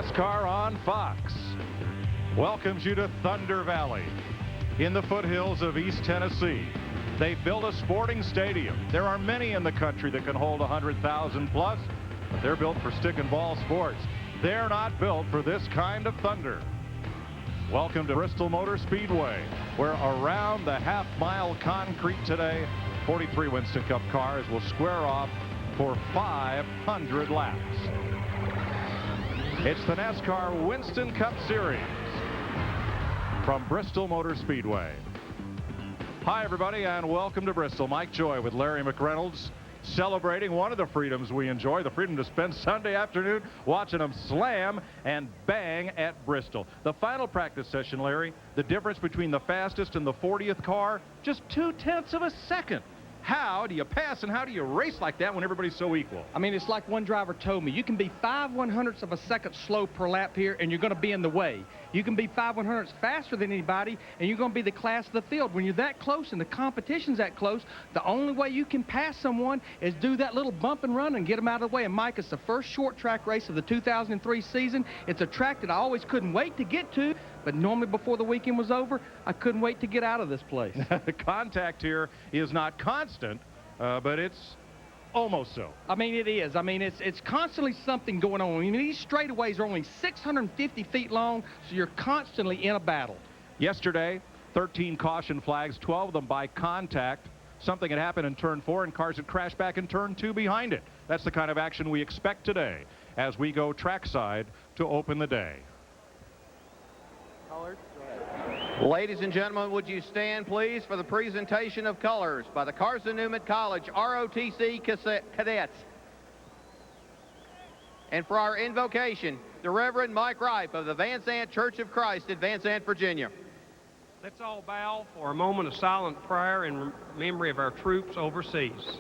NASCAR on Fox welcomes you to Thunder Valley in the foothills of East Tennessee. They built a sporting stadium. There are many in the country that can hold 100,000 plus, but they're built for stick and ball sports. They're not built for this kind of thunder. Welcome to Bristol Motor Speedway, where around the half-mile concrete today, 43 Winston Cup cars will square off for 500 laps. It's the NASCAR Winston Cup Series from Bristol Motor Speedway. Hi, everybody, and welcome to Bristol. Mike Joy with Larry McReynolds, celebrating one of the freedoms we enjoy, the freedom to spend Sunday afternoon watching them slam and bang at Bristol. The final practice session, Larry, the difference between the fastest and the 40th car, just 0.2 of a second. How do you pass and how do you race like that when everybody's so equal? I mean, it's like one driver told me, you can be 5/100ths of a second slow per lap here and you're going to be in the way. You can be 5/100ths faster than anybody and you're going to be the class of the field. When you're that close and the competition's that close, the only way you can pass someone is do that little bump and run and get them out of the way. And Mike, it's the first short track race of the 2003 season. It's a track that I always couldn't wait to get to, but normally before the weekend was over, I couldn't wait to get out of this place. The contact here is not constant, but it's almost so. I mean, it is. I mean, it's constantly something going on. I mean, these straightaways are only 650 feet long, so you're constantly in a battle. Yesterday, 13 caution flags, 12 of them by contact. Something had happened in turn 4, and cars had crashed back in turn 2 behind it. That's the kind of action we expect today as we go trackside to open the day. Ladies and gentlemen, would you stand, please, for the presentation of colors by the Carson Newman College ROTC cadets. And for our invocation, the Reverend Mike Ripe of the Van Zant Church of Christ in Van Zant, Virginia. Let's all bow for a moment of silent prayer in memory of our troops overseas.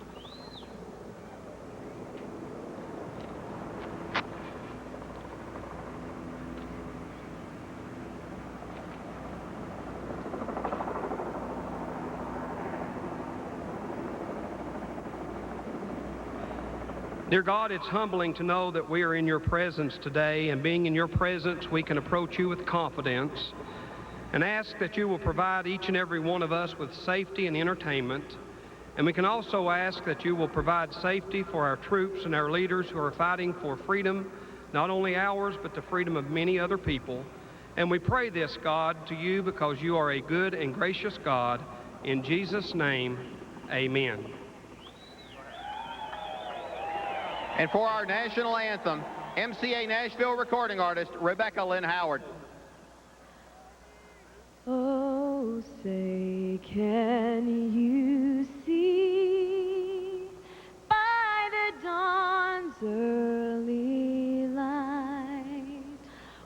Dear God, it's humbling to know that we are in your presence today, and being in your presence, we can approach you with confidence and ask that you will provide each and every one of us with safety and entertainment. And we can also ask that you will provide safety for our troops and our leaders who are fighting for freedom, not only ours, but the freedom of many other people. And we pray this, God, to you because you are a good and gracious God. In Jesus' name, amen. And for our national anthem, MCA Nashville recording artist Rebecca Lynn Howard. Oh, say, can you see by the dawn's early light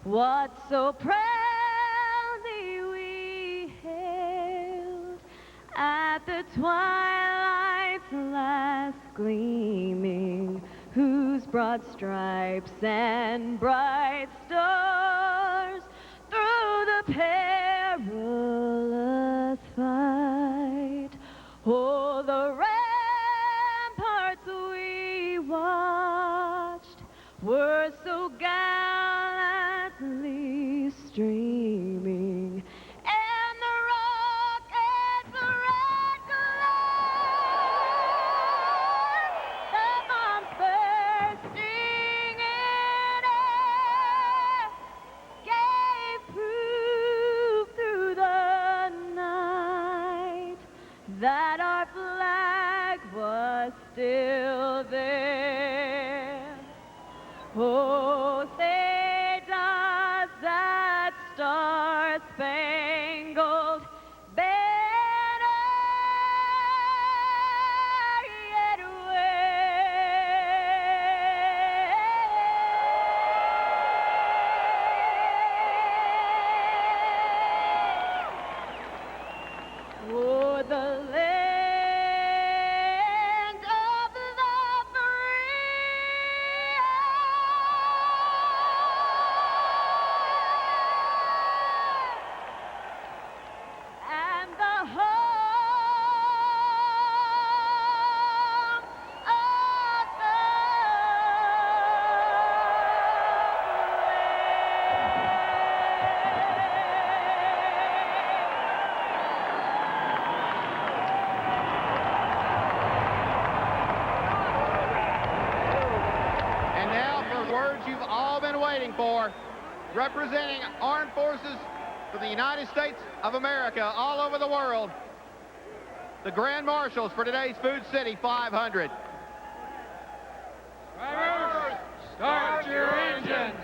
what so proudly we hailed at the twilight's last gleaming, whose broad stripes and bright stars through the perilous fight, oh, the ramparts we watched were so gallantly streaming, and the rockets' red glare, the bombs bursting in air, gave proof through the night that our flag was still there. Oh, say does that star-spangled banner yet wave o'er the land of the free? waiting for, representing armed forces for the United States of America all over the world, the Grand Marshals for today's Food City 500. Drivers, start your engines.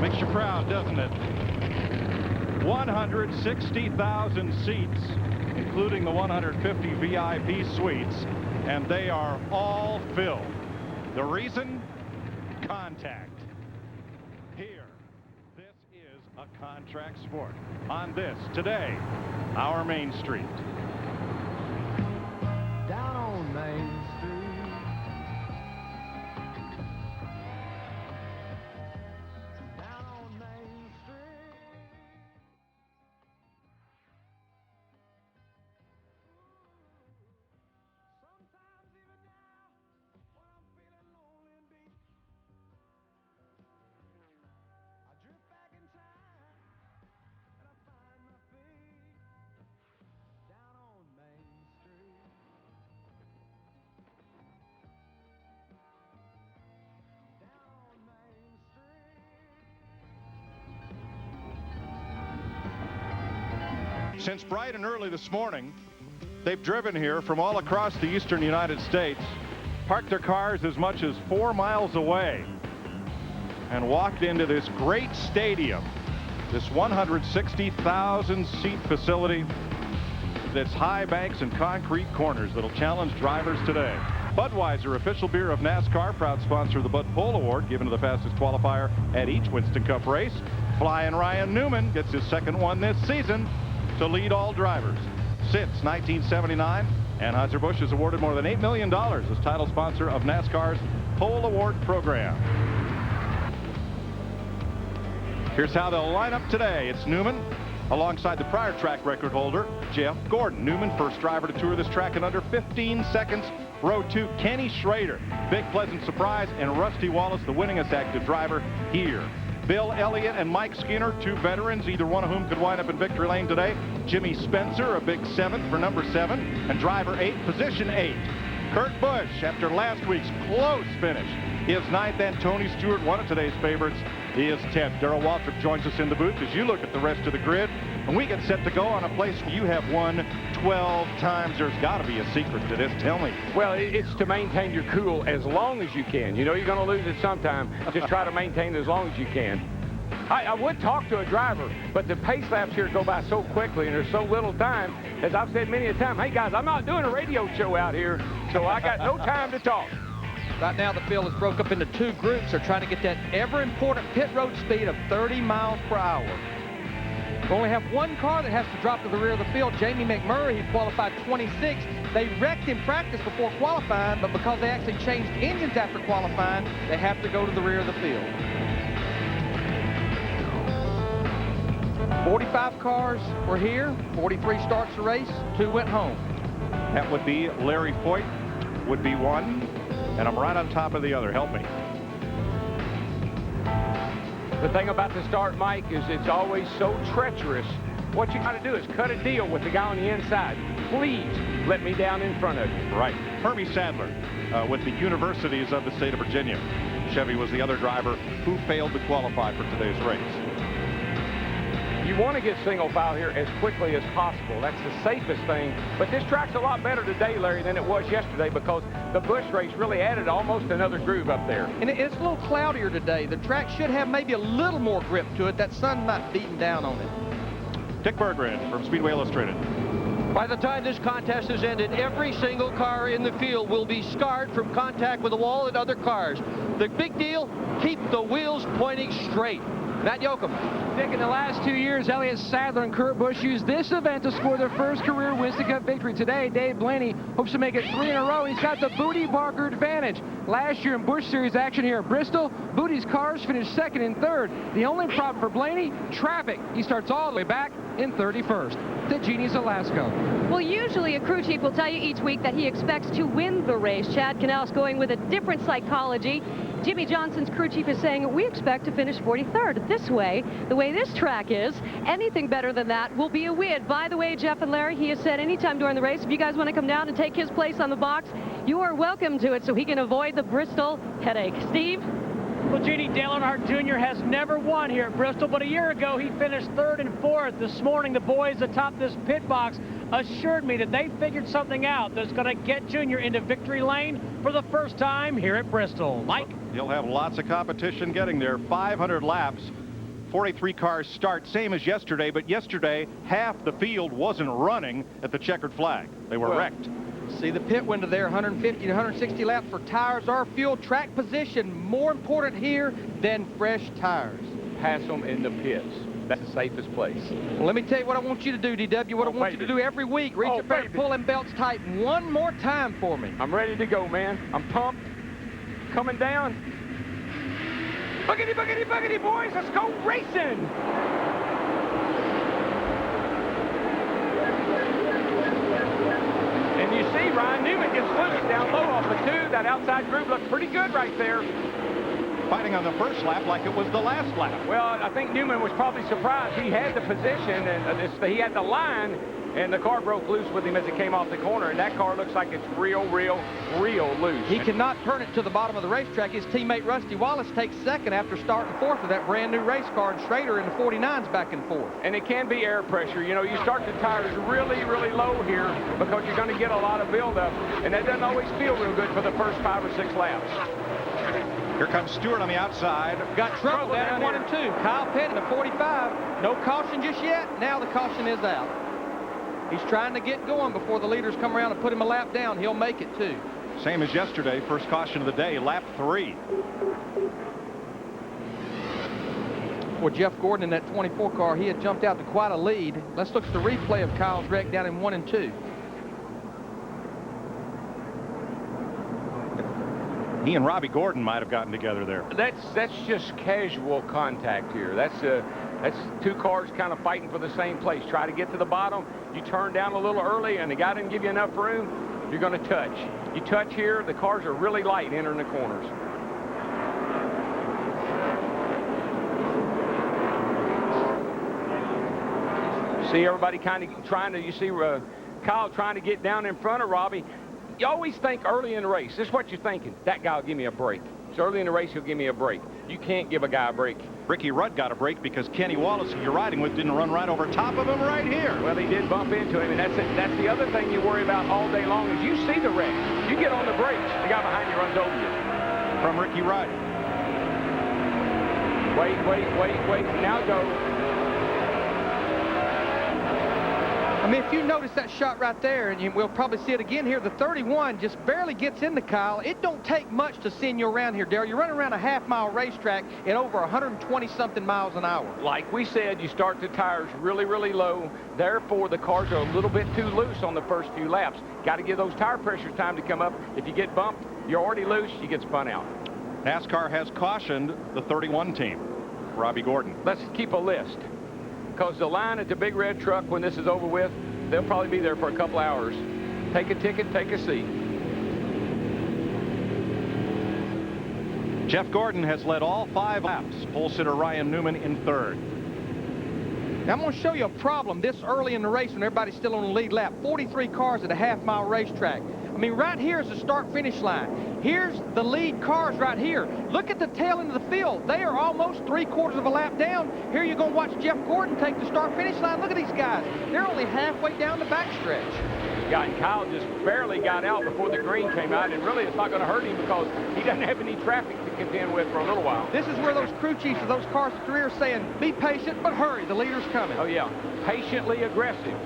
Makes you proud, doesn't it? 160,000 seats, including the 150 VIP suites, and they are all filled. The reason? Contact. Here, this is a contract sport. On this, today, our Main Street. Down on Main Street. Down on Main Street. Sometimes even now, when I'm feeling lonely and beat, I drift back in time and I find my feet down on Main Street. Down on Main Street. Since bright and early this morning, they've driven here from all across the eastern United States, parked their cars as much as 4 miles away, and walked into this great stadium, this 160,000 seat facility that's high banks and concrete corners that'll challenge drivers today. Budweiser, official beer of NASCAR, proud sponsor of the Bud Pole Award, given to the fastest qualifier at each Winston Cup race. Flying Ryan Newman gets his second one this season to lead all drivers. Since 1979, Anheuser-Busch has awarded more than $8 million as title sponsor of NASCAR's Pole Award program. Here's how they'll line up today. It's Newman alongside the prior track record holder, Jeff Gordon. Newman, first driver to tour this track in under 15 seconds. Row 2, Kenny Schrader. Big Pleasant Surprise, and Rusty Wallace, the winningest active driver here. Bill Elliott and Mike Skinner, two veterans, either one of whom could wind up in victory lane today. Jimmy Spencer, a big 7th for number 7, and driver 8, position 8. Kurt Busch, after last week's close finish, is 9th, and Tony Stewart, one of today's favorites, is 10th. Darrell Waltrip joins us in the booth as you look at the rest of the grid, and we get set to go on a place where you have won 12 times. There's got to be a secret to this. Tell me. Well, it's to maintain your cool as long as you can. You know you're going to lose it sometime. Just try to maintain it as long as you can. I would talk to a driver, but the pace laps here go by so quickly, and there's so little time. As I've said many a time, hey, guys, I'm not doing a radio show out here, so I got no time to talk. Right now, the field is broke up into 2 groups. They're trying to get that ever-important pit road speed of 30 miles per hour. We only have one car that has to drop to the rear of the field. Jamie McMurray, he qualified 26th. They wrecked in practice before qualifying, but because they actually changed engines after qualifying, they have to go to the rear of the field. 45 cars were here. 43 starts the race. 2 went home. That would be Larry Foyt, would be one, and I'm right on top of the other. Help me. The thing about the start, Mike, is it's always so treacherous. What you got to do is cut a deal with the guy on the inside. Please let me down in front of you. Right. Herbie Sadler with the Universities of the state of Virginia. Chevy was the other driver who failed to qualify for today's race. You want to get single file here as quickly as possible. That's the safest thing. But this track's a lot better today, Larry, than it was yesterday because the Busch race really added almost another groove up there. And it's a little cloudier today. The track should have maybe a little more grip to it. That sun's not beating down on it. Dick Berggren from Speedway Illustrated. By the time this contest is ended, every single car in the field will be scarred from contact with the wall and other cars. The big deal, keep the wheels pointing straight. Matt Yoakum. Dick, in the last 2 years, Elliott Sadler and Kurt Busch used this event to score their first career Winston Cup victory. Today, Dave Blaney hopes to make it 3 in a row. He's got the Booty Barker advantage. Last year in Busch Series action here at Bristol, Booty's cars finished second and third. The only problem for Blaney, traffic. He starts all the way back in 31st. To Jeannie Zelasco. Well, usually a crew chief will tell you each week that he expects to win the race. Chad Canals going with a different psychology. Jimmy Johnson's crew chief is saying we expect to finish 43rd. This way, the way this track is, anything better than that will be a win. By the way, Jeff and Larry, he has said anytime during the race, if you guys want to come down and take his place on the box, you are welcome to it so he can avoid the Bristol headache. Steve? Well, Jeannie, Dale Earnhardt Jr. has never won here at Bristol, but a year ago he finished 3rd and 4th. This morning, the boys atop this pit box assured me that they figured something out that's going to get Jr. into victory lane for the first time here at Bristol. Mike? He'll have lots of competition getting there. 500 laps, 43 cars start, same as yesterday, but yesterday half the field wasn't running at the checkered flag. They were wrecked. See the pit window there, 150 to 160 laps for tires or fuel. Track position more important here than fresh tires. Pass them in the pits. That's the safest place. Well, let me tell you what I want you to do, DW, what I want you to do every week. Reach your back, pull them belts tight one more time for me. I'm ready to go, man. I'm pumped. Coming down. Boogity, boogity, boogity, boys. Let's go racing. And you see Ryan Newman gets loose down low off the 2. That outside groove looked pretty good right there. Fighting on the first lap like it was the last lap. Well, I think Newman was probably surprised. He had the position, and he had the line, and the car broke loose with him as it came off the corner, and that car looks like it's real loose. He cannot turn it to the bottom of the racetrack. His teammate Rusty Wallace takes second after starting fourth with that brand new race car, and Schrader in the 49s back and forth. And it can be air pressure. You know, you start the tires really low here because you're going to get a lot of buildup, and that doesn't always feel real good for the first 5 or 6 laps. Here comes Stewart on the outside. Got trouble down 1 and 2. Kyle Petty in the 45. No caution just yet. Now the caution is out. He's trying to get going before the leaders come around and put him a lap down. He'll make it too. Same as yesterday, first caution of the day, lap 3. For Jeff Gordon in that 24 car, he had jumped out to quite a lead. Let's look at the replay of Kyle's wreck down in 1 and 2. He and Robbie Gordon might have gotten together there. That's just casual contact here. That's 2 cars kind of fighting for the same place. Try to get to the bottom. You turn down a little early, and the guy didn't give you enough room. You're going to touch. You touch here, the cars are really light entering the corners. See everybody kind of trying to, you see Kyle trying to get down in front of Robbie. You always think early in the race, this is what you're thinking, that guy will give me a break. It's early in the race, he'll give me a break. You can't give a guy a break. Ricky Rudd got a break because Kenny Wallace, who you're riding with, didn't run right over top of him right here. Well, he did bump into him, and that's the other thing you worry about all day long is you see the wreck. You get on the brakes, the guy behind you runs over you. From Ricky Rudd. Wait, now go. I mean, if you notice that shot right there, and we'll probably see it again here, the 31 just barely gets into Kyle. It don't take much to send you around here, Darrell. You're running around a half-mile racetrack at over 120-something miles an hour. Like we said, you start the tires really low. Therefore, the cars are a little bit too loose on the first few laps. Got to give those tire pressures time to come up. If you get bumped, you're already loose, you get spun out. NASCAR has cautioned the 31 team. Robbie Gordon. Let's keep a list. Because the line at the big red truck, when this is over with, they'll probably be there for a couple hours. Take a ticket, take a seat. Jeff Gordon has led all 5 laps. Pole sitter Ryan Newman in 3rd. Now, I'm going to show you a problem this early in the race when everybody's still on the lead lap. 43 cars at a half-mile racetrack. I mean, right here is the start-finish line. Here's the lead cars right here. Look at the tail end of the field. They are almost 3/4 of a lap down. Here you're going to watch Jeff Gordon take the start-finish line. Look at these guys. They're only halfway down the backstretch. Yeah, and Kyle just barely got out before the green came out, and really it's not going to hurt him because he doesn't have any traffic to contend with for a little while. This is where those crew chiefs of those cars' careers saying, be patient, but hurry. The leader's coming. Oh, yeah. Patiently aggressive.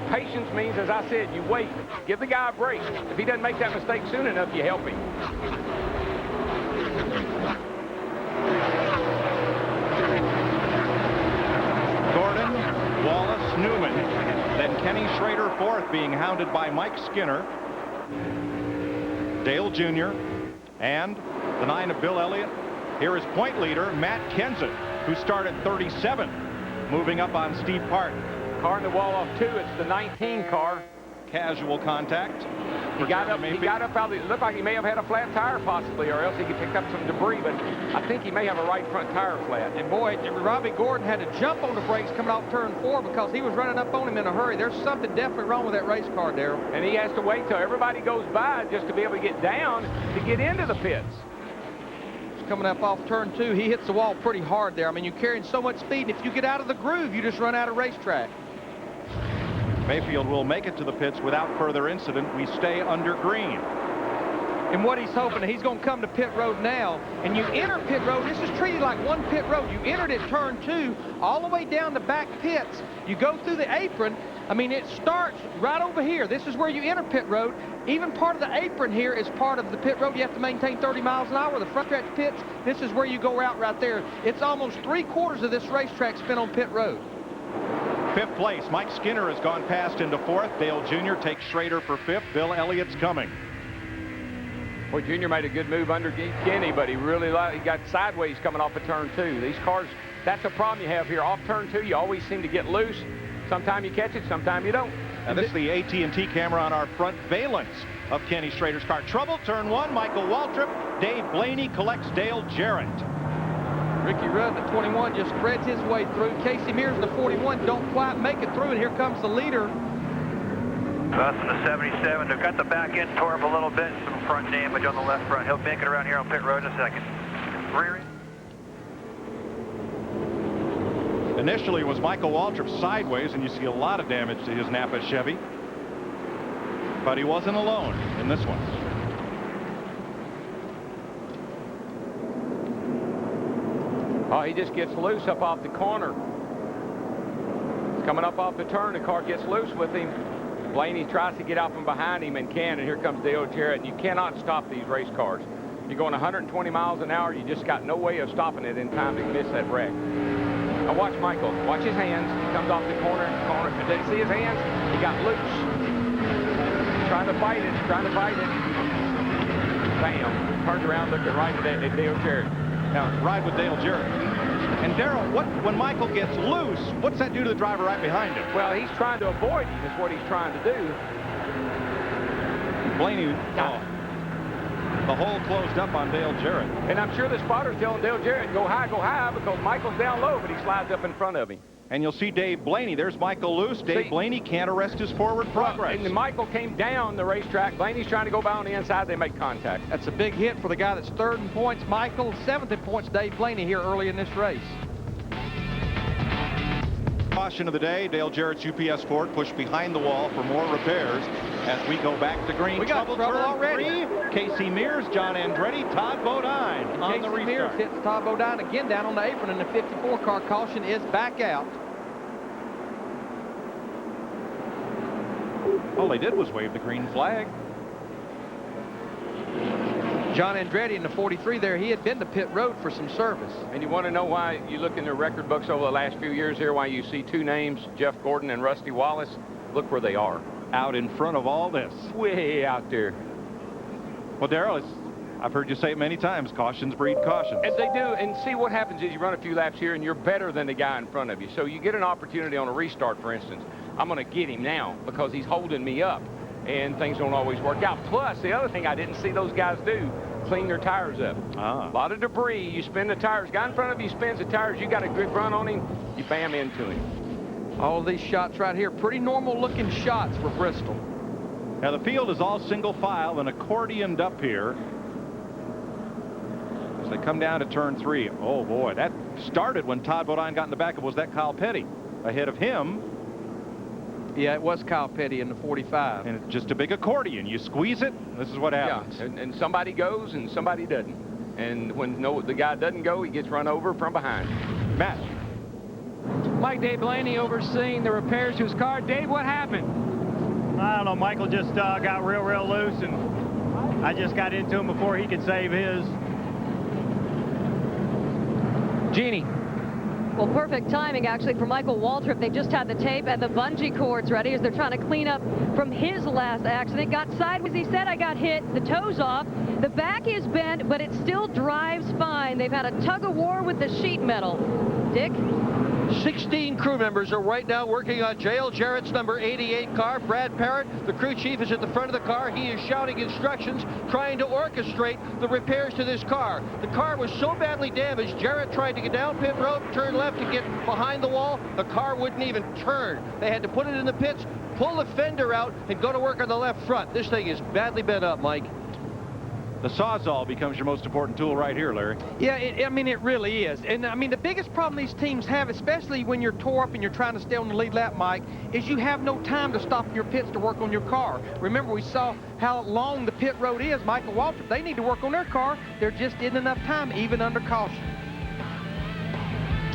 Patience means, as I said, you wait. Give the guy a break. If he doesn't make that mistake soon enough, you help him. Schrader fourth, being hounded by Mike Skinner, Dale Jr., and the 9 of Bill Elliott. Here is point leader Matt Kenseth, who started 37, moving up on Steve Parton. Car in the wall off 2. It's the 19 car. Casual contact. He got up out of it. Looked like he may have had a flat tire possibly, or else he could pick up some debris, but I think he may have a right front tire flat. And boy, Robbie Gordon had to jump on the brakes coming off turn 4 because he was running up on him in a hurry. There's something definitely wrong with that race car, Darrell. And he has to wait till everybody goes by just to be able to get down to get into the pits. Coming up off turn 2, he hits the wall pretty hard there. I mean, you're carrying so much speed, and if you get out of the groove, you just run out of racetrack. Mayfield will make it to the pits without further incident. We stay under green. And what he's hoping, he's going to come to pit road now, and you enter pit road. This is treated like one pit road. You entered at turn 2 all the way down the back pits. You go through the apron. I mean, it starts right over here. This is where you enter pit road. Even part of the apron here is part of the pit road. You have to maintain 30 miles an hour. The front stretch pits, this is where you go out right there. It's almost 3/4 of this racetrack spent on pit road. 5th place, Mike Skinner has gone past into 4th. Dale Jr. takes Schrader for 5th. Bill Elliott's coming. Boy, Junior made a good move under Kenny, but he got sideways coming off of turn 2. These cars, that's a problem you have here. Off turn 2, you always seem to get loose. Sometimes you catch it, sometimes you don't. Now this is the AT&T camera on our front valence of Kenny Schrader's car. Trouble, turn 1, Michael Waltrip. Dave Blaney collects Dale Jarrett. Ricky Rudd, the 21, just spreads his way through. Casey Mears, the 41, don't quite make it through, and here comes the leader. Busting the 77. They've got the back end tore up a little bit, some front damage on the left front. He'll make it around here on pit road in a second. Rear end. Initially was Michael Waltrip sideways, and you see a lot of damage to his Napa Chevy. But he wasn't alone in this one. Oh, he just gets loose up off the corner. He's coming up off the turn. The car gets loose with him. Blaney tries to get out from behind him and can, and here comes Dale Jarrett. And you cannot stop these race cars. You're going 120 miles an hour. You just got no way of stopping it in time to miss that wreck. Now watch Michael. Watch his hands. He comes off the corner. Did you see his hands? He got loose. Trying to fight it. Trying to fight it. Bam. Turns around looking right at Dale Jarrett. Now, ride with Dale Jarrett. And Darrell, when Michael gets loose, what's that do to the driver right behind him? Well, he's trying to avoid him is what he's trying to do. Blaney, the hole closed up on Dale Jarrett. And I'm sure the spotter's telling Dale Jarrett, go high, because Michael's down low, but he slides up in front of him. And you'll see Dave Blaney. There's Michael loose. Dave Blaney can't arrest his forward progress. And Michael came down the racetrack. Blaney's trying to go by on the inside. They make contact. That's a big hit for the guy that's 3rd in points, Michael. 7th in points, Dave Blaney, here early in this race. Caution of the day, Dale Jarrett's UPS Ford pushed behind the wall for more repairs as we go back to green. We got trouble already. Casey Mears, John Andretti, Todd Bodine on the restart. Mears hits Todd Bodine again down on the apron, and the 54 car. Caution is back out. All they did was wave the green flag. John Andretti in the 43 there, he had been to pit road for some service. And you want to know why you look in their record books over the last few years here, why you see 2 names, Jeff Gordon and Rusty Wallace? Look where they are. Out in front of all this. Way out there. Well, Darrell, I've heard you say it many times, cautions breed cautions. And they do, and see what happens is you run a few laps here and you're better than the guy in front of you. So you get an opportunity on a restart, for instance. I'm going to get him now because he's holding me up, and things don't always work out. Plus, the other thing I didn't see those guys do, clean their tires up. A lot of debris. You spin the tires. Guy in front of you spins the tires. You got a good run on him, you bam into him. All of these shots right here, pretty normal looking shots for Bristol. Now the field is all single file and accordioned up here as they come down to turn 3. Oh boy, that started when Todd Bodine got in the back. Was that Kyle Petty? Ahead of him. Yeah, it was Kyle Petty in the 45. And it's just a big accordion. You squeeze it, this is what happens. Yeah, and somebody goes and somebody doesn't. And when the guy doesn't go, he gets run over from behind. Matt. Mike, Dave Blaney overseeing the repairs to his car. Dave, what happened? I don't know. Michael just got real loose, and I just got into him before he could save his. Jeannie. Well, perfect timing, actually, for Michael Waltrip. They just had the tape and the bungee cords ready as they're trying to clean up from his last accident. Got sideways. He said, I got hit. The toe's off. The back is bent, but it still drives fine. They've had a tug-of-war with the sheet metal. Dick? 16 crew members are right now working on Dale Jarrett's number 88 car. Brad Parrott, the crew chief, is at the front of the car. He is shouting instructions, trying to orchestrate the repairs to this car. The car was so badly damaged, Jarrett tried to get down pit road, turn left to get behind the wall. The car wouldn't even turn. They had to put it in the pits, pull the fender out, and go to work on the left front. This thing is badly bent up, Mike. The Sawzall becomes your most important tool right here, Larry. Yeah, I mean, it really is. And, I mean, the biggest problem these teams have, especially when you're tore up and you're trying to stay on the lead lap, Mike, is you have no time to stop in your pits to work on your car. Remember, we saw how long the pit road is. Michael Waltrip, they need to work on their car. There just isn't enough time, even under caution.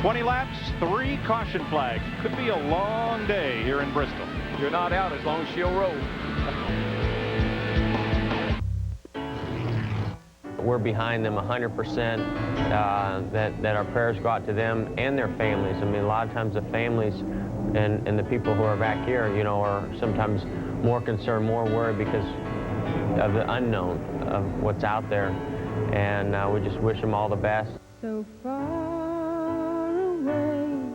20 laps, 3 caution flags. Could be a long day here in Bristol. You're not out as long as she'll roll. We're behind them 100%, that our prayers go out to them and their families. I mean, a lot of times the families and the people who are back here, you know, are sometimes more concerned, more worried because of the unknown of what's out there. And we just wish them all the best. So far away.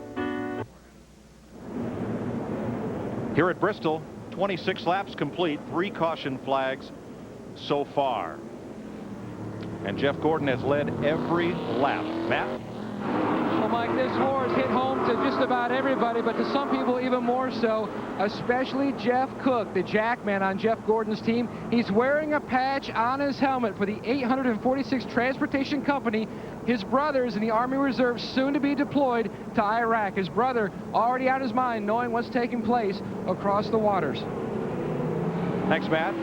Here at Bristol, 26 laps complete, 3 caution flags so far. And Jeff Gordon has led every lap. Matt? Well, Mike, this horse hit home to just about everybody, but to some people even more so, especially Jeff Cook, the jackman on Jeff Gordon's team. He's wearing a patch on his helmet for the 846 Transportation Company. His brother's in the Army Reserve, soon to be deployed to Iraq. His brother already out of his mind, knowing what's taking place across the waters. Thanks, Matt.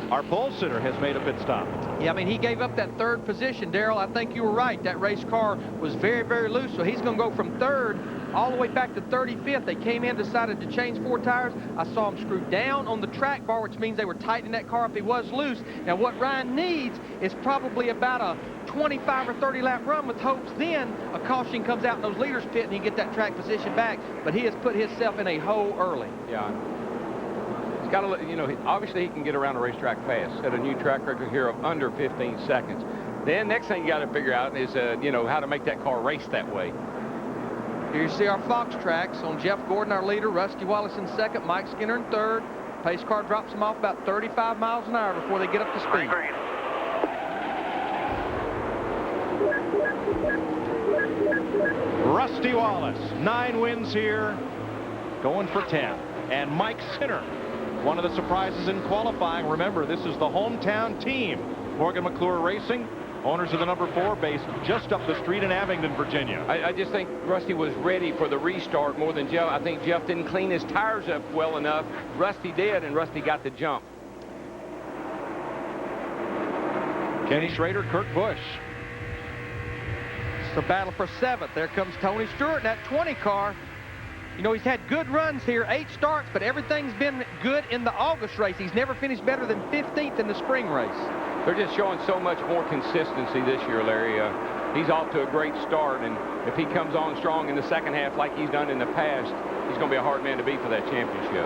Our pole sitter has made a pit stop. Yeah, I mean, he gave up that 3rd position, Darrell. I think you were right. That race car was very, very loose, so he's going to go from 3rd all the way back to 35th. They came in, decided to change 4 tires. I saw him screw down on the track bar, which means they were tightening that car up. He was loose. Now, what Ryan needs is probably about a 25 or 30 lap run with hopes then a caution comes out in those leaders pit and he get that track position back. But he has put himself in a hole early. Yeah. Got to, you know, obviously he can get around the racetrack fast. Set a new track record here of under 15 seconds. Then next thing you got to figure out is, you know, how to make that car race that way. Here you see our Fox tracks on Jeff Gordon, our leader, Rusty Wallace in 2nd, Mike Skinner in 3rd. Pace car drops them off about 35 miles an hour before they get up to speed. Rusty Wallace, 9 wins here, going for 10. And Mike Skinner, one of the surprises in qualifying. Remember, this is the hometown team. Morgan McClure Racing, owners of the number 4, based just up the street in Abingdon, Virginia. I just think Rusty was ready for the restart more than Jeff. I think Jeff didn't clean his tires up well enough. Rusty did, and Rusty got the jump. Kenny Schrader, Kurt Busch. It's the battle for 7th. There comes Tony Stewart in that 20 car. You know, he's had good runs here, 8 starts, but everything's been good in the August race. He's never finished better than 15th in the spring race. They're just showing so much more consistency this year, Larry. He's off to a great start, and if he comes on strong in the second half like he's done in the past, he's going to be a hard man to beat for that championship.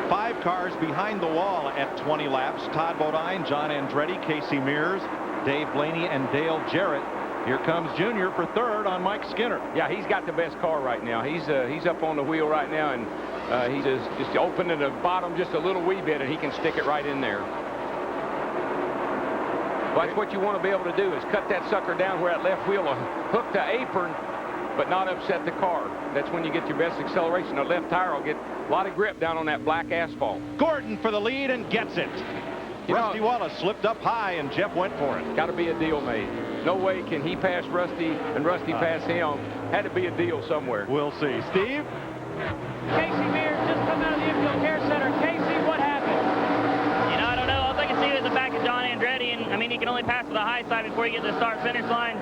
5 cars behind the wall at 20 laps. Todd Bodine, John Andretti, Casey Mears, Dave Blaney, and Dale Jarrett. Here comes Junior for 3rd on Mike Skinner. Yeah, he's got the best car right now. He's up on the wheel right now, and he's just opening the bottom just a little wee bit, and he can stick it right in there. Well, that's what you want to be able to do, is cut that sucker down where that left wheel will hook the apron, but not upset the car. That's when you get your best acceleration. The left tire will get a lot of grip down on that black asphalt. Gordon for the lead and gets it. Rusty Wallace slipped up high, and Jeff went for it. Got to be a deal made. No way can he pass Rusty and Rusty pass him. Had to be a deal somewhere. We'll see. Steve? Casey Mears just come out of the infield care center. Casey, what happened? You know, I don't know. All I can see was the back of John Andretti, and I mean, he can only pass to the high side before you get to the start-finish line.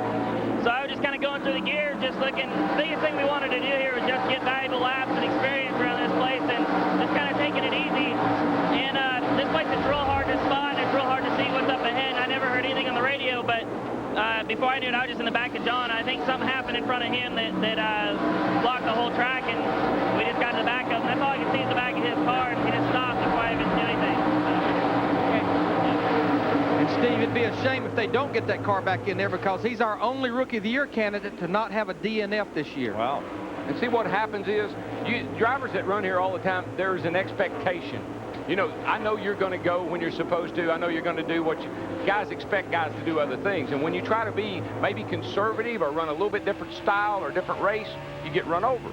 So I was just kind of going through the gears, just looking. The biggest thing we wanted to do here was just get valuable laps and experience around this place, and just kind of taking it easy. And this place is real hard to spot, and it's real hard to see what's up ahead. I never heard anything on the radio, but before I knew it, I was just in the back of John. I think something happened in front of him that blocked the whole track, and we just got to the back of him. That's all I could see is the back of his car, and he just stopped before I even did anything. And Steve, it'd be a shame if they don't get that car back in there, because he's our only Rookie of the Year candidate to not have a DNF this year. Wow. And see what happens is, drivers that run here all the time, there's an expectation. You know, I know you're going to go when you're supposed to. I know you're going to do what guys expect guys to do other things. And when you try to be maybe conservative or run a little bit different style or different race, you get run over.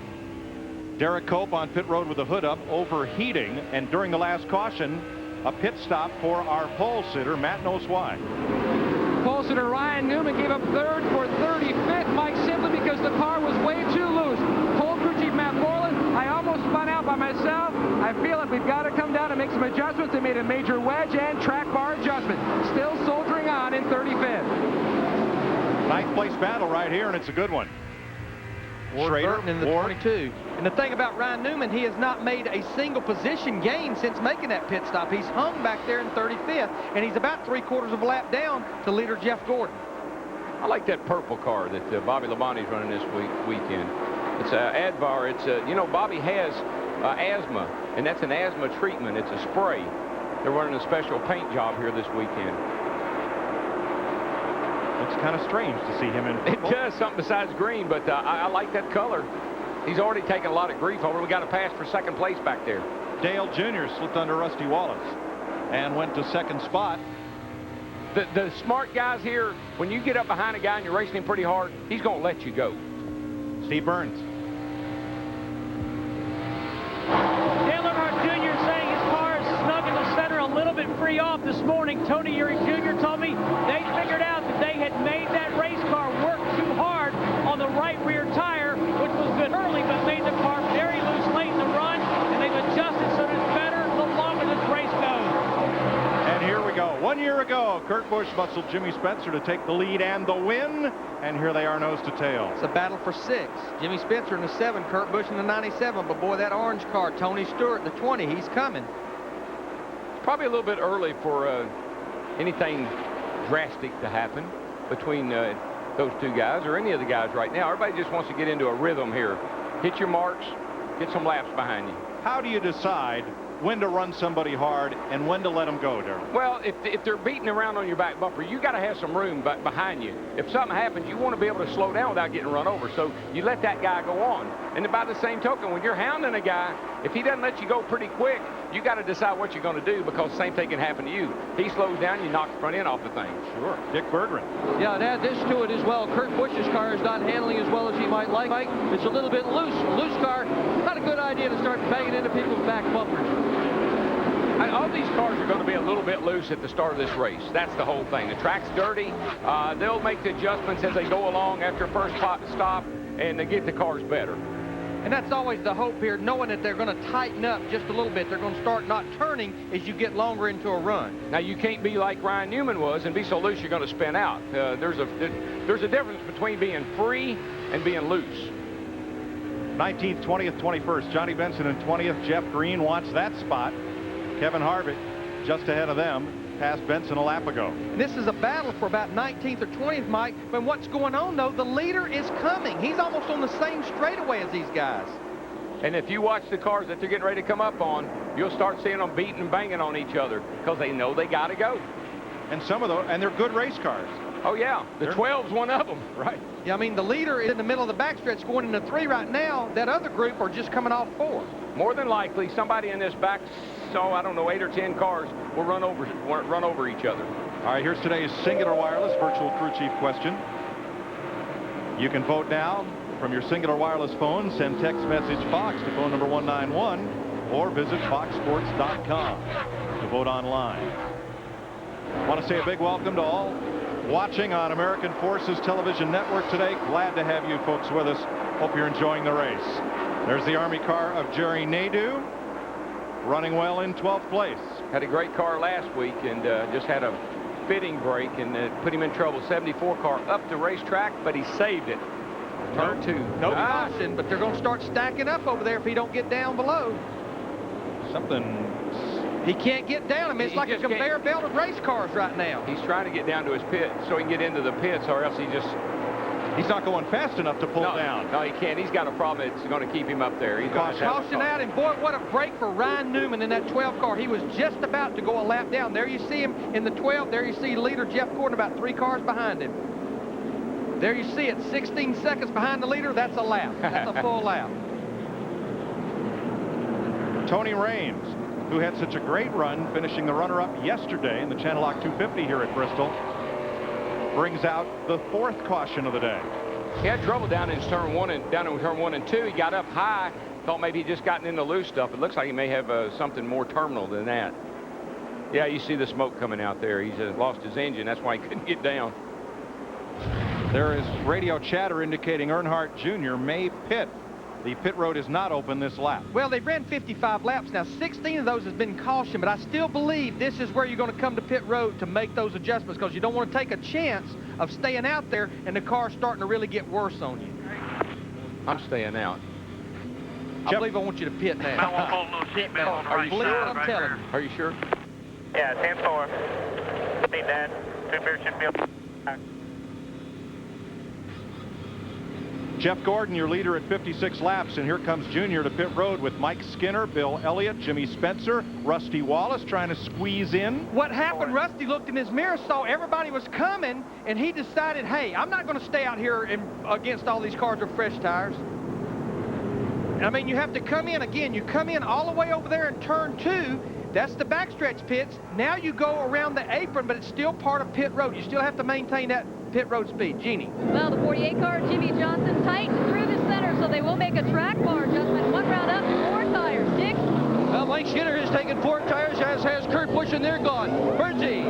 Derek Cope on pit road with the hood up, overheating, and during the last caution, a pit stop for our pole sitter. Matt knows why. Pole sitter Ryan Newman gave up third for 35th, Mike, simply because the car was way too loose. Pole crew chief Matt Moreland, I almost spun out by myself. I feel like we've got to come down and make some adjustments. They made a major wedge and track bar adjustment. Still soldiering on in 35th. Ninth place battle right here, and it's a good one. Schrader in the 22. And the thing about Ryan Newman, he has not made a single position gain since making that pit stop. He's hung back there in 35th, and he's about 3/4 of a lap down to leader Jeff Gordon. I like that purple car that Bobby Labonte's running this weekend. It's Advar. It's you know, Bobby has asthma, and that's an asthma treatment. It's a spray. They're running a special paint job here this weekend. Looks kind of strange to see him in purple. It does, something besides green, but I like that color. He's already taken a lot of grief over. We got a pass for second place back there. Dale Jr. slipped under Rusty Wallace and went to second spot. The smart guys here, when you get up behind a guy and you're racing him pretty hard, he's going to let you go. Steve Burns. Dale Earnhardt Jr. saying his car is snug in the center, a little bit free off this morning. Tony Eury Jr. told me they figured out that they had made that race car work too hard on the right rear tire, which was good early, but made the car very loose late in the run, and they've adjusted so that it's better the longer this race goes. And here we go. 1 year ago, Kurt Busch muscled Jimmy Spencer to take the lead and the win, and here they are nose to tail. It's a battle for 6. Jimmy Spencer in the 7, Kurt Busch in the 97, but boy, that orange car, Tony Stewart in the 20, he's coming. It's probably a little bit early for anything drastic to happen between those two guys or any of the guys right now. Everybody just wants to get into a rhythm here. Hit your marks, get some laps behind you. How do you decide when to run somebody hard and when to let them go, Darryl? Well, if they're beating around on your back bumper, you got to have some room behind you. If something happens, you want to be able to slow down without getting run over. So you let that guy go on. And by the same token, when you're hounding a guy, if he doesn't let you go pretty quick, you got to decide what you're going to do, because the same thing can happen to you. He slows down, you knock the front end off the thing. Sure. Dick Berggren. Yeah, and add this to it as well. Kurt Busch's car is not handling as well as he might like. It's a little bit loose. A loose car, not a good idea to start banging into people's back bumpers. All these cars are going to be a little bit loose at the start of this race. That's the whole thing. The track's dirty. They'll make the adjustments as they go along after first stop, and they get the cars better. And that's always the hope here, knowing that they're going to tighten up just a little bit. They're going to start not turning as you get longer into a run. Now, you can't be like Ryan Newman was and be so loose you're going to spin out. There's a difference between being free and being loose. 19th, 20th, 21st. Johnny Benson in 20th. Jeff Green wants that spot. Kevin Harvick just ahead of them, passed Benson a lap ago. And this is a battle for about 19th or 20th, Mike. But what's going on, though, the leader is coming. He's almost on the same straightaway as these guys. And if you watch the cars that they're getting ready to come up on, you'll start seeing them beating and banging on each other because they know they got to go. And some of those, and they're good race cars. Oh, yeah. The 12's one of them. Right. Yeah, I mean, the leader is in the middle of the backstretch going into 3 right now. That other group are just coming off 4. More than likely, somebody in this back, I don't know, 8 or 10 cars will run over each other. All right, here's today's Singular Wireless Virtual Crew Chief question. You can vote now from your Singular Wireless phone. Send text message Fox to phone number 191 or visit foxsports.com to vote online. I want to say a big welcome to all watching on American Forces Television Network today. Glad to have you folks with us. Hope you're enjoying the race. There's the Army car of Jerry Nadeau, running well in 12th place. Had a great car last week and just had a fitting break and put him in trouble. 74 car up the racetrack, but he saved it. Turn 2. No caution, but they're going to start stacking up over there if he don't get down below. Something He can't get down. I mean, it's like a conveyor belt of race cars right now. He's trying to get down to his pit so he can get into the pits, or else he's not going fast enough to pull down. No, he can't. He's got a problem that's going to keep him up there. He's Caution out, and boy, what a break for Ryan Newman in that 12 car. He was just about to go a lap down. There you see him in the 12. There you see leader Jeff Gordon about 3 cars behind him. There you see it, 16 seconds behind the leader. That's a lap. That's a full lap. Tony Raines, who had such a great run, finishing the runner-up yesterday in the Channel Lock 250 here at Bristol, brings out the 4th caution of the day. He had trouble down in turn 1 and 2. He got up high, thought maybe he'd just gotten into loose stuff. It looks like he may have something more terminal than that. Yeah, you see the smoke coming out there. He's lost his engine. That's why he couldn't get down. There is radio chatter indicating Earnhardt Jr. may pit. The pit road is not open this lap. Well, they've ran 55 laps now. 16 of those has been caution, but I still believe this is where you're going to come to pit road to make those adjustments, because you don't want to take a chance of staying out there and the car starting to really get worse on you. I'm staying out. I believe I want you to pit now. I won't hold no seatbelt on the right believe side what I'm right telling there. you. Are you sure? Yeah, 10-4. Need that. 2 beers should be up. Jeff Gordon, your leader at 56 laps, and here comes Junior to pit road with Mike Skinner, Bill Elliott, Jimmy Spencer, Rusty Wallace trying to squeeze in. What happened, Rusty looked in his mirror, saw everybody was coming, and he decided, hey, I'm not going to stay out here against all these cars with fresh tires. I mean, you have to come in again. You come in all the way over there in turn 2. That's the backstretch pits. Now you go around the apron, but it's still part of pit road. You still have to maintain that pit road speed. Jeannie. Well, the 48 car, Jimmy Johnson, tightened through the center, so they will make a track bar adjustment. 1 round up, 4 tires. Dick? Well, Mike Skinner has taken 4 tires, as has Kurt Busch, and they're gone. Bernsey.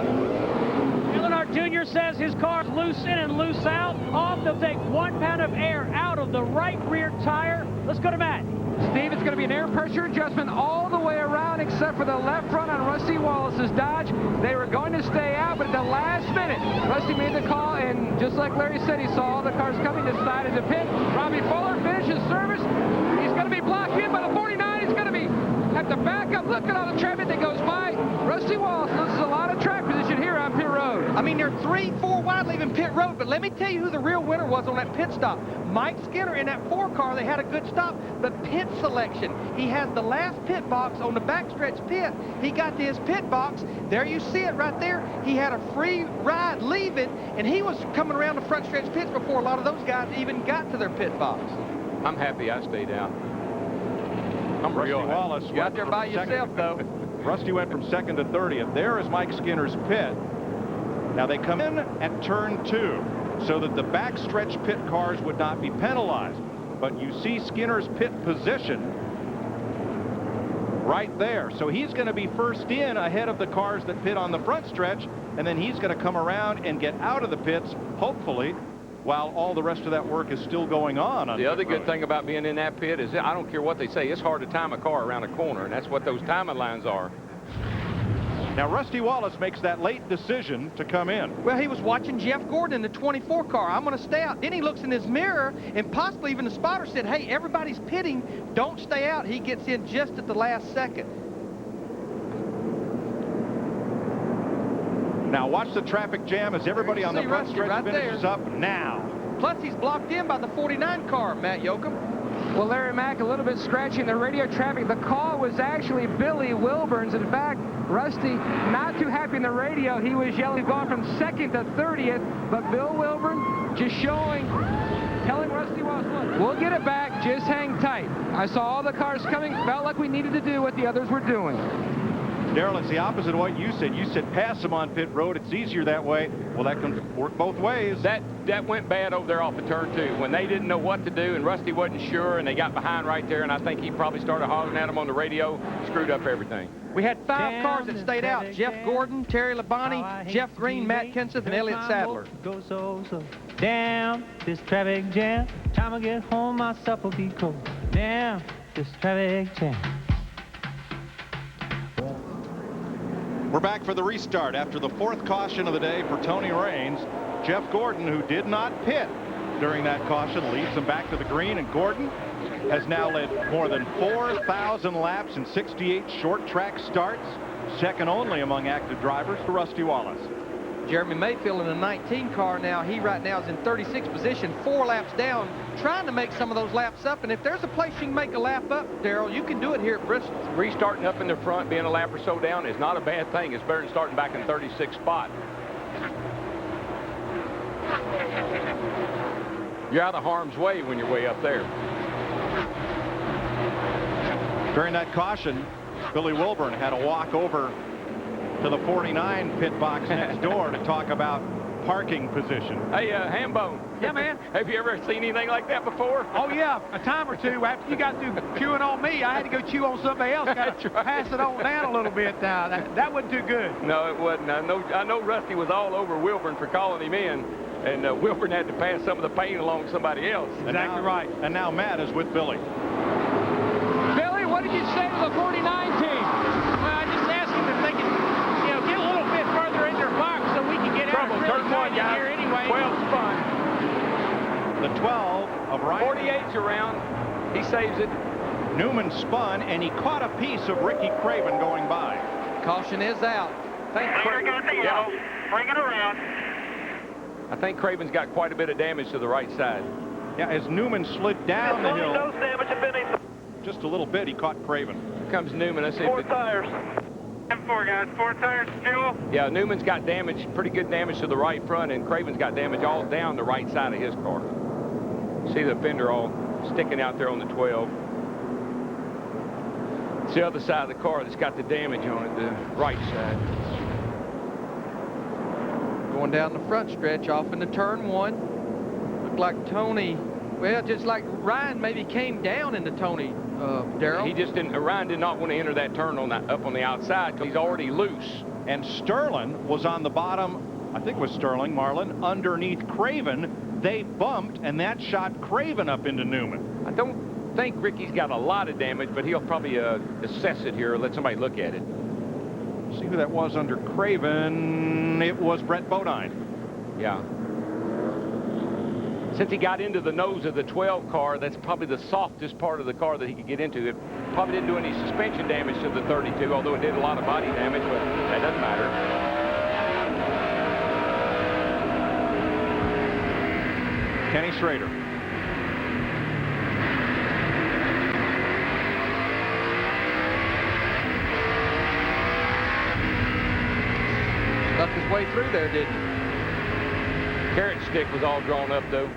Earnhardt Jr. says his car's loose in and loose out. Off, they'll take 1 pound of air out of the right rear tire. Let's go to Matt. Steve, it's going to be an air pressure adjustment all the way around except for the left front on Rusty Wallace's Dodge. They were going to stay out, but at the last minute, Rusty made the call, and just like Larry said, he saw all the cars coming, decided to pit. Robbie Fuller finishes service. He's going to be blocked in by the 49. He's going to have to back up. Look at all the traffic that goes by. Rusty Wallace loses a lot of track position here on pit road. I mean, they're 3-4 wide leaving pit road, but let me tell you who the real winner was on that pit stop. Mike Skinner in that 4 car, they had a good stop, but pit selection. He has the last pit box on the backstretch pit. He got to his pit box. There you see it right there. He had a free ride leaving, and he was coming around the front stretch pits before a lot of those guys even got to their pit box. I'm happy I stayed out. Rusty Wallace You out there by yourself, though. Rusty went from 2nd to 30th. There is Mike Skinner's pit. Now they come in at turn 2 so that the backstretch pit cars would not be penalized. But you see Skinner's pit position right there. So he's going to be first in ahead of the cars that pit on the front stretch, and then he's going to come around and get out of the pits, hopefully, while all the rest of that work is still going on. The other good thing about being in that pit is I don't care what they say, it's hard to time a car around a corner, and that's what those timing lines are. Now, Rusty Wallace makes that late decision to come in. Well, he was watching Jeff Gordon in the 24 car. I'm going to stay out. Then he looks in his mirror, and possibly even the spotter said, hey, everybody's pitting. Don't stay out. He gets in just at the last second. Now, watch the traffic jam as everybody on the front stretch finishes up now. Plus, he's blocked in by the 49 car, Matt Yoakum. Well, Larry Mack, a little bit scratchy in the radio traffic. The call was actually Billy Wilburn's. In fact, Rusty not too happy in the radio. He was yelling, going from 2nd to 30th. But Bill Wilburn just telling Rusty Wallace, look, we'll get it back. Just hang tight. I saw all the cars coming. Felt like we needed to do what the others were doing. Darrell, it's the opposite of what you said. You said pass them on pit road. It's easier that way. Well, that can work both ways. That went bad over there off of turn 2 when they didn't know what to do, and Rusty wasn't sure, and they got behind right there, and I think he probably started hollering at them on the radio, screwed up everything. We had 5 cars that stayed out. Jeff Gordon, Terry Labonte, Jeff Green, Matt Kenseth, and Elliott Sadler. Go so down this traffic jam. Time I get home, my supper be cold. Down this traffic jam. We're back for the restart after the 4th caution of the day for Tony Raines. Jeff Gordon, who did not pit during that caution, leads them back to the green, and Gordon has now led more than 4,000 laps in 68 short track starts. second only among active drivers to Rusty Wallace. Jeremy Mayfield in a 19 car now. He right now is in 36th position, 4 laps down, trying to make some of those laps up. And if there's a place you can make a lap up, Darrell, you can do it here at Bristol. Restarting up in the front, being a lap or so down is not a bad thing. It's better than starting back in 36th spot. You're out of harm's way when you're way up there. During that caution, Billy Wilburn had to walk over to the 49 pit box next door to talk about parking position. Hey, Hambone. Yeah, man. Have you ever seen anything like that before? Oh, yeah, a time or two. After you got through chewing on me, I had to go chew on somebody else. Got to pass it on down a little bit now. That wasn't too good. No, it wasn't. I know Rusty was all over Wilburn for calling him in, and Wilburn had to pass some of the pain along to somebody else. Exactly right. And now Matt is with Billy. Billy, what did you say to the 49 team? I just asked him if they could, get a little bit further in their box so we can get out. Turn one, guys. Here anyway. 12's fun. The 12 of Ryan. 48's around. He saves it. Newman spun, and he caught a piece of Ricky Craven going by. Caution is out. Bring it around. I think Craven's got quite a bit of damage to the right side. Yeah, as Newman slid down the hill. No damage if any. Just a little bit, he caught Craven. Here comes Newman. Let's see if 4 tires. 4 guys. 4 tires, fuel. Yeah, Newman's got damage, pretty good damage to the right front, and Craven's got damage all down the right side of his car. See the fender all sticking out there on the 12. It's the other side of the car that's got the damage on it, the right side. Going down the front stretch off into turn 1. Looked like Tony, well, just like Ryan maybe came down into Tony, Darrell. He just didn't, Ryan did not want to enter that turn on that, up on the outside because he's already loose. And Sterling was on the bottom, I think it was Sterling, Marlin, underneath Craven. They bumped, and that shot Craven up into Newman. I don't think Ricky's got a lot of damage, but he'll probably assess it here or let somebody look at it. See who that was under Craven. It was Brett Bodine. Yeah. Since he got into the nose of the 12 car, that's probably the softest part of the car that he could get into. It probably didn't do any suspension damage to the 32, although it did a lot of body damage, but that doesn't matter. Kenny Schrader. Stuck his way through there, didn't he? Carrot stick was all drawn up, though.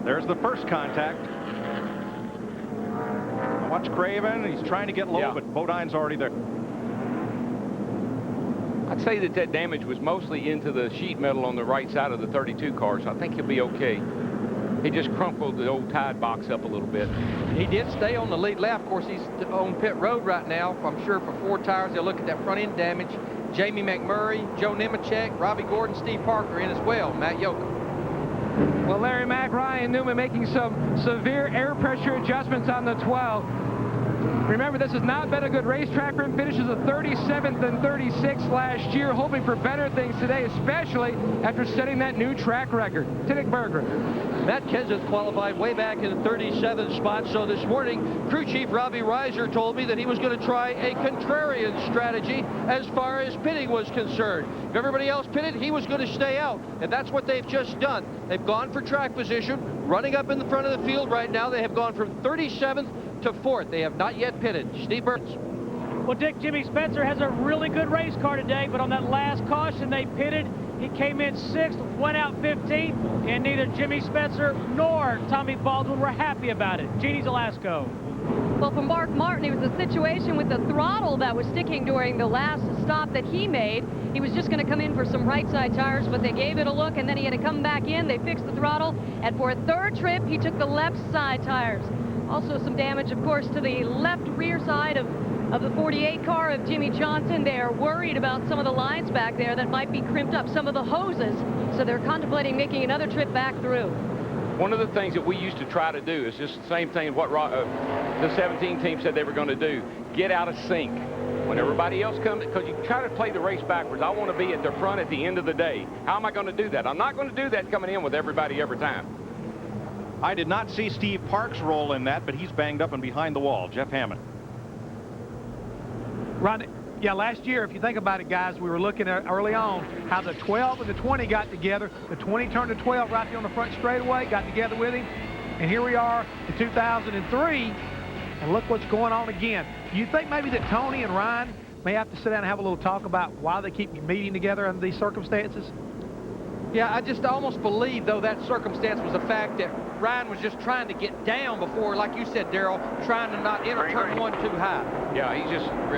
There's the first contact. Watch Craven. He's trying to get low, but Bodine's already there. I'd say that damage was mostly into the sheet metal on the right side of the 32 car, so I think he'll be okay. He just crumpled the old tide box up a little bit. He did stay on the lead lap. Of course, he's on pit road right now. I'm sure for 4 tires, they'll look at that front end damage. Jamie McMurray, Joe Nemechek, Robbie Gordon, Steve Parker in as well. Matt Yoakum. Well, Larry Mack, Ryan Newman making some severe air pressure adjustments on the 12. Remember, this has not been a good racetrack for him. Finishes a 37th and 36th last year, hoping for better things today, especially after setting that new track record. Tinnick Berger. Matt Kenseth qualified way back in the 37th spot, so this morning, crew chief Robbie Reiser told me that he was going to try a contrarian strategy as far as pitting was concerned. If everybody else pitted, he was going to stay out, and that's what they've just done. They've gone for track position, running up in the front of the field right now. They have gone from 37th to 4th. They have not yet pitted. Steve Burns. Well, Dick, Jimmy Spencer has a really good race car today, but on that last caution, they pitted. He came in 6th, went out 15th, and neither Jimmy Spencer nor Tommy Baldwin were happy about it. Jeannie Zelasco. Well, for Mark Martin, it was a situation with the throttle that was sticking during the last stop that he made. He was just going to come in for some right side tires, but they gave it a look, and then he had to come back in. They fixed the throttle, and for a 3rd trip, he took the left side tires. Also some damage, of course, to the left rear side of the 48 car of Jimmy Johnson. They are worried about some of the lines back there that might be crimped up, some of the hoses, so they're contemplating making another trip back through. One of the things that we used to try to do is just the same thing what the 17 team said they were going to do, get out of sync. When everybody else comes, because you try to play the race backwards. I want to be at the front at the end of the day. How am I going to do that? I'm not going to do that coming in with everybody every time. I did not see Steve Parks roll in that, but he's banged up and behind the wall. Jeff Hammond. Ron, Yeah, last year, if you think about it, guys, we were looking at early on how the 12 and the 20 got together. The 20 turned to 12 right there on the front straightaway, got together with him. And here we are in 2003, and look what's going on again. Do you think maybe that Tony and Ryan may have to sit down and have a little talk about why they keep meeting together under these circumstances? Yeah, I just almost believe, though, that circumstance was the fact that Ryan was just trying to get down before, like you said, Darrell, trying to not enter turn one too high. Yeah,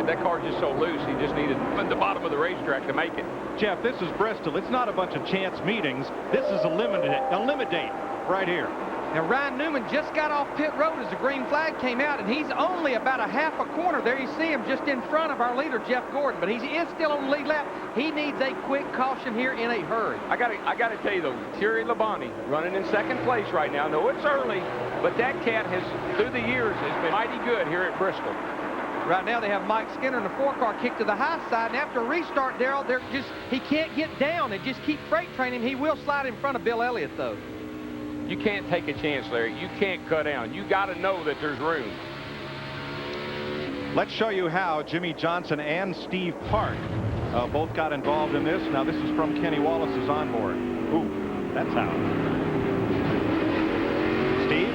that car's just so loose, he just needed the bottom of the racetrack to make it. Jeff, this is Bristol. It's not a bunch of chance meetings. This is a eliminate right here. Now, Ryan Newman just got off pit road as the green flag came out, and he's only about a half a corner. There you see him just in front of our leader, Jeff Gordon, but he is still on the lead lap. He needs a quick caution here in a hurry. I got to tell you, though, Terry Labonte running in second place right now. No, it's early, but that cat has, through the years, has been mighty good here at Bristol. Right now they have Mike Skinner in the 4-car kicked to the high side, and after a restart, Darrell, he can't get down and just keep freight training. He will slide in front of Bill Elliott, though. You can't take a chance, Larry. You can't cut down. You got to know that there's room. Let's show you how Jimmy Johnson and Steve Park both got involved in this. Now, this is from Kenny Wallace's onboard. Ooh, that's how. Steve?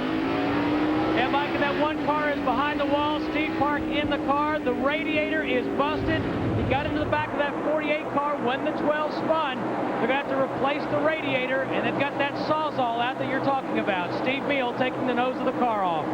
And Mike, and that one car is behind the wall. Steve Park in the car. The radiator is busted. He got into the back of that 48 car when the 12 spun. They're going to have to replace the radiator, and they've got that Sawzall out that you're talking about. Steve Meal taking the nose of the car off.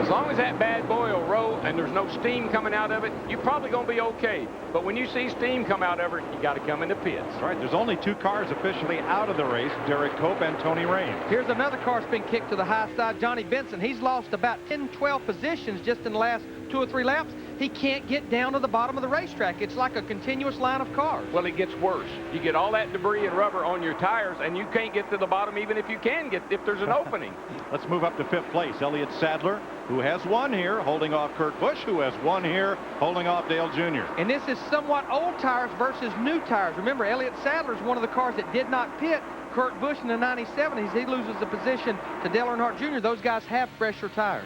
As long as that bad boy will roll and there's no steam coming out of it, you're probably going to be okay. But when you see steam come out of it, you got to come into pits. That's right. There's only 2 cars officially out of the race, Derek Cope and Tony Raines. Here's another car that's been kicked to the high side, Johnny Benson. He's lost about 10, 12 positions just in the last 2 or 3 laps. He can't get down to the bottom of the racetrack. It's like a continuous line of cars. Well, it gets worse. You get all that debris and rubber on your tires, and you can't get to the bottom even if you can get, if there's an opening. Let's move up to 5th place. Elliott Sadler, who has won here, holding off Kurt Busch, who has won here, holding off Dale Jr. And this is somewhat old tires versus new tires. Remember, Elliott Sadler is one of the cars that did not pit. Kurt Busch in the 97, he loses the position to Dale Earnhardt Jr. Those guys have fresher tires.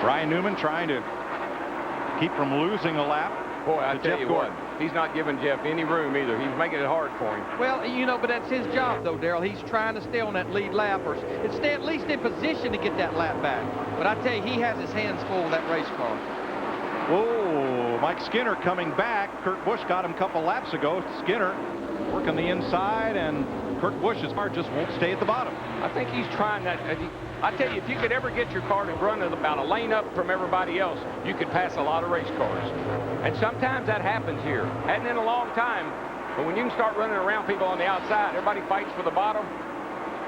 Ryan Newman trying to keep from losing a lap. Boy, I tell you what, he's not giving Jeff any room either. He's making it hard for him. Well, you know, but that's his job, though, Darrell. He's trying to stay on that lead lap or stay at least in position to get that lap back. But I tell you, he has his hands full of that race car. Whoa, Mike Skinner coming back. Kurt Busch got him a couple laps ago. Skinner working the inside, and Kurt Busch's car just won't stay at the bottom. I think he's trying that. I tell you, if you could ever get your car to run at about a lane up from everybody else, you could pass a lot of race cars. And sometimes that happens here. Hadn't in a long time, but when you can start running around people on the outside, everybody fights for the bottom.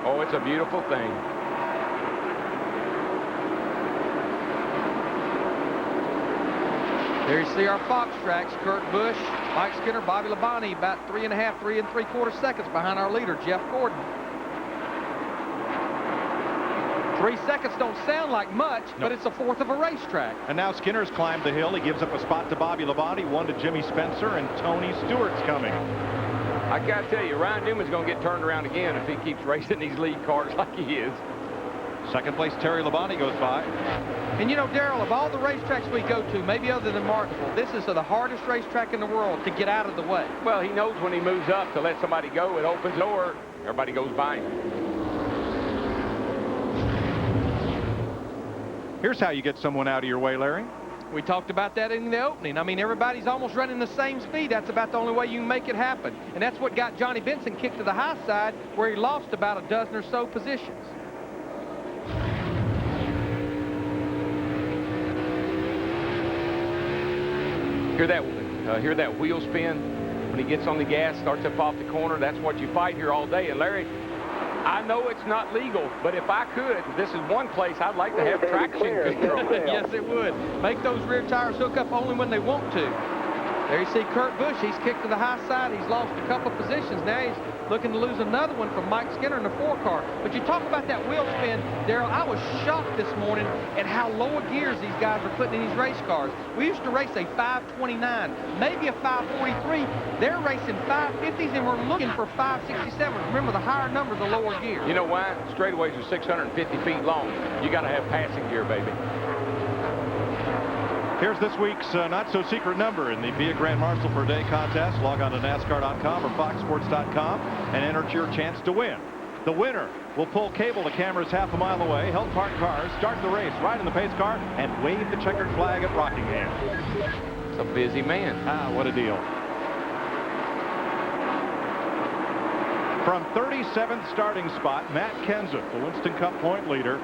Oh, it's a beautiful thing. There you see our Fox tracks. Kurt Busch, Mike Skinner, Bobby Labonte, about 3.5, 3 3/4 seconds behind our leader, Jeff Gordon. 3 seconds don't sound like much, but it's a fourth of a racetrack. And now Skinner's climbed the hill. He gives up a spot to Bobby Labonte, 1 to Jimmy Spencer, and Tony Stewart's coming. I got to tell you, Ryan Newman's going to get turned around again if he keeps racing these lead cars like he is. 2nd place, Terry Labonte goes by. And you know, Darrell, of all the racetracks we go to, maybe other than Martinsville, this is the hardest racetrack in the world to get out of the way. Well, he knows when he moves up to let somebody go, it opens the door, everybody goes by him. Here's how you get someone out of your way, Larry. We talked about that in the opening. I mean, everybody's almost running the same speed. That's about the only way you can make it happen. And that's what got Johnny Benson kicked to the high side, where he lost about a dozen or so positions. Hear that wheel spin when he gets on the gas, starts up off the corner. That's what you fight here all day. And Larry, I know it's not legal, but if I could, this is one place I'd like to have traction control. Yes, it would. Make those rear tires hook up only when they want to. There you see Kurt Busch. He's kicked to the high side. He's lost a couple positions. Now he's looking to lose another one from Mike Skinner in the 4-car. But you talk about that wheel spin, Darrell, I was shocked this morning at how low gears these guys are putting in these race cars. We used to race a 529, maybe a 543. They're racing 550s, and we're looking for 567s. Remember, the higher number, the lower gear. You know why? Straightaways are 650 feet long. You got to have passing gear, baby. Here's this week's not-so-secret number in the Be a Grand Marshal per Day contest. Log on to NASCAR.com or FoxSports.com and enter your chance to win. The winner will pull cable to cameras half a mile away, help park cars, start the race, ride in the pace car, and wave the checkered flag at Rockingham. It's a busy man. Ah, what a deal. From 37th starting spot, Matt Kenseth, the Winston Cup point leader,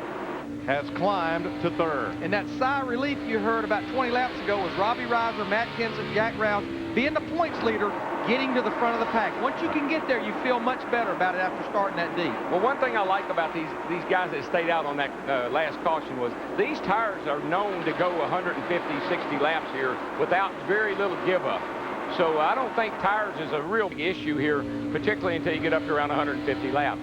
has climbed to third. And that sigh of relief you heard about 20 laps ago was Robbie Reiser, Matt Kenseth, Jack Rouse being the points leader, getting to the front of the pack. Once you can get there, you feel much better about it after starting that deep. Well, one thing I like about these guys that stayed out on that last caution was these tires are known to go 150, 60 laps here without very little give up. So I don't think tires is a real issue here, particularly until you get up to around 150 laps.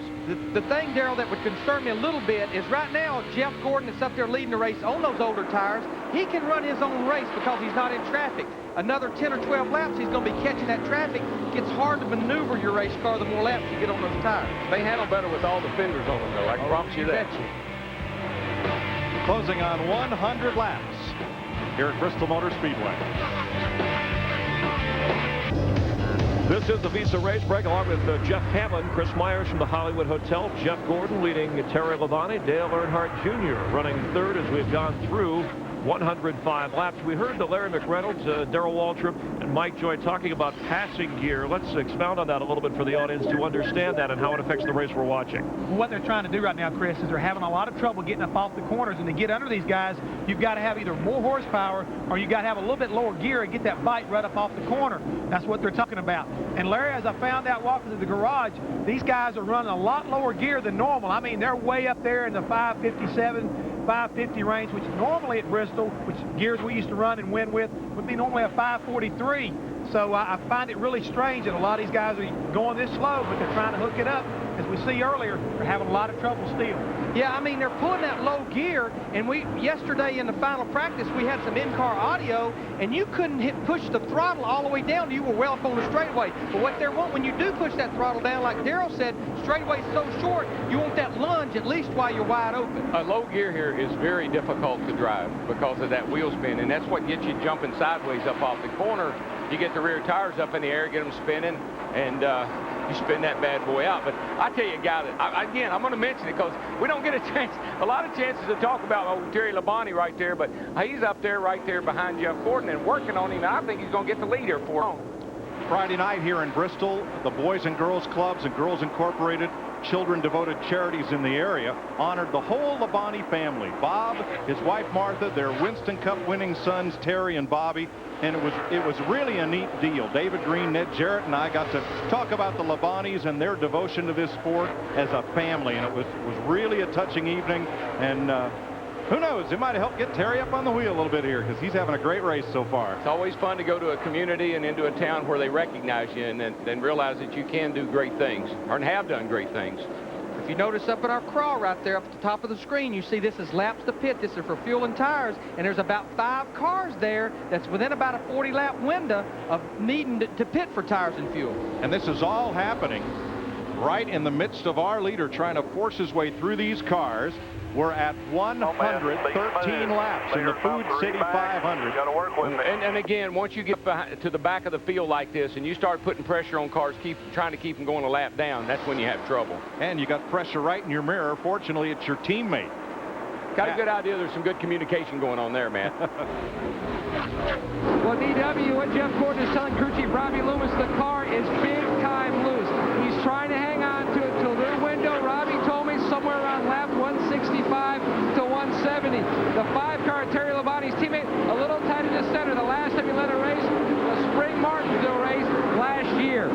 The thing, Darrell, that would concern me a little bit is right now Jeff Gordon is up there leading the race on those older tires. He can run his own race because he's not in traffic. Another 10 or 12 laps, he's going to be catching that traffic. It's hard to maneuver your race car the more laps you get on those tires. They handle better with all the fenders on them, though. I can promise you that. Closing on 100 laps here at Bristol Motor Speedway. This is the Visa Race Break along with Jeff Hamlin, Chris Myers from the Hollywood Hotel, Jeff Gordon leading Terry Labonte, Dale Earnhardt Jr. running third as we've gone through 105 laps. We heard the Larry McReynolds, Darrell Waltrip, and Mike Joy talking about passing gear. Let's expound on that a little bit for the audience to understand that and how it affects the race we're watching. Well, what they're trying to do right now, Chris, is they're having a lot of trouble getting up off the corners, and to get under these guys, you've got to have either more horsepower or you've got to have a little bit lower gear and get that bite right up off the corner. That's what they're talking about. And Larry, as I found out walking to the garage, these guys are running a lot lower gear than normal. I mean, they're way up there in the 557, 550 range, which normally at Bristol, which gears we used to run and win with, would be normally a 543. So I find it really strange that a lot of these guys are going this slow, but they're trying to hook it up. As we see earlier, they're having a lot of trouble still. Yeah, I mean, they're pulling that low gear, and yesterday in the final practice, we had some in-car audio, and you couldn't push the throttle all the way down. You were well up on the straightaway. But what they want, when you do push that throttle down, like Darrell said, straightaway's so short, you want that lunge at least while you're wide open. A low gear here is very difficult to drive because of that wheel spin, and that's what gets you jumping sideways up off the corner. You get the rear tires up in the air, get them spinning, and you spin that bad boy out. But I tell you a guy that, again, I'm going to mention it because we don't get a lot of chances to talk about Terry Labonte right there, but he's up there right there behind Jeff Gordon and working on him, and I think he's going to get the lead here for him. Friday night here in Bristol, the Boys and Girls Clubs and Girls Incorporated children-devoted charities in the area honored the whole Labonte family. Bob, his wife Martha, their Winston Cup winning sons Terry and Bobby, and it was really a neat deal. David Green, Ned Jarrett, and I got to talk about the Labontes and their devotion to this sport as a family, and it was really a touching evening. And who knows, it might have helped get Terry up on the wheel a little bit here because he's having a great race so far. It's always fun to go to a community and into a town where they recognize you and then realize that you can do great things or have done great things. If you notice up in our crawl right there up at the top of the screen, you see this is laps to pit. This is for fuel and tires, and there's about 5 cars there that's within about a 40-lap window of needing to pit for tires and fuel. And this is all happening right in the midst of our leader trying to force his way through these cars. We're at 113 laps in the Food City 500. And again, once you get to the back of the field like this and you start putting pressure on cars, trying to keep them going a lap down, that's when you have trouble. And you got pressure right in your mirror. Fortunately, it's your teammate. Got a good idea. There's some good communication going on there, man. Well, DW, what Jeff Gordon is telling crew chief Robbie Loomis, the car is big time loose. He's trying to hang on to it till their window. Robbie told me somewhere around lap 165 to 170. The 5-car Terry Labonte's teammate a little tight in the center. The last time he led a race, the Spring Martinsville race last year.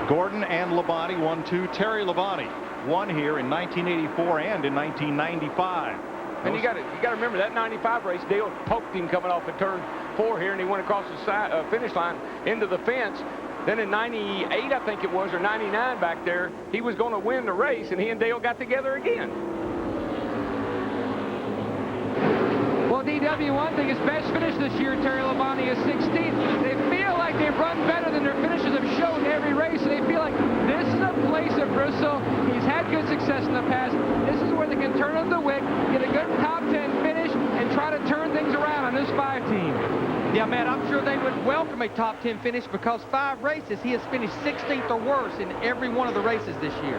Gordon and Labonte 1-2. Terry Labonte won here in 1984 and in 1995. And you got to remember that 95 race, Dale poked him coming off at turn 4 here, and he went across the finish line into the fence. Then in 98, I think it was, or 99 back there, he was going to win the race, and he and Dale got together again. Well, DW, one thing, his best finish this year, Terry Labonte, is 16th. They feel like they've run better than their finishes have shown every race. They feel like this is a place at Bristol. He's had good success in the past. This is where they can turn on the wick, get a good top to make top 10 finish because 5 races, he has finished 16th or worse in every one of the races this year.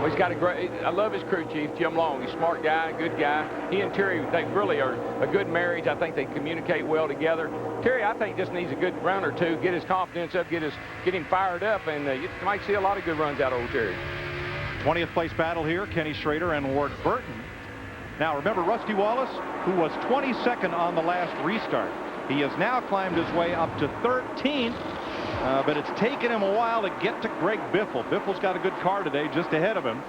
Well, he's got a great, I love his crew chief, Jim Long. He's a smart guy, good guy. He and Terry, they really are a good marriage. I think they communicate well together. Terry, I think, just needs a good run or two, get his confidence up, get him fired up, and you might see a lot of good runs out of old Terry. 20th place battle here, Kenny Schrader and Ward Burton. Now remember Rusty Wallace, who was 22nd on the last restart. He has now climbed his way up to 13th, but it's taken him a while to get to Greg Biffle. Biffle's got a good car today, just ahead of him.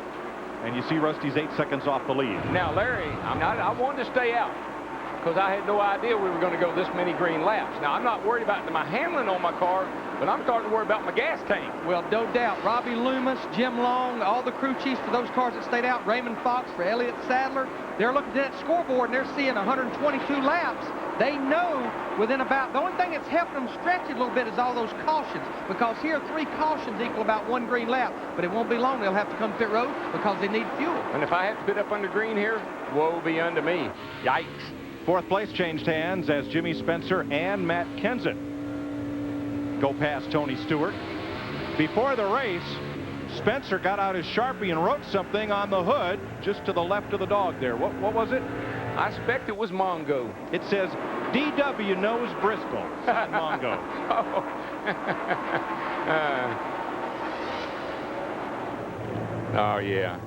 And you see Rusty's 8 seconds off the lead. Now, Larry, I wanted to stay out because I had no idea we were going to go this many green laps. Now, I'm not worried about my handling on my car, but I'm starting to worry about my gas tank. Well, no doubt. Robbie Loomis, Jim Long, all the crew chiefs for those cars that stayed out, Raymond Fox for Elliott Sadler, they're looking at that scoreboard and they're seeing 122 laps. They know within about, the only thing that's helping them stretch it a little bit is all those cautions, because here 3 cautions equal about 1 green lap, but it won't be long. They'll have to come to pit road because they need fuel. And if I have to pit up under green here, woe be unto me. Yikes. 4th place changed hands as Jimmy Spencer and Matt Kenseth go past Tony Stewart. Before the race, Spencer got out his Sharpie and wrote something on the hood just to the left of the dog there. What was it? I expect it was Mongo. It says, DW knows Bristol. Not Mongo. Oh, yeah.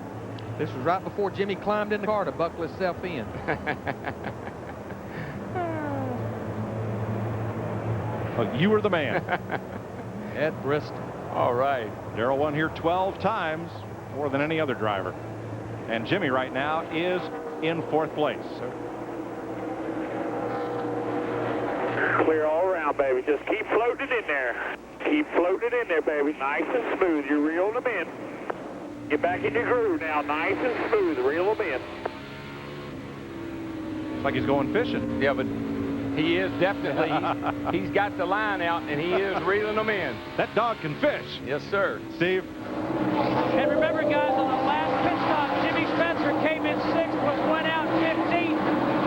This was right before Jimmy climbed in the car to buckle himself in. Well, you were the man. At Bristol. All right. Darrell won here 12 times, more than any other driver. And Jimmy right now is in 4th place. Clear all around, baby. Just keep floating in there. Keep floating in there, baby. Nice and smooth. You're reeling them in. Get back in your groove now. Nice and smooth. Reel them in. It's like he's going fishing. Yeah, but he is definitely, he's got the line out and he is reeling them in. That dog can fish. Yes, sir. Steve. And remember, guys, on the last pit stop, Jimmy Spencer came in 6th but went out 15th.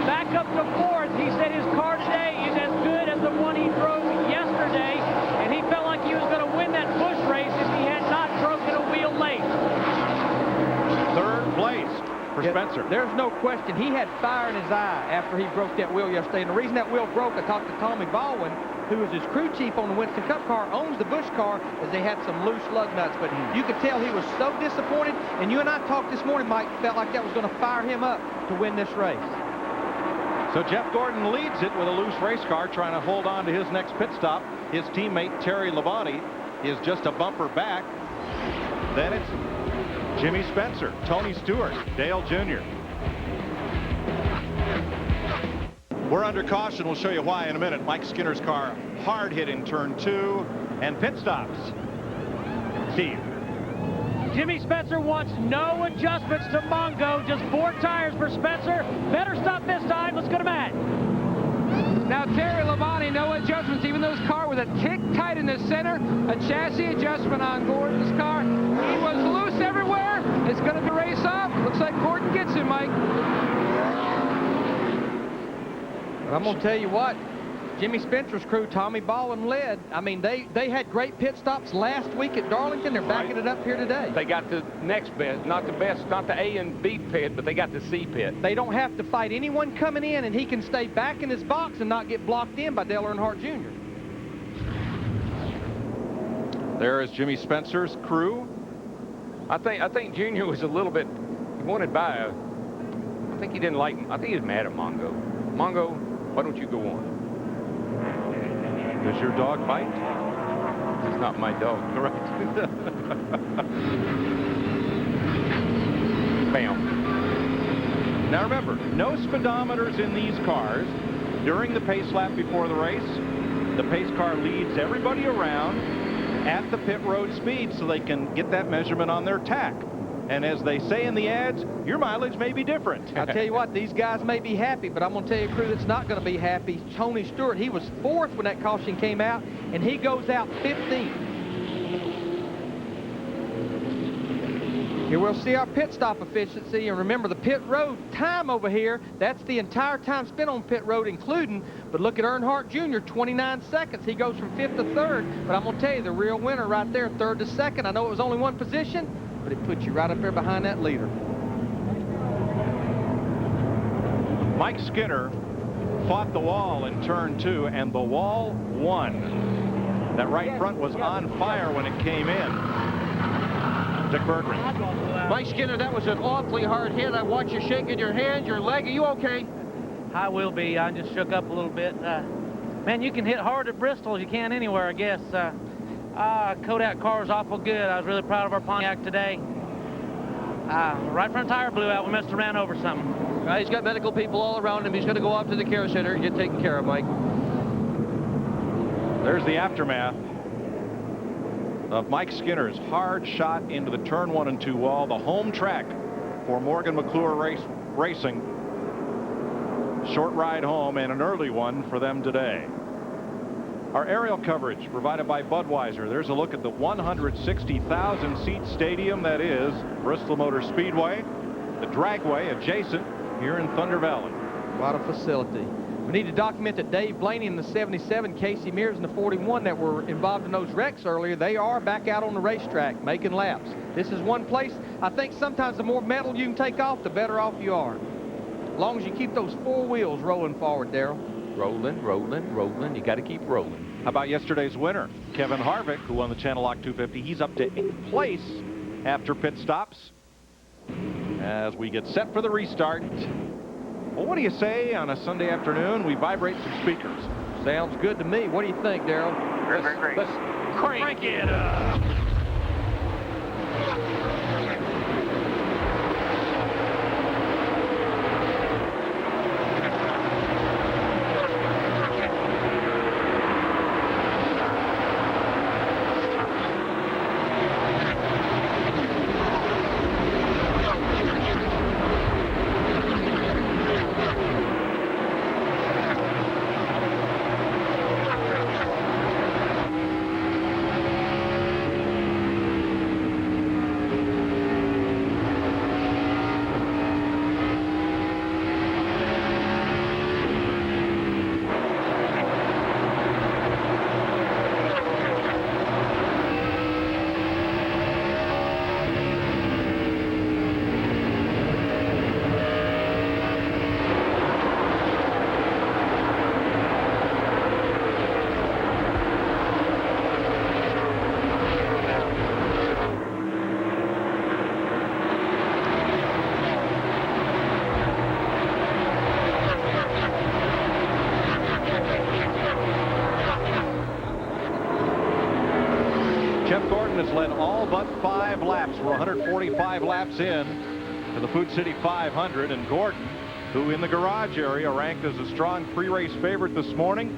Back up to 4th. He said his car today is as good as the one he drove yesterday, and he felt like he was going to win that Busch race if he had not broken a wheel late. 3rd place for Spencer. There's no question. He had fire in his eye after he broke that wheel yesterday. And the reason that wheel broke, I talked to Tommy Baldwin, who is his crew chief on the Winston Cup car, owns the Busch car, as they had some loose lug nuts. But you could tell he was so disappointed. And you and I talked this morning, Mike, felt like that was going to fire him up to win this race. So Jeff Gordon leads it with a loose race car, trying to hold on to his next pit stop. His teammate Terry Labonte is just a bumper back. Then it's Jimmy Spencer, Tony Stewart, Dale Jr. We're under caution. We'll show you why in a minute. Mike Skinner's car hard hit in turn 2 and pit stops. Steve. Jimmy Spencer wants no adjustments to Mongo. Just 4 tires for Spencer. Better stop this time. Let's go to Matt. Now Terry Labonte, no adjustments, even though his car was a tick tight in the center. A chassis adjustment on Gordon's car. He was loose everywhere. It's going to be race off. Looks like Gordon gets it, Mike. I'm going to tell you what, Jimmy Spencer's crew, Tommy Baldwin led. I mean, they had great pit stops last week at Darlington. They're backing it up here today. They got the next best, not the best, not the A and B pit, but they got the C pit. They don't have to fight anyone coming in, and he can stay back in his box and not get blocked in by Dale Earnhardt Jr. There is Jimmy Spencer's crew. I think Junior was a little bit, he wanted by a, I think he didn't like, I think he was mad at Mongo. Mongo, why don't you go on? Does your dog bite? It's not my dog. Correct. Bam. Now remember, no speedometers in these cars. During the pace lap before the race, the pace car leads everybody around at the pit road speed so they can get that measurement on their tack. And as they say in the ads, your mileage may be different. I'll tell you what, these guys may be happy, but I'm going to tell you a crew that's not going to be happy. Tony Stewart, he was 4th when that caution came out, and he goes out 15th. Here we'll see our pit stop efficiency, and remember the pit road time over here, that's the entire time spent on pit road including, but look at Earnhardt Jr., 29 seconds. He goes from 5th to 3rd, but I'm going to tell you, the real winner right there, 3rd to 2nd. I know it was only one position, but it puts you right up there behind that leader. Mike Skinner fought the wall in turn 2, and the wall won. That right front was on fire when it came in. Dick Berggren. Mike Skinner, that was an awfully hard hit. I watched you shaking your hand, your leg. Are you okay? I will be. I just shook up a little bit. Man, you can hit hard at Bristol as you can anywhere, I guess. Kodak car was awful good. I was really proud of our Pontiac today. Right front tire blew out. We must have ran over something. He's got medical people all around him. He's going to go off to the care center and get taken care of, Mike. There's the aftermath of Mike Skinner's hard shot into the turn 1 and 2 wall, the home track for Morgan McClure Racing. Short ride home and an early one for them today. Our aerial coverage provided by Budweiser. There's a look at the 160,000 seat stadium that is Bristol Motor Speedway, the dragway adjacent here in Thunder Valley. What a facility. We need to document that Dave Blaney and the 77, Casey Mears and the 41 that were involved in those wrecks earlier, they are back out on the racetrack making laps. This is one place, I think sometimes the more metal you can take off, the better off you are. As long as you keep those 4 wheels rolling forward, Darrell. Rolling, rolling, rolling. You got to keep rolling. How about yesterday's winner, Kevin Harvick, who won the Channel Lock 250. He's up to 8th place after pit stops as we get set for the restart. Well, what do you say on a Sunday afternoon? We vibrate some speakers. Sounds good to me. What do you think, Darrell? Great. Let's crank it up. Has led all but 5 laps. We're 145 laps in to the Food City 500, and Gordon, who in the garage area ranked as a strong pre-race favorite this morning,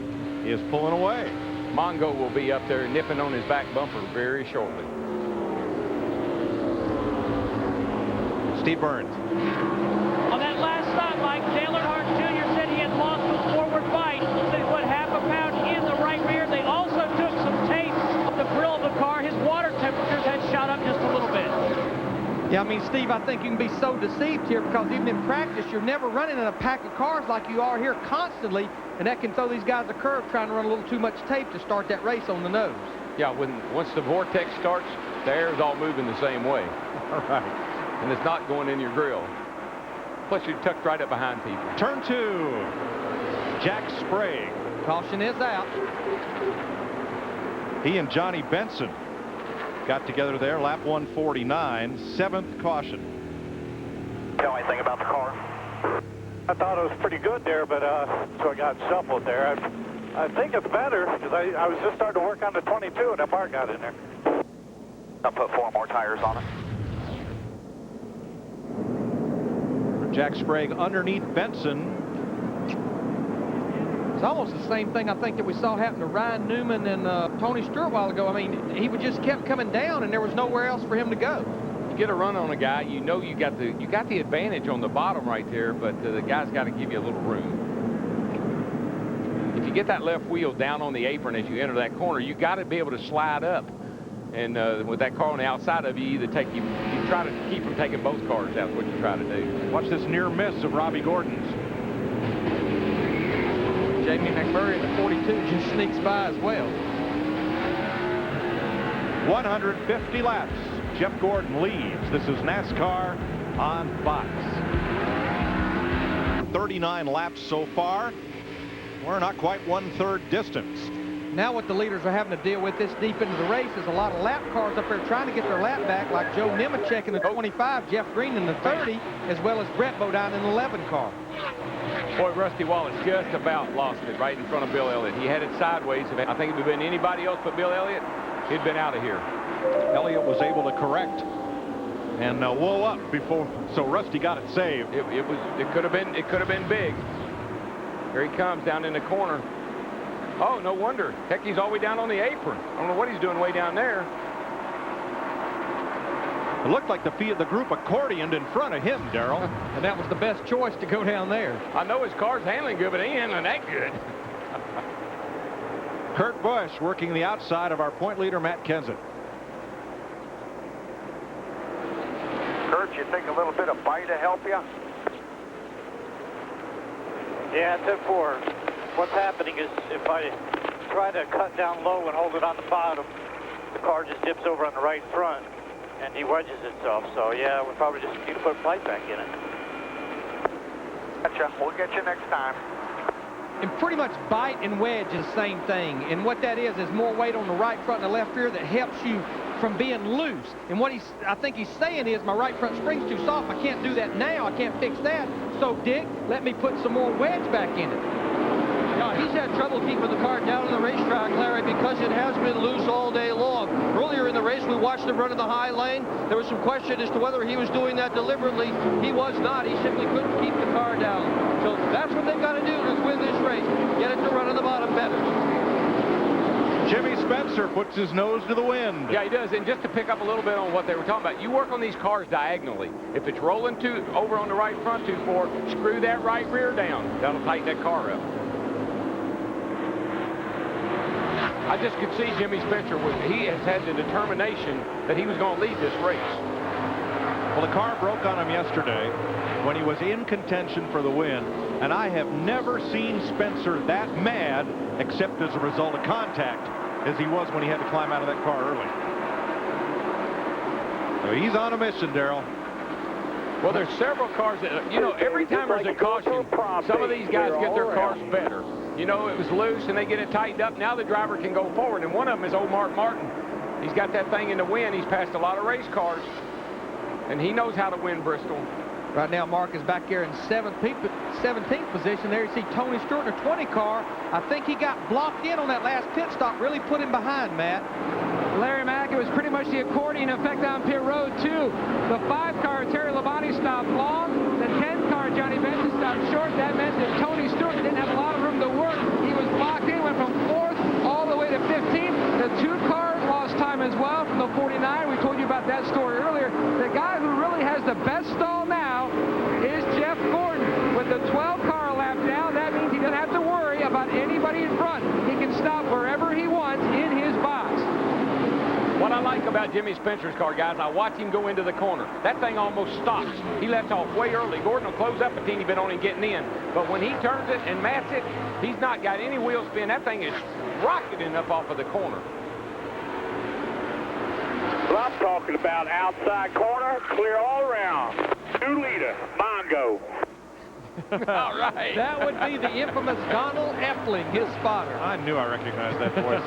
is pulling away. Mongo will be up there nipping on his back bumper very shortly. Steve Burns. On that last stop, Mike, Dale Earnhardt Jr. said he had lost his forward bite. They put half a pound in the right rear. They also took some tape off the grill of the car. His water temperatures had shot up just a little bit. Yeah, I mean, Steve, I think you can be so deceived here because even in practice, you're never running in a pack of cars like you are here constantly, and that can throw these guys a curve trying to run a little too much tape to start that race on the nose. Yeah, once the vortex starts, the air's all moving the same way. All right. And it's not going in your grill. Plus, you're tucked right up behind people. Turn 2. Jack Sprague. Caution is out. He and Johnny Benson got together there, lap 149, 7th caution. Tell me anything about the car? I thought it was pretty good there, but so I got shuffled there. I think it's better because I was just starting to work on the 22 and that part got in there. I'll put 4 more tires on it. Jack Sprague underneath Benson. It's almost the same thing I think that we saw happen to Ryan Newman and Tony Stewart a while ago. I mean, he would just kept coming down and there was nowhere else for him to go. You get a run on a guy, you know you got the advantage on the bottom right there, but the guy's got to give you a little room. If you get that left wheel down on the apron as you enter that corner, you got to be able to slide up And with that car on the outside of you, you try to keep from taking both cars out. That's what you try to do. Watch this near miss of Robbie Gordon's. Jamie McMurray in the 42 just sneaks by as well. 150 laps. Jeff Gordon leads. This is NASCAR on Fox. 39 laps so far. We're not quite 1/3 distance. Now what the leaders are having to deal with this deep into the race is a lot of lap cars up there trying to get their lap back, like Joe Nemechek in the 25, Jeff Green in the 30, as well as Brett Bodine in the 11 car. Boy, Rusty Wallace just about lost it right in front of Bill Elliott. He had it sideways. I think if it had been anybody else but Bill Elliott, he'd been out of here. Elliott was able to correct and whoa up before, so Rusty got it saved. It could have been big. Here he comes down in the corner. Oh, no wonder. Heck, he's all the way down on the apron. I don't know what he's doing way down there. It looked like the group accordioned in front of him, Darrell. And that was the best choice to go down there. I know his car's handling good, but he ain't handling that good. Kurt Busch working the outside of our point leader, Matt Kenseth. Kurt, you think a little bit of bite to help you? Yeah, 10-4. What's happening is if I try to cut down low and hold it on the bottom, the car just dips over on the right front and de-wedges itself. So yeah, we probably just need to put a plate back in it. Gotcha. We'll get you next time. And pretty much bite and wedge is the same thing. And what that is more weight on the right front and the left rear that helps you from being loose. And what I think he's saying is my right front spring's too soft. I can't do that now. I can't fix that. So, Dick, let me put some more wedge back in it. Yeah, he's had trouble keeping the car down on the racetrack, Larry, because it has been loose all day long. Earlier in the race, we watched him run in the high lane. There was some question as to whether he was doing that deliberately. He was not. He simply couldn't keep the car down. So that's what they've got to do is win this race. Get it to run on the bottom better. Jimmy Spencer puts his nose to the wind. Yeah, he does. And just to pick up a little bit on what they were talking about, you work on these cars diagonally. If it's rolling over on the right front too far, screw that right rear down. That'll tighten that car up. I just could see Jimmy Spencer. He has had the determination that he was going to lead this race. Well, the car broke on him yesterday when he was in contention for the win, and I have never seen Spencer that mad except as a result of contact as he was when he had to climb out of that car early. So he's on a mission, Darrell. Well, there's several cars that, you know, every time there's a caution, some of these guys get their cars better. You know, it was loose and they get it tightened up. Now the driver can go forward, and one of them is old Mark Martin. He's got that thing in the wind. He's passed a lot of race cars, and he knows how to win Bristol. Right now, Mark is back here in 17th position. There you see Tony Stewart in a 20 car. I think he got blocked in on that last pit stop, really put him behind, Matt. Larry Mack, it was pretty much the accordion effect on pit road, too. The 5-car, Terry Labonte, stopped long. The 10-car, Johnny Benson, stopped short. That meant that Tony Stewart didn't have a lot of room to work. He was blocked in, went from 4th all the way to 15th. The 2 cars lost time as well from the 49. We told you about that story earlier. The guy who really has the best stall now is Jeff Gordon. With the 12-car lap down, that means he doesn't have to worry about anybody in front. He can stop wherever he wants in his box. What I like about Jimmy Spencer's car, guys, I watch him go into the corner. That thing almost stops. He lets off way early. Gordon will close up a teeny bit on him getting in. But when he turns it and mats it, he's not got any wheel spin. That thing is rocketing up off of the corner. Well, I'm talking about outside corner, clear all around. 2 liter, Mongo. All right. That would be the infamous Donald Effling, his spotter. I knew I recognized that voice.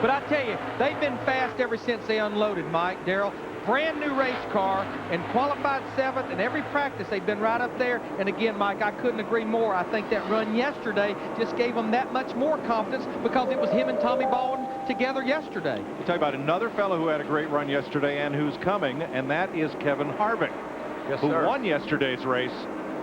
But I tell you, they've been fast ever since they unloaded, Mike, Darrell. Brand new race car and qualified 7th, and every practice they've been right up there. And again, Mike, I couldn't agree more. I think that run yesterday just gave them that much more confidence because it was him and Tommy Baldwin together yesterday. We'll talk about another fellow who had a great run yesterday and who's coming, and that is Kevin Harvick, who won yesterday's race.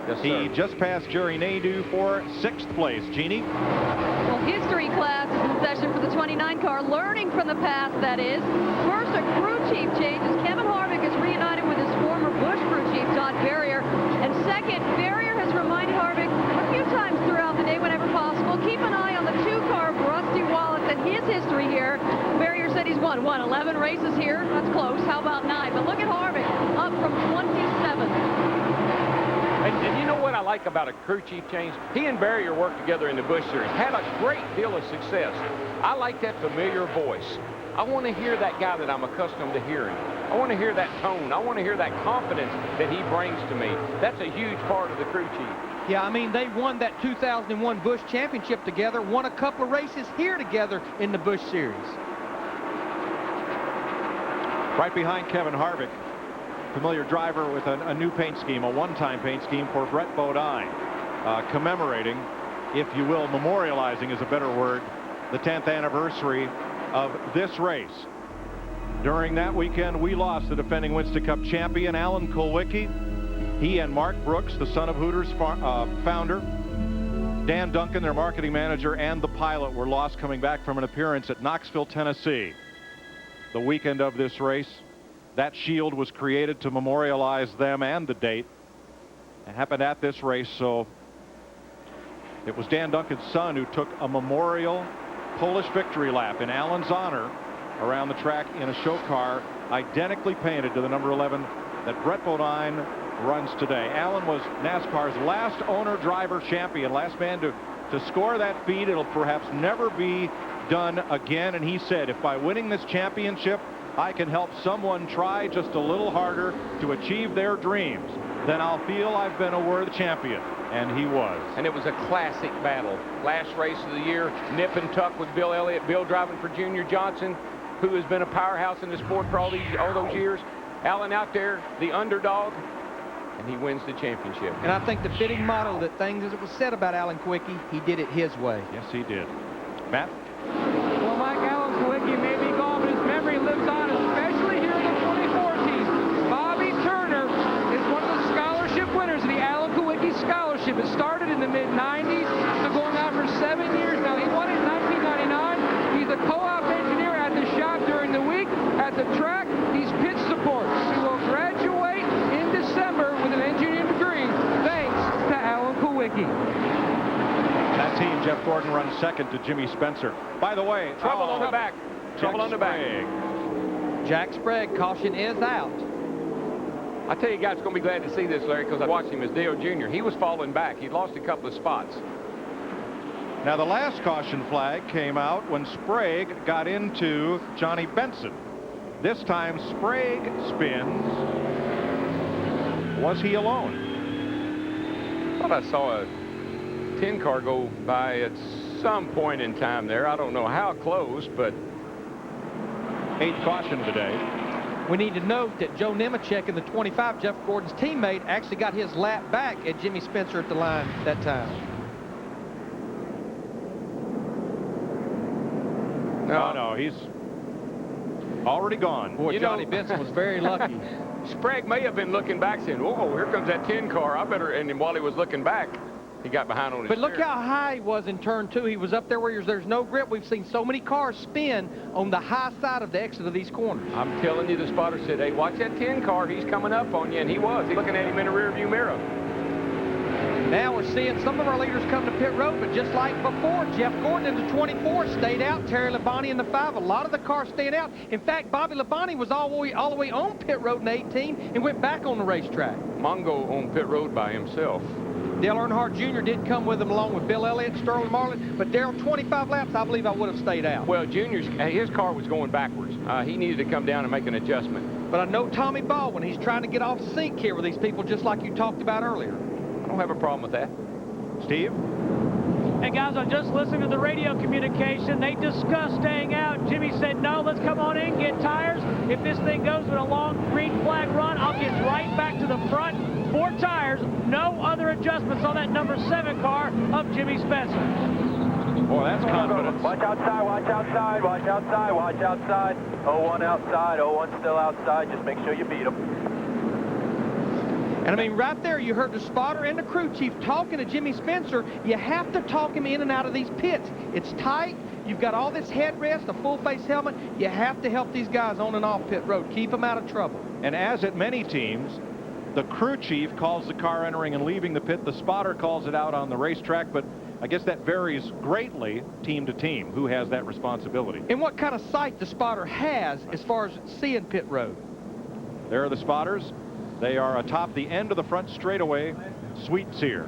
Yes, he just passed Jerry Nadeau for 6th place. Jeannie? Well, history class is in session for the 29 car, learning from the past, that is. First, a crew chief change as Kevin Harvick is reunited with his former Busch crew chief, Todd Berrier. And second, Berrier has reminded Harvick a few times throughout the day, whenever possible, keep an eye on the 2-car of Rusty Wallace and his history here. Berrier said said he's won 11 races here. That's close. How about 9? But look at Harvick, up from 27th. And you know what I like about a crew chief change? He and Barrier worked together in the Busch Series, had a great deal of success. I like that familiar voice. I want to hear that guy that I'm accustomed to hearing. I want to hear that tone. I want to hear that confidence that he brings to me. That's a huge part of the crew chief. Yeah, I mean, they won that 2001 Busch Championship together, won a couple of races here together in the Busch Series. Right behind Kevin Harvick, familiar driver with a new paint scheme, a one-time paint scheme for Brett Bodine, commemorating, if you will, memorializing is a better word, the 10th anniversary of this race. During that weekend, we lost the defending Winston Cup champion, Alan Kulwicki. He and Mark Brooks, the Son of Hooters founder, Dan Duncan, their marketing manager, and the pilot were lost coming back from an appearance at Knoxville, Tennessee. The weekend of this race, that shield was created to memorialize them and the date. It happened at this race, so it was Dan Duncan's son who took a memorial Polish victory lap in Alan's honor around the track in a show car identically painted to the number 11 that Brett Bodine runs today. Alan was NASCAR's last owner-driver champion, last man to score that feat. It'll perhaps never be done again, and he said, if by winning this championship I can help someone try just a little harder to achieve their dreams, then I'll feel I've been a worthy champion. And he was. And it was a classic battle. Last race of the year, nip and tuck with Bill Elliott. Bill driving for Junior Johnson, who has been a powerhouse in the sport for all those years. Alan out there, the underdog, and he wins the championship. And I think the fitting motto that things as it was said about Alan Kulwicki, he did it his way. Yes, he did. Matt? Well, Mike, Alan Kulwicki may be gone, but his memory lives on, especially here in the 2014. Bobby Turner is one of the scholarship winners of the Alan Kulwicki Scholarship. It started in the mid-90s, so going on for 7 years now. He won it in 1999. He's a co-op engineer at the shop during the week. At the track, he's pit support. He will graduate in December with an engineering degree, thanks to Alan Kulwicki. That team, Jeff Gordon runs second to Jimmy Spencer. By the way, trouble on the back. Trouble on the back. Jack Sprague, caution is out. I tell you guys, going to be glad to see this, Larry, because I watched him as Dale Jr. He was falling back. He lost a couple of spots. Now, the last caution flag came out when Sprague got into Johnny Benson. This time, Sprague spins. Was he alone? I thought I saw a 10 car go by at some point in time there. I don't know how close, but 8th caution of the day. We need to note that Joe Nemechek in the 25, Jeff Gordon's teammate, actually got his lap back at Jimmy Spencer at the line that time. No, he's already gone. Boy, Johnny Benson was very lucky. Sprague may have been looking back saying, whoa, here comes that 10 car. I better, and then while he was looking back, he got behind on his But look steering. how high he was in turn 2. He was up there where there's no grip. We've seen so many cars spin on the high side of the exit of these corners. I'm telling you, the spotter said, hey, watch that 10 car. He's coming up on you, and he was. He's looking at him in the rearview mirror. Now we're seeing some of our leaders come to pit road, but just like before, Jeff Gordon in the 24 stayed out, Terry Labonte in the 5. A lot of the cars stayed out. In fact, Bobby Labonte was all the way on pit road in 18 and went back on the racetrack. Mongo on pit road by himself. Dale Earnhardt Jr. did come with him along with Bill Elliott, Sterling Marlin, but Darrell, 25 laps, I believe I would have stayed out. Well, his car was going backwards. He needed to come down and make an adjustment. But I know Tommy Baldwin, he's trying to get off sync here with these people, just like you talked about earlier. I don't have a problem with that. Steve? Hey, guys, I just listened to the radio communication. They discussed staying out. Jimmy said, no, let's come on in, get tires. If this thing goes with a long green flag run, I'll get right back to the front. 4 tires, no other adjustments on that number 7 car of Jimmy Spencer. Boy, that's confidence. Watch outside, watch outside, watch outside, watch outside. 01 outside, 01 still outside. Just make sure you beat them. And I mean, right there, you heard the spotter and the crew chief talking to Jimmy Spencer. You have to talk him in and out of these pits. It's tight. You've got all this headrest, a full-face helmet. You have to help these guys on and off pit road. Keep them out of trouble. And as at many teams, the crew chief calls the car entering and leaving the pit. The spotter calls it out on the racetrack. But I guess that varies greatly team to team, who has that responsibility. And what kind of sight the spotter has as far as seeing pit road. There are the spotters. They are atop the end of the front straightaway. Sweets here.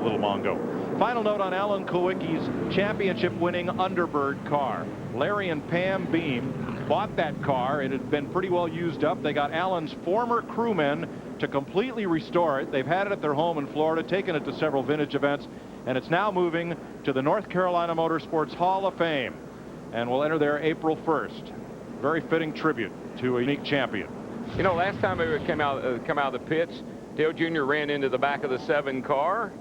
Little Mongo. Final note on Alan Kulwicki's championship-winning Underbird car. Larry and Pam Beam bought that car. It had been pretty well used up. They got Alan's former crewmen to completely restore it. They've had it at their home in Florida, taken it to several vintage events, and it's now moving to the North Carolina Motorsports Hall of Fame and will enter there April 1st. Very fitting tribute to a unique champion. You know, last time we came out of the pits, Dale Jr. ran into the back of the 7 car.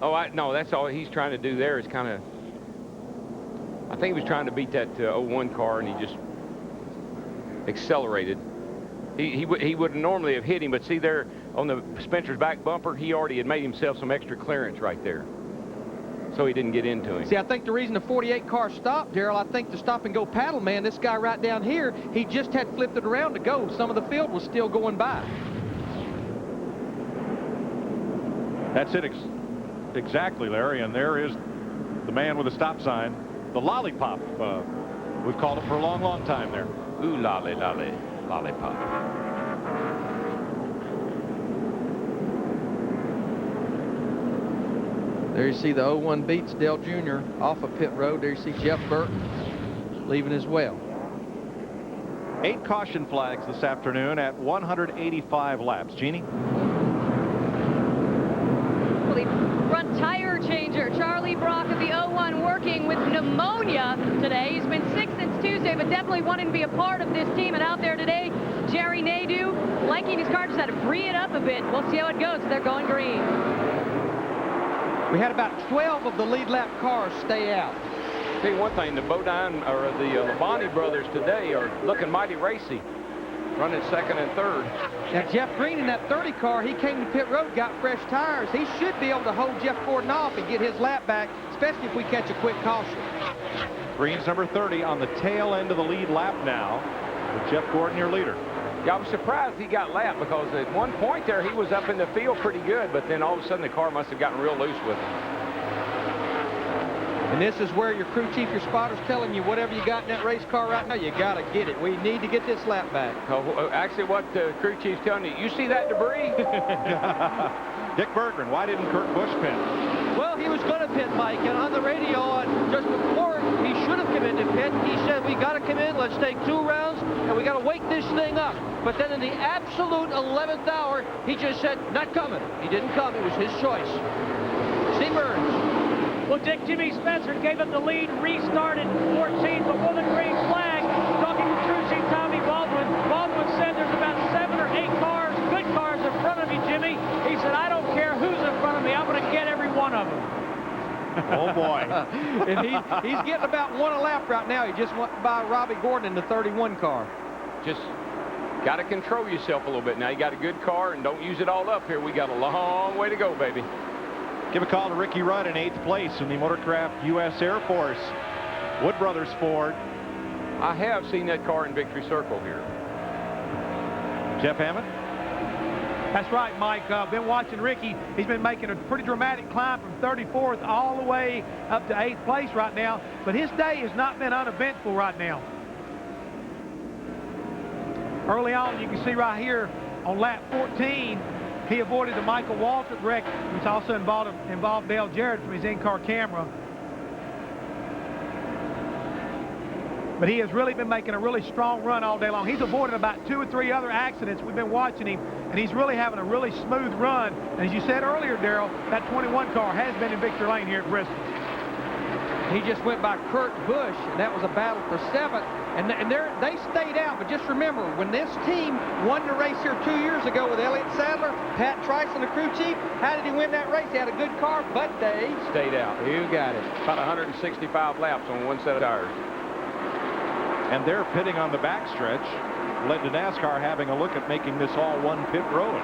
Oh, no, that's all he's trying to do there is kind of, I think he was trying to beat that 01 car, and he just accelerated. He would normally have hit him, but see there on the Spencer's back bumper, he already had made himself some extra clearance right there. So he didn't get into him. See, I think the reason the 48 car stopped, Darrell, I think the stop and go paddle man, this guy right down here, he just had flipped it around to go. Some of the field was still going by. That's it exactly, Larry, and there is the man with the stop sign, the lollipop. We've called it for a long, long time there. Ooh, lolly, lolly, lollipop. There you see the 01 beats Dale Jr. off of pit road. There you see Jeff Burton leaving as well. 8 caution flags this afternoon at 185 laps. Jeannie? Front tire changer Charlie Brock of the 01 working with pneumonia today. He's been sick since Tuesday, but definitely wanting to be a part of this team. And out there today, Jerry Nadeau liking his car, just had to free it up a bit. We'll see how it goes. They're going green. We had about 12 of the lead lap cars stay out. Tell you one thing, the Bodine or the Labonte brothers today are looking mighty racy, running second and third. Now Jeff Green in that 30 car, he came to pit road, got fresh tires. He should be able to hold Jeff Gordon off and get his lap back, especially if we catch a quick caution. Green's number 30 on the tail end of the lead lap now, with Jeff Gordon, your leader. Yeah, I was surprised he got lapped because at one point there he was up in the field pretty good, but then all of a sudden the car must have gotten real loose with him. And this is where your crew chief, your spotter's telling you whatever you got in that race car right now, you got to get it. We need to get this lap back. Actually, what the crew chief's telling you see that debris? Dick Berggren, why didn't Kurt Busch pit? Well, he was going to pit, Mike, and on the radio just before he should have come in to pit, he said, we got to come in, let's take 2 rounds, and we got to wake this thing up. But then in the absolute 11th hour, he just said, not coming. He didn't come. It was his choice. Steve Burns. Well, Dick, Jimmy Spencer gave up the lead, restarted 14, but with a green flag, talking to crew chief Tommy Baldwin. Baldwin said there's about 7 or 8 cars, good cars in front of you, Jimmy. He said, I don't care who's in front of me. I'm going to get every one of them. Oh, boy. And he's getting about 1 a lap right now. He just went by Robbie Gordon in the 31 car. Just got to control yourself a little bit. Now, you got a good car, and don't use it all up here. We got a long way to go, baby. Give a call to Ricky Rudd in 8th place in the Motorcraft U.S. Air Force Wood Brothers Ford. I have seen that car in Victory Circle here. Jeff Hammond? That's right, Mike. Been watching Ricky. He's been making a pretty dramatic climb from 34th all the way up to 8th place right now. But his day has not been uneventful right now. Early on, you can see right here on lap 14, he avoided the Michael Waltrip wreck, which also involved Dale Jarrett from his in-car camera. But he has really been making a really strong run all day long. He's avoided about 2 or 3 other accidents. We've been watching him, and he's really having a really smooth run. And as you said earlier, Darrell, that 21 car has been in victory lane here at Bristol. He just went by Kurt Busch, and that was a battle for 7th. And they stayed out, but just remember, when this team won the race here 2 years ago with Elliott Sadler, Pat Trice, and the crew chief, how did he win that race? He had a good car, but they stayed out. You got it. About 165 laps on 1 set of tires. And they're pitting on the backstretch, led to NASCAR having a look at making this all one pit road.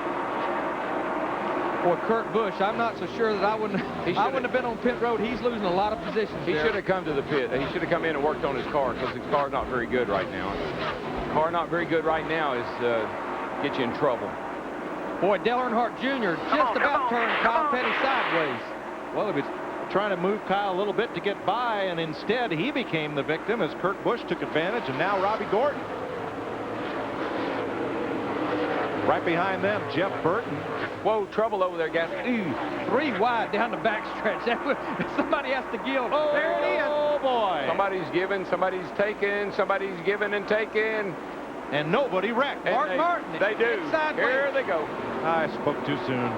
Boy, Kurt Busch, I'm not so sure that I wouldn't have been on pit road. He's losing a lot of positions. He should have come to the pit. He should have come in and worked on his car because his car's not very good right now. Car not very good right now is get you in trouble. Boy, Dale Earnhardt Jr. just about turned Kyle Petty sideways. Well, he was trying to move Kyle a little bit to get by, and instead he became the victim as Kurt Busch took advantage, and now Robbie Gordon. Right behind them, Jeff Burton. Whoa, trouble over there, guys. Ooh, 3 wide down the backstretch. Somebody has to give. Oh, there it is. Oh, boy. Somebody's giving, somebody's taking, somebody's giving and taking. And nobody wrecked. And Martin. They do. Here they go. I spoke too soon.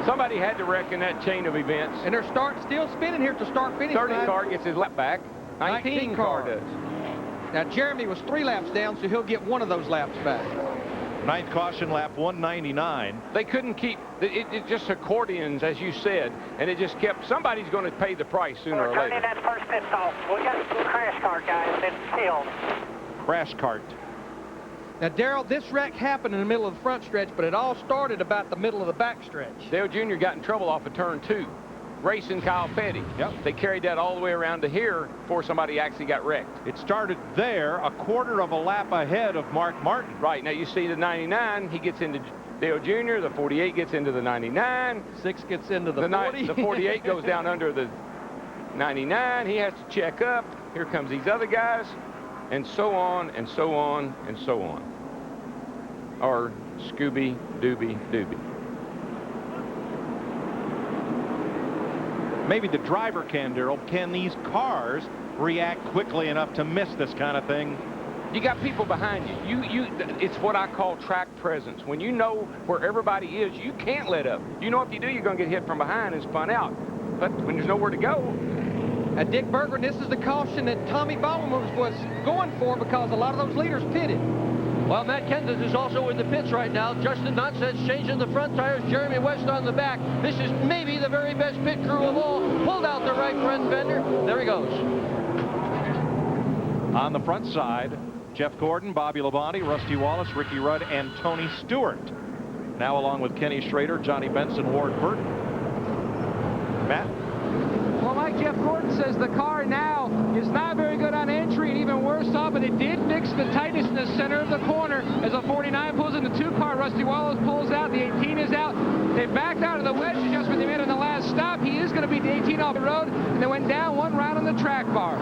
Somebody had to wreck in that chain of events. And they're still spinning here to start-finish. 30 car gets his lap back. 19 car does. Now, Jeremy was 3 laps down, so he'll get 1 of those laps back. 9th caution lap, 199. They couldn't keep it just accordions, as you said, and it just kept. Somebody's going to pay the price sooner or later. Turning that first pit stop. We got a crash car, guys. It's killed. Crash cart. Now, Darrell, this wreck happened in the middle of the front stretch, but it all started about the middle of the back stretch. Dale Jr. got in trouble off of turn 2, racing Kyle Petty. Yep. They carried that all the way around to here before somebody actually got wrecked. It started there, a quarter of a lap ahead of Mark Martin. Right. Now, you see the 99, he gets into Dale Jr., the 48 gets into the 99. 6 gets into the 40. The 48 goes down under the 99. He has to check up. Here comes these other guys, and so on, and so on, and so on. Or Scooby Dooby Dooby. Maybe the driver can, Darrell. Can these cars react quickly enough to miss this kind of thing? You got people behind you. It's what I call track presence. When you know where everybody is, you can't let up. You know if you do, you're going to get hit from behind and spun out. But when there's nowhere to go. At Dick Berger, this is the caution that Tommy Baldwin was going for because a lot of those leaders pitted. Well, Matt Kenseth is also in the pits right now. Justin Nonsense changing the front tires. Jeremy West on the back. This is maybe the very best pit crew of all. Pulled out the right front fender. There he goes. On the front side, Jeff Gordon, Bobby Labonte, Rusty Wallace, Ricky Rudd, and Tony Stewart. Now along with Kenny Schrader, Johnny Benson, Ward Burton. Matt? Well, like Jeff Gordon says, the car now is not very good on entry and even worse off, but it did mix the tightest in the center of the corner as a 49 pulls in the 2-car. Rusty Wallace pulls out. The 18 is out. They backed out of the wedge adjustment they made on the last stop. He is going to beat the 18 off the road, and they went down 1 round on the track bar.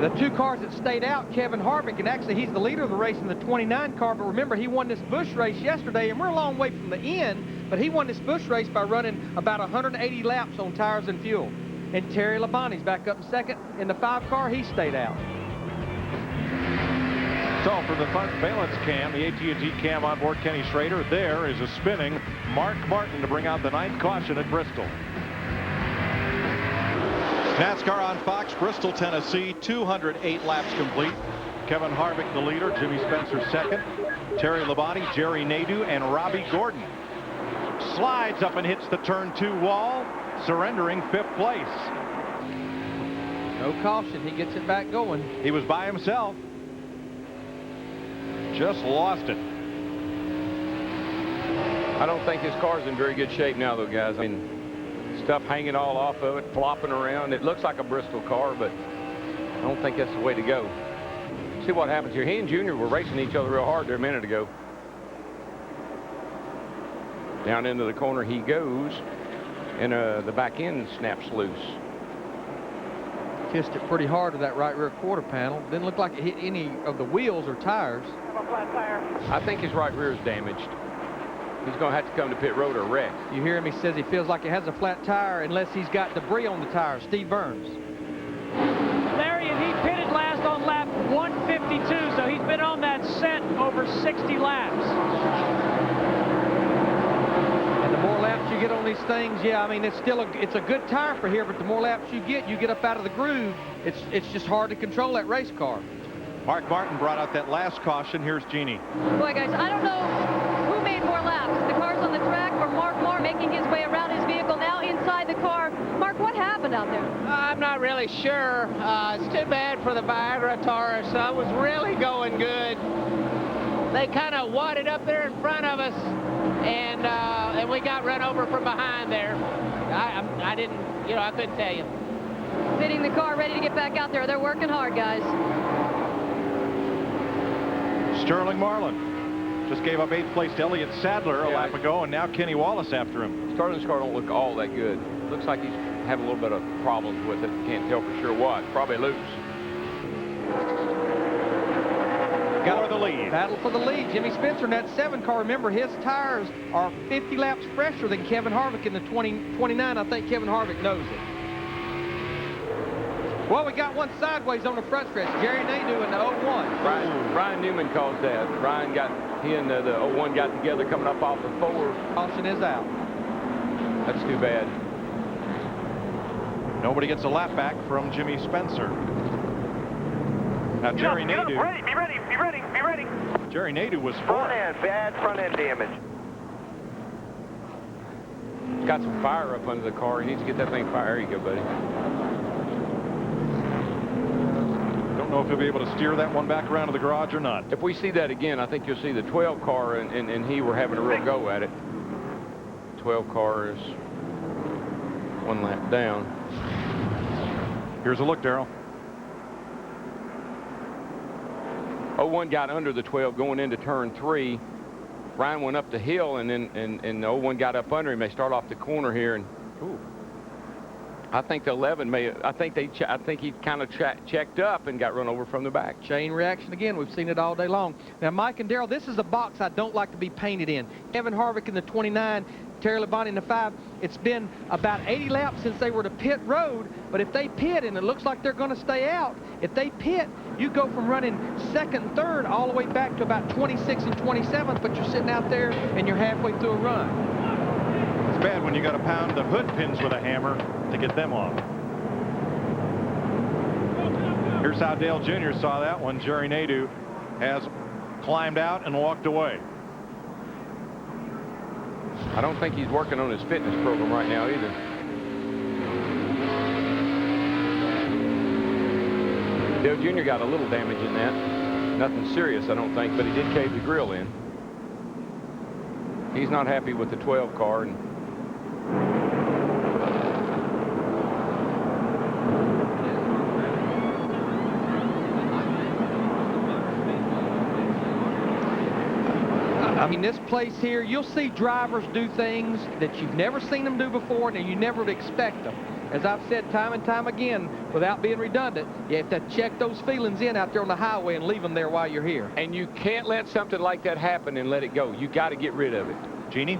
The 2 cars that stayed out, Kevin Harvick, and actually he's the leader of the race in the 29 car, but remember he won this Busch race yesterday, and we're a long way from the end, but he won this Busch race by running about 180 laps on tires and fuel. And Terry Labonte's back up in second. In the 5 car, he stayed out. So for the front valence cam, the AT&T cam on board Kenny Schrader, there is a spinning Mark Martin to bring out the 9th caution at Bristol. NASCAR on Fox, Bristol, Tennessee, 208 laps complete. Kevin Harvick the leader, Jimmy Spencer second, Terry Labonte, Jerry Nadeau, and Robbie Gordon. Slides up and hits the turn 2 wall, surrendering 5th place. No caution, he gets it back going. He was by himself. Just lost it. I don't think his car's in very good shape now, though, guys. I mean, stuff hanging all off of it, flopping around. It looks like a Bristol car, but I don't think that's the way to go. See what happens here. He and Junior were racing each other real hard there a minute ago. Down into the corner he goes, and the back end snaps loose. Kissed it pretty hard to that right rear quarter panel. Didn't look like it hit any of the wheels or tires. I think his right rear is damaged. He's going to have to come to pit road or wreck. You hear him, he says he feels like it has a flat tire unless he's got debris on the tire. Steve Burns. Larry, and he pitted last on lap 152, so he's been on that set over 60 laps. And the more laps you get on these things, yeah, I mean, it's a good tire for here, but the more laps you get up out of the groove. It's just hard to control that race car. Mark Martin brought out that last caution. Here's Jeannie. Boy, guys, I don't know who made more laps, the cars on the track or Mark making his way around his vehicle now inside the car. Mark, what happened out there? I'm not really sure. It's too bad for the Viagra Taurus. I was really going good. They kind of wadded up there in front of us, and we got run over from behind there. I didn't, I couldn't tell you. Fitting the car, ready to get back out there. They're working hard, guys. Sterling Marlin. Just gave up 8th place to Elliott Sadler a lap ago, and now Kenny Wallace after him. Starling's car don't look all that good. Looks like he's having a little bit of problems with it. Can't tell for sure what. Probably loose. For the lead. Battle for the lead. Jimmy Spencer in that 7 car. Remember, his tires are 50 laps fresher than Kevin Harvick in the 2029. I think Kevin Harvick knows it. Well, we got one sideways on the front stretch. Jerry Nadeau in the 01. Brian Newman caused that. He and the 01 got together coming up off the 4. Caution is out. That's too bad. Nobody gets a lap back from Jimmy Spencer. Now Jerry Nadeau. Be ready. Jerry Nadeau was 4th. Front end, bad front end damage. Got some fire up under the car. He needs to get that thing fire. There you go, buddy. Don't know if he'll be able to steer that one back around to the garage or not. If we see that again, I think you'll see the 12 car and he were having a real go at it. 12 car is 1 lap down. Here's a look, Darrell. 01 got under the 12 going into turn 3. Ryan went up the hill and then the 01 got up under him. They start off the corner here, and I think the 11 may. I think he kind of checked up and got run over from the back. Chain reaction again. We've seen it all day long. Now, Mike and Darrell, this is a box I don't like to be painted in. Kevin Harvick in the 29, Terry Labonte in the 5. It's been about 80 laps since they were to pit road, but if they pit and it looks like they're going to stay out, if they pit, you go from running 2nd and 3rd all the way back to about 26th and 27th, but you're sitting out there and you're halfway through a run. It's bad when you got to pound the hood pins with a hammer to get them off. Here's how Dale Jr. saw that one. Jerry Nadeau has climbed out and walked away. I don't think he's working on his fitness program right now either. Dale Jr. got a little damage in that. Nothing serious, I don't think, but he did cave the grill in. He's not happy with the 12 car. I mean, this place here, you'll see drivers do things that you've never seen them do before and you never would expect them. As I've said time and time again, without being redundant, you have to check those feelings in out there on the highway and leave them there while you're here. And you can't let something like that happen and let it go. You got to get rid of it. Jeannie?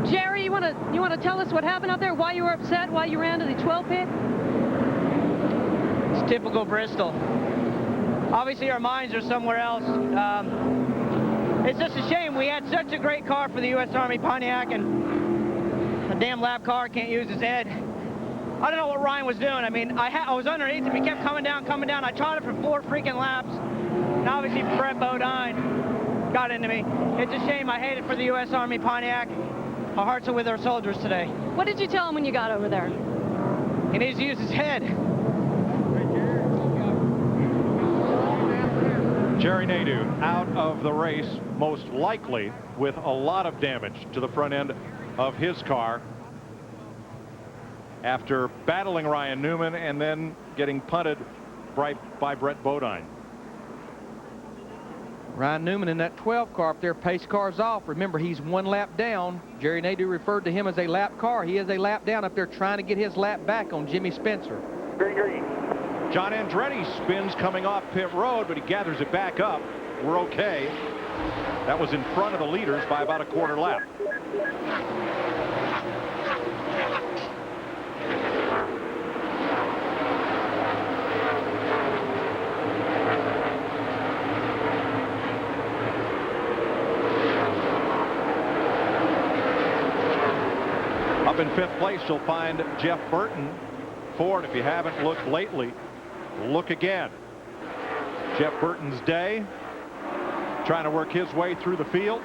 Jerry, you want to tell us what happened out there? Why you were upset? Why you ran to the 12 pit? It's typical Bristol. Obviously, our minds are somewhere else. It's just a shame. We had such a great car for the U.S. Army Pontiac, and a damn lap car can't use his head. I don't know what Ryan was doing. I mean, I was underneath him. He kept coming down. I tried it for 4 freaking laps. And obviously, Brett Bodine got into me. It's a shame. I hate it for the U.S. Army Pontiac. Our hearts are with our soldiers today. What did you tell him when you got over there? He needs to use his head. Jerry Nadeau out of the race, most likely with a lot of damage to the front end of his car after battling Ryan Newman and then getting punted by Brett Bodine. Ryan Newman in that 12 car up there, pace car's off. Remember, he's 1 lap down. Jerry Nadeau referred to him as a lap car. He is a lap down up there trying to get his lap back on Jimmy Spencer. Green. John Andretti spins coming off pit road, but he gathers it back up. We're okay. That was in front of the leaders by about a 1/4 lap. Up in 5th place, you'll find Jeff Burton. Ford, if you haven't looked lately, look again. Jeff Burton's day, trying to work his way through the field,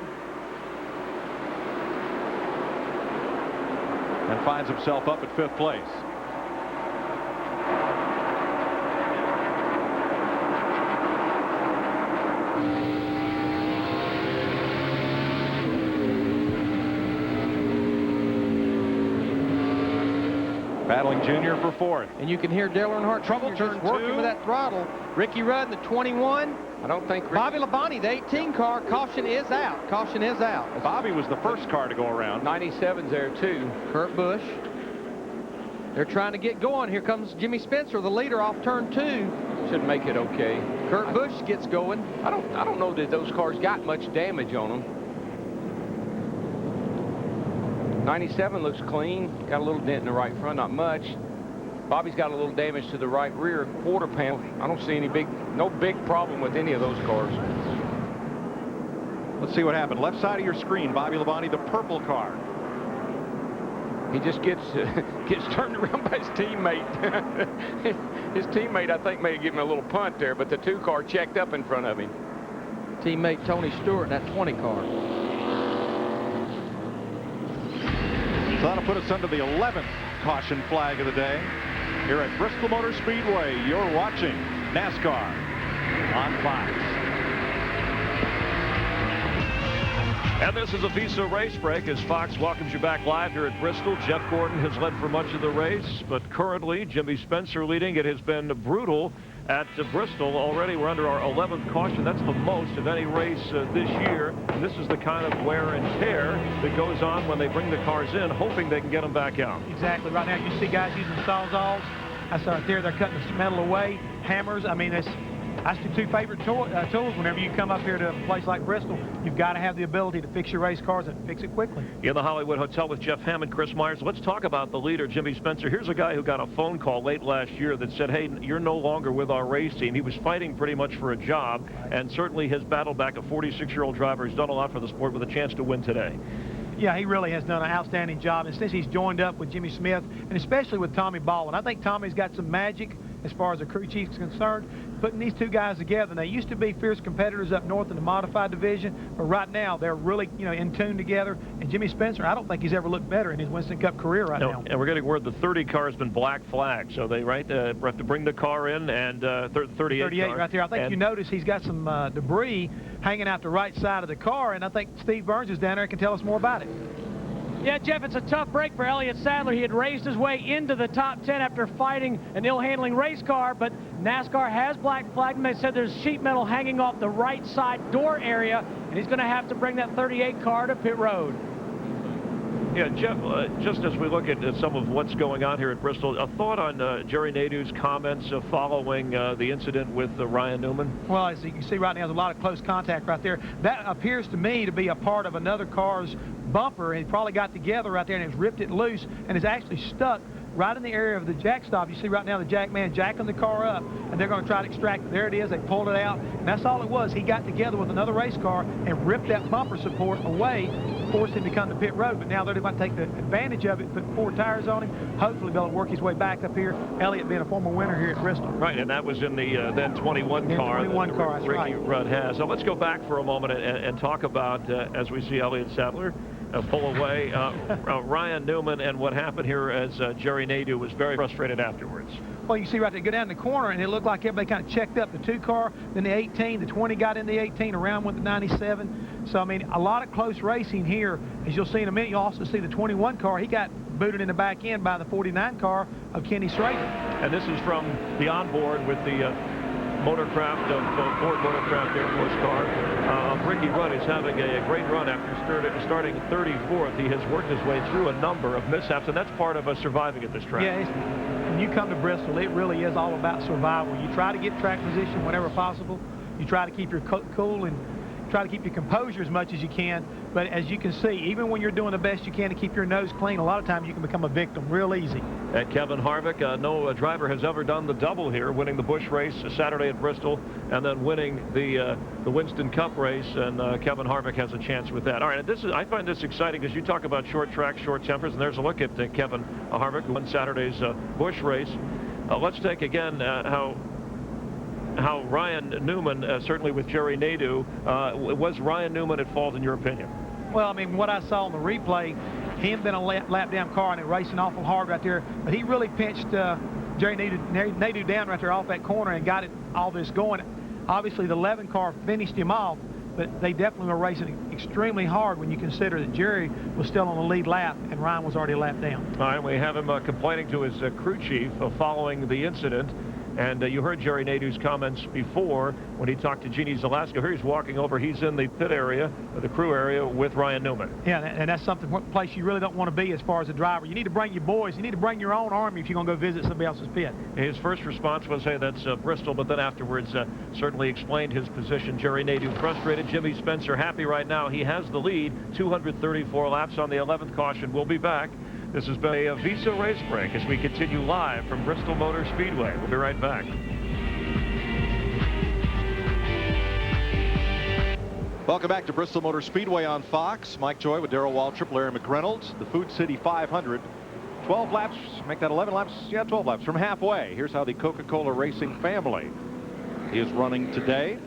and finds himself up at 5th place. Battling Junior for 4th. And you can hear Dale Earnhardt Trouble just turn working 2. with that throttle. Ricky Rudd in the 21. I don't think... Bobby Labonte, the 18 car, caution is out. Caution is out. Bobby was the first car to go around. 97's there, too. Kurt Busch. They're trying to get going. Here comes Jimmy Spencer, the leader, off turn 2. Should make it okay. Kurt Busch gets going. I don't know that those cars got much damage on them. 97 looks clean. Got a little dent in the right front, not much. Bobby's got a little damage to the right rear quarter panel. I don't see no big problem with any of those cars. Let's see what happened. Left side of your screen, Bobby Labonte, the purple car. He just gets turned around by his teammate. His teammate, I think, may have given him a little punt there, but the 2 car checked up in front of him. Teammate Tony Stewart in that 20 car. So that'll put us under the 11th caution flag of the day. Here at Bristol Motor Speedway, you're watching NASCAR on Fox. And this is a Visa race break as Fox welcomes you back live here at Bristol. Jeff Gordon has led for much of the race, but currently Jimmy Spencer leading. It has been brutal at Bristol. Already we're under our 11th caution. That's the most of any race this year. And this is the kind of wear and tear that goes on when they bring the cars in, hoping they can get them back out. Exactly. Right now you see guys using sawzalls. That's right there. They're cutting the metal away. Hammers. I mean, that's the 2 favorite tools whenever you come up here to a place like Bristol. You've got to have the ability to fix your race cars and fix it quickly. In the Hollywood Hotel with Jeff Hammond, Chris Myers. Let's talk about the leader, Jimmy Spencer. Here's a guy who got a phone call late last year that said, hey, you're no longer with our race team. He was fighting pretty much for a job and certainly has battled back. A 46-year-old driver who's done a lot for the sport with a chance to win today. Yeah, he really has done an outstanding job. And since he's joined up with Jimmy Smith, and especially with Tommy Baldwin, I think Tommy's got some magic as far as the crew chief is concerned. Putting these 2 guys together, and they used to be fierce competitors up north in the modified division, but right now they're really, in tune together. And Jimmy Spencer, I don't think he's ever looked better in his Winston Cup career right now. And we're getting word the 30 car has been black flagged, so they have to bring the car in, and 38 car. Right there. I think you notice he's got some debris hanging out the right side of the car, and I think Steve Burns is down there and can tell us more about it. Yeah, Jeff, it's a tough break for Elliott Sadler. He had raised his way into the top 10 after fighting an ill-handling race car, but NASCAR has black flagged him. They said there's sheet metal hanging off the right side door area, and he's going to have to bring that 38 car to pit road. Yeah, Jeff, just as we look at some of what's going on here at Bristol, a thought on Jerry Nadeau's comments following the incident with Ryan Newman? Well, as you can see right now, there's a lot of close contact right there. That appears to me to be a part of another car's bumper, and it probably got together right there and it's ripped it loose and is actually stuck right in the area of the jack stop. You see right now the jack man jacking the car up, and they're going to try to extract it. There it is. They pulled it out, and that's all it was. He got together with another race car and ripped that bumper support away, forced him to come to pit road. But now they're about to take the advantage of it, put 4 tires on him. Hopefully they'll work his way back up here. Elliott being a former winner here at Bristol. Right, and that was in the then 21 car that Ricky Rudd has. So let's go back for a moment and talk about, as we see Elliott Sadler pull away, Ryan Newman, and what happened here as Jerry Nadeau was very frustrated afterwards. Well, you see right there, go down the corner, and it looked like everybody kind of checked up. The 2 car, then the 18, the 20 got in the 18, around went the 97. So, I mean, a lot of close racing here. As you'll see in a minute, you'll also see the 21 car. He got booted in the back end by the 49 car of Kenny Schrader. And this is from the onboard with the Motorcraft of Ford Motorcraft Air Force car. Ricky Rudd is having a great run after starting 34th. He has worked his way through a number of mishaps, and that's part of surviving at this track. Yeah, when you come to Bristol, it really is all about survival. You try to get track position whenever possible. You try to keep your cool and try to keep your composure as much as you can. But as you can see, even when you're doing the best you can to keep your nose clean, a lot of times you can become a victim real easy. And Kevin Harvick, no driver has ever done the double here, winning the Busch race Saturday at Bristol and then winning the Winston Cup race, and Kevin Harvick has a chance with that. All right, I find this exciting because you talk about short track, short tempers, and there's a look at Kevin Harvick, who won Saturday's Busch race. Let's take again how Ryan Newman, certainly with Jerry Nadeau, was Ryan Newman at fault in your opinion? Well, I mean, what I saw on the replay, him been a lap down car and racing awful hard right there, but he really pinched Jerry Nadeau down right there off that corner and got all this going. Obviously, the 11 car finished him off, but they definitely were racing extremely hard when you consider that Jerry was still on the lead lap and Ryan was already a lap down. All right, we have him complaining to his crew chief following the incident. And you heard Jerry Nadeau's comments before when he talked to Jeannie Zalaska. Here he's walking over. He's in the pit area, the crew area, with Ryan Newman. Yeah, and that's something, what place you really don't want to be as far as a driver. You need to bring your boys. You need to bring your own army if you're going to go visit somebody else's pit. His first response was, hey, that's Bristol, but then afterwards certainly explained his position. Jerry Nadeau frustrated. Jimmy Spencer happy right now. He has the lead, 234 laps on the 11th caution. We'll be back. This has been a Visa Race Break as we continue live from Bristol Motor Speedway. We'll be right back. Welcome back to Bristol Motor Speedway on Fox. Mike Joy with Darrell Waltrip, Larry McReynolds. The Food City 500. 12 laps, make that 11 laps. Yeah, 12 laps from halfway. Here's how the Coca-Cola Racing family is running today.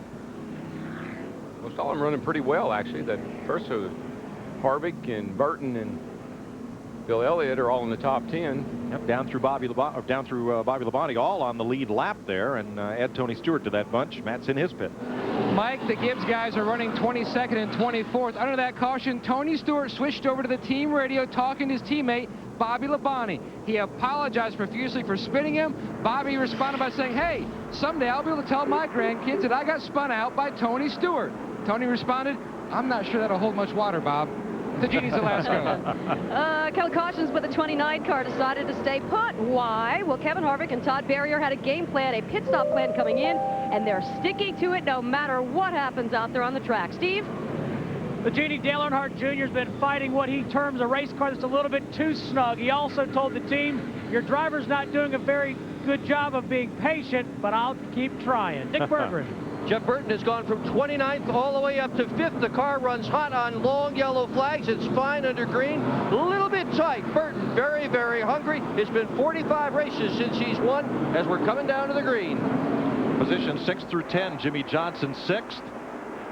Most all of them running pretty well, actually. That first was Harvick and Burton and Bill Elliott are all in the top 10. Yep, down through Bobby Labonte, all on the lead lap there, and add Tony Stewart to that bunch. Matt's in his pit. Mike, the Gibbs guys are running 22nd and 24th. Under that caution, Tony Stewart switched over to the team radio talking to his teammate, Bobby Labonte. He apologized profusely for spinning him. Bobby responded by saying, hey, someday I'll be able to tell my grandkids that I got spun out by Tony Stewart. Tony responded, I'm not sure that'll hold much water, Bob. To Jeannie's Alaska. A couple cautions, but the 29 car decided to stay put. Why? Well, Kevin Harvick and Todd Berrier had a game plan, a pit stop plan coming in, and they're sticking to it no matter what happens out there on the track. Steve? The Jeannie, Dale Earnhardt Jr. has been fighting what he terms a race car that's a little bit too snug. He also told the team, your driver's not doing a very good job of being patient, but I'll keep trying. Dick Berggren. Jeff Burton has gone from 29th all the way up to 5th. The car runs hot on long yellow flags. It's fine under green. A little bit tight. Burton very, very hungry. It's been 45 races since he's won as we're coming down to the green. Position 6 through 10, Jimmy Johnson 6th.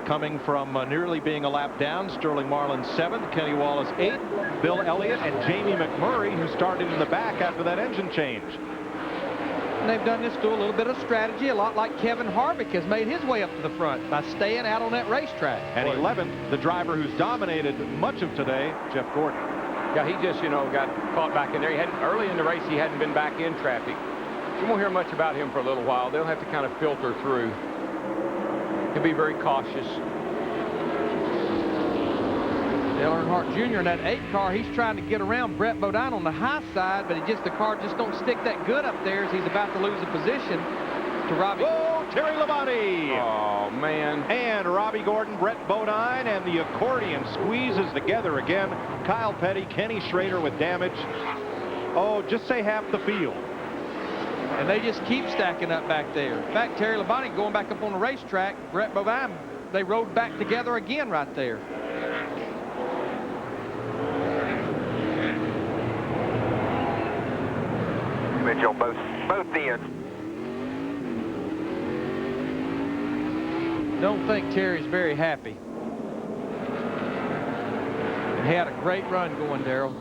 Coming from nearly being a lap down, Sterling Marlin 7th, Kenny Wallace 8th, Bill Elliott and Jamie McMurray, who started in the back after that engine change. And they've done this through a little bit of strategy, a lot like Kevin Harvick has made his way up to the front by staying out on that racetrack. And 11th, the driver who's dominated much of today, Jeff Gordon. Yeah, he just, got caught back in there. Early in the race, he hadn't been back in traffic. You won't hear much about him for a little while. They'll have to kind of filter through. He'll be very cautious. Dale Earnhardt Jr. in that 8 car, he's trying to get around Brett Bodine on the high side, but the car just don't stick that good up there as he's about to lose a position to Robbie. Oh, Terry Labonte. Oh, man. And Robbie Gordon, Brett Bodine, and the accordion squeezes together again. Kyle Petty, Kenny Schrader with damage. Oh, just say half the field. And they just keep stacking up back there. In fact, Terry Labonte going back up on the racetrack, Brett Bodine, they rode back together again right there. Image on both ends. Don't think Terry's very happy. He had a great run going, Darrell.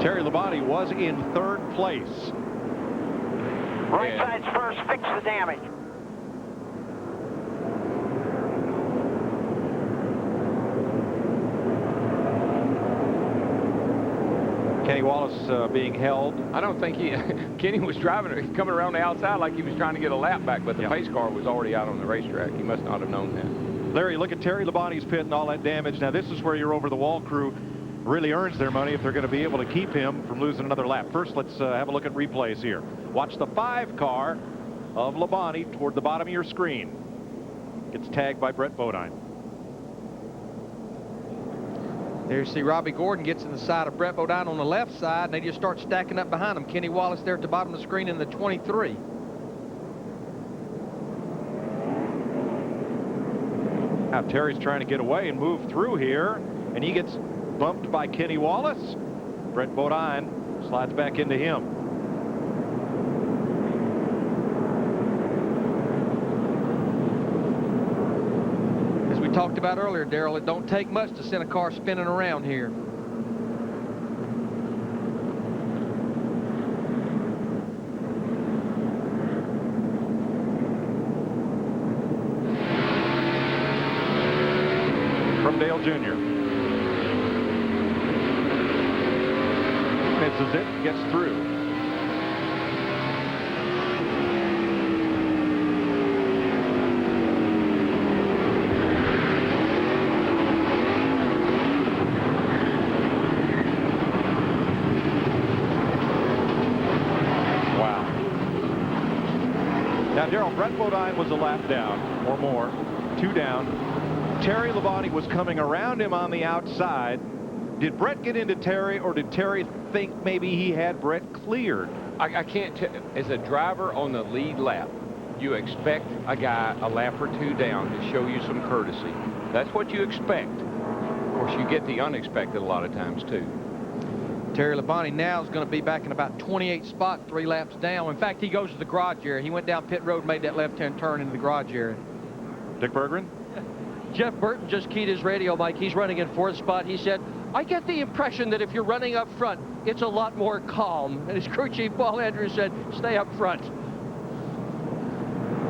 Terry Labonte was in 3rd place. Right side's first, fix the damage. Kenny Wallace being held. I don't think Kenny was coming around the outside like he was trying to get a lap back, but the pace car was already out on the racetrack. He must not have known that. Larry, look at Terry Labonte's pit and all that damage. Now, this is where your over-the-wall crew really earns their money if they're going to be able to keep him from losing another lap. First, let's have a look at replays here. Watch the 5 car of Labonte toward the bottom of your screen. Gets tagged by Brett Bodine. There you see Robbie Gordon gets in the side of Brett Bodine on the left side, and they just start stacking up behind him. Kenny Wallace there at the bottom of the screen in the 23. Now Terry's trying to get away and move through here, and he gets bumped by Kenny Wallace. Brett Bodine slides back into him. Talked about earlier, Darrell, it don't take much to send a car spinning around here. From Dale Jr. Misses it, gets through. Now, Darrell, Brett Bodine was a lap down or more, 2 down. Terry Labonte was coming around him on the outside. Did Brett get into Terry, or did Terry think maybe he had Brett cleared? I can't tell. As a driver on the lead lap, you expect a guy a lap or 2 down to show you some courtesy. That's what you expect. Of course, you get the unexpected a lot of times, too. Terry Labonte now is going to be back in about 28th spot, 3 laps down. In fact, he goes to the garage area. He went down pit road, made that left-hand turn into the garage area. Dick Berggren? Jeff Burton just keyed his radio, Mike. He's running in 4th spot. He said, I get the impression that if you're running up front, it's a lot more calm. And his crew chief, Paul Andrews, said, stay up front.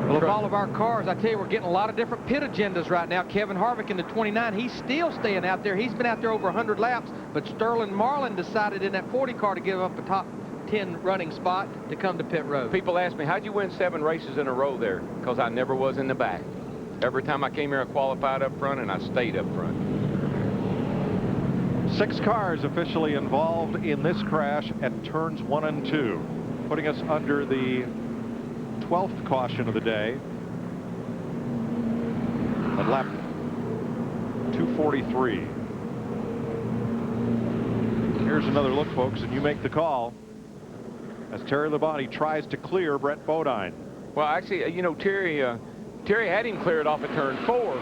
Well, of all of our cars, I tell you, we're getting a lot of different pit agendas right now. Kevin Harvick in the 29, he's still staying out there. He's been out there over 100 laps, but Sterling Marlin decided in that 40 car to give up a top 10 running spot to come to pit road. People ask me, how'd you win 7 races in a row there? Because I never was in the back. Every time I came here, I qualified up front, and I stayed up front. 6 cars officially involved in this crash at turns 1 and 2, putting us under the 12th caution of the day at lap 243. Here's another look, folks, and you make the call as Terry Labonte tries to clear Brett Bodine. Well, actually, you know, Terry had him cleared off at turn 4,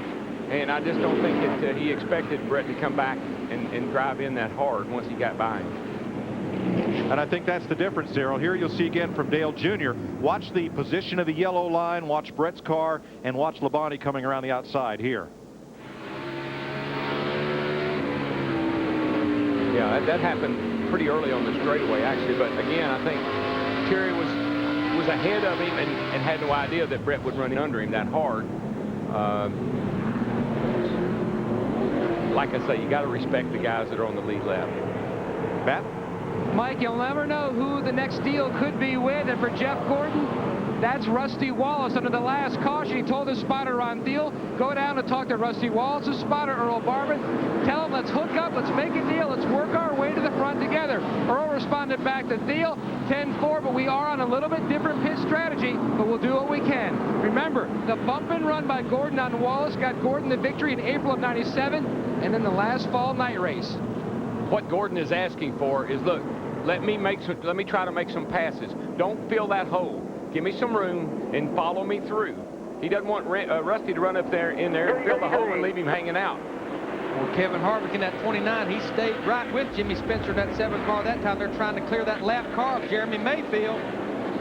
and I just don't think that he expected Brett to come back and drive in that hard once he got by him. And I think that's the difference, Darrell. Here you'll see again from Dale Jr. Watch the position of the yellow line, watch Brett's car, and watch Labonte coming around the outside here. Yeah, that happened pretty early on the straightaway, actually. But again, I think Terry was ahead of him and had no idea that Brett would run under him that hard. Like I say, you got to respect the guys that are on the lead lap. Matt? Mike, you'll never know who the next deal could be with, and for Jeff Gordon, that's Rusty Wallace. Under the last caution, he told his spotter Ron Thiel, go down and talk to Rusty Wallace's spotter Earl Barber, tell him let's hook up, let's make a deal, let's work our way to the front together. Earl responded back to Thiel, 10-4, but we are on a little bit different pit strategy, but we'll do what we can. Remember, the bump and run by Gordon on Wallace got Gordon the victory in April of '97, and then the last fall night race. What Gordon is asking for is, look, let me try to make some passes. Don't fill that hole. Give me some room and follow me through. He doesn't want Rusty to run up there in there and fill the hole and leave him hanging out. Well, Kevin Harvick in that 29, he stayed right with Jimmy Spencer in that 7 car. That time they're trying to clear that lap car of Jeremy Mayfield.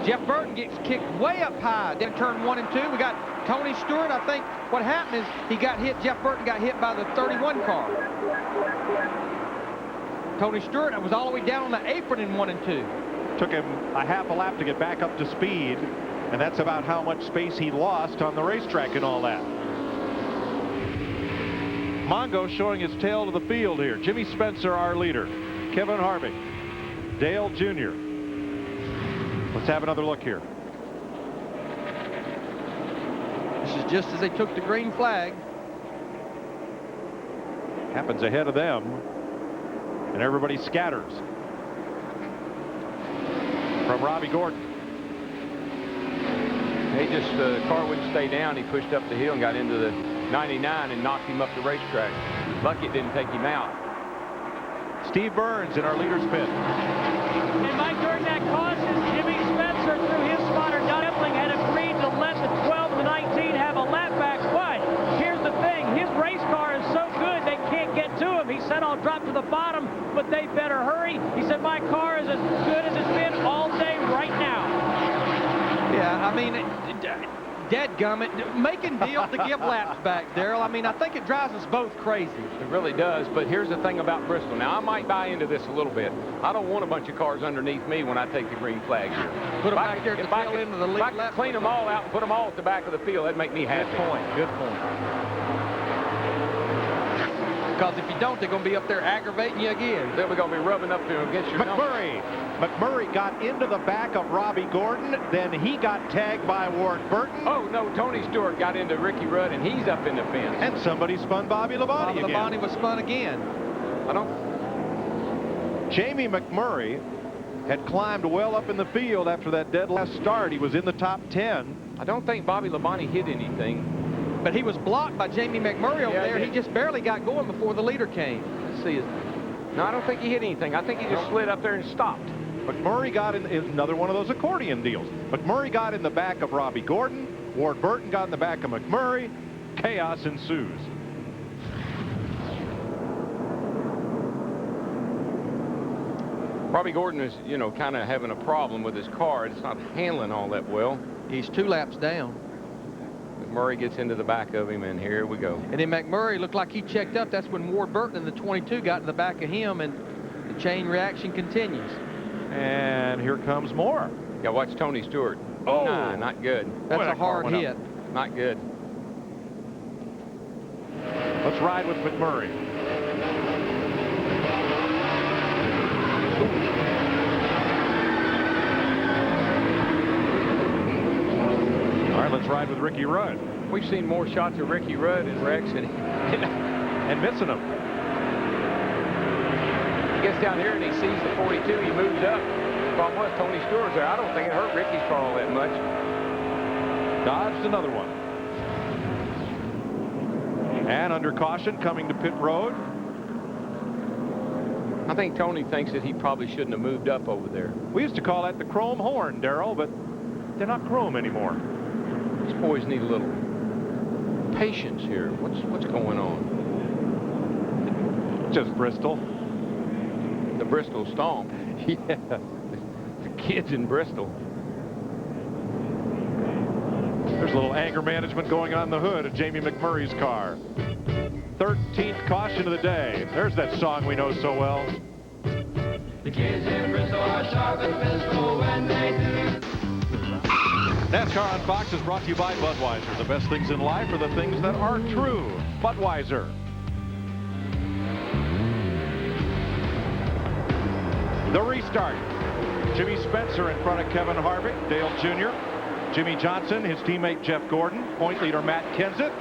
Jeff Burton gets kicked way up high. Then turn 1 and 2, we got Tony Stewart. I think what happened is he got hit. Jeff Burton got hit by the 31 car. Tony Stewart was all the way down on the apron in 1 and 2. Took him a half a lap to get back up to speed, and that's about how much space he lost on the racetrack and all that. Mongo showing his tail to the field here. Jimmy Spencer, our leader. Kevin Harvick. Dale Jr. Let's have another look here. This is just as they took the green flag. Happens ahead of them, and everybody scatters. From Robbie Gordon. The car wouldn't stay down. He pushed up the hill and got into the 99 and knocked him up the racetrack. Lucky it didn't take him out. Steve Burns in our leader's pit. And Mike, during that caution, Jimmy Spencer, through his spotter, Don Epling, had agreed to let the 12 and the 19 have a lap back. But here's the thing, his race car is so good they can't get to him. He said, I'll drop to the bottom, but they better hurry. He said, my car is as good as it's been all day right now. Yeah, I mean, dadgummit, making deals to give laps back, Darrell. I mean, I think it drives us both crazy. It really does, but here's the thing about Bristol. Now, I might buy into this a little bit. I don't want a bunch of cars underneath me when I take the green flag here. Put them back there at the tail end of the lead lap. If I could clean them all out and put them all at the back of the field, that'd make me happy. Good point, good point. Because if you don't, they're going to be up there aggravating you again. Then we're going to be rubbing up against your McMurray. McMurray got into the back of Robbie Gordon. Then he got tagged by Ward Burton. Oh, no, Tony Stewart got into Ricky Rudd, and he's up in the fence. And somebody spun Bobby Labonte again. Labonte was spun again. Jamie McMurray had climbed well up in the field after that dead last start. He was in the top 10. I don't think Bobby Labonte hit anything. But he was blocked by Jamie McMurray over there. He just barely got going before the leader came. Let's see. No, I don't think he hit anything. I think he just slid up there and stopped. McMurray got in another one of those accordion deals. McMurray got in the back of Robbie Gordon. Ward Burton got in the back of McMurray. Chaos ensues. Robbie Gordon is, you know, kind of having a problem with his car. It's not handling all that well. He's 2 laps down. McMurray gets into the back of him, and here we go. And then McMurray looked like he checked up. That's when Ward Burton in the 22 got in the back of him, and the chain reaction continues. And here comes more. Yeah, watch Tony Stewart. Oh, nah, not good. That's a hard hit. Not good. Let's ride with McMurray. All right, let's ride with Ricky Rudd. We've seen more shots of Ricky Rudd in wrecks and missing them. He gets down here and he sees the 42. He moves up. The problem was Tony Stewart's there. I don't think it hurt Ricky's car all that much. Dodged another one. And under caution coming to pit road. I think Tony thinks that he probably shouldn't have moved up over there. We used to call that the chrome horn, Darrell, but they're not chrome anymore. These boys need a little patience here. What's going on? Just Bristol. The Bristol stomp. Yeah. The kids in Bristol. There's a little anger management going on in the hood of Jamie McMurray's car. 13th caution of the day. There's that song we know so well. The kids in Bristol are sharp and physical when they do. NASCAR on Fox is brought to you by Budweiser. The best things in life are the things that are true. Budweiser. The restart. Jimmy Spencer in front of Kevin Harvick, Dale Jr., Jimmy Johnson, his teammate Jeff Gordon, point leader Matt Kenseth,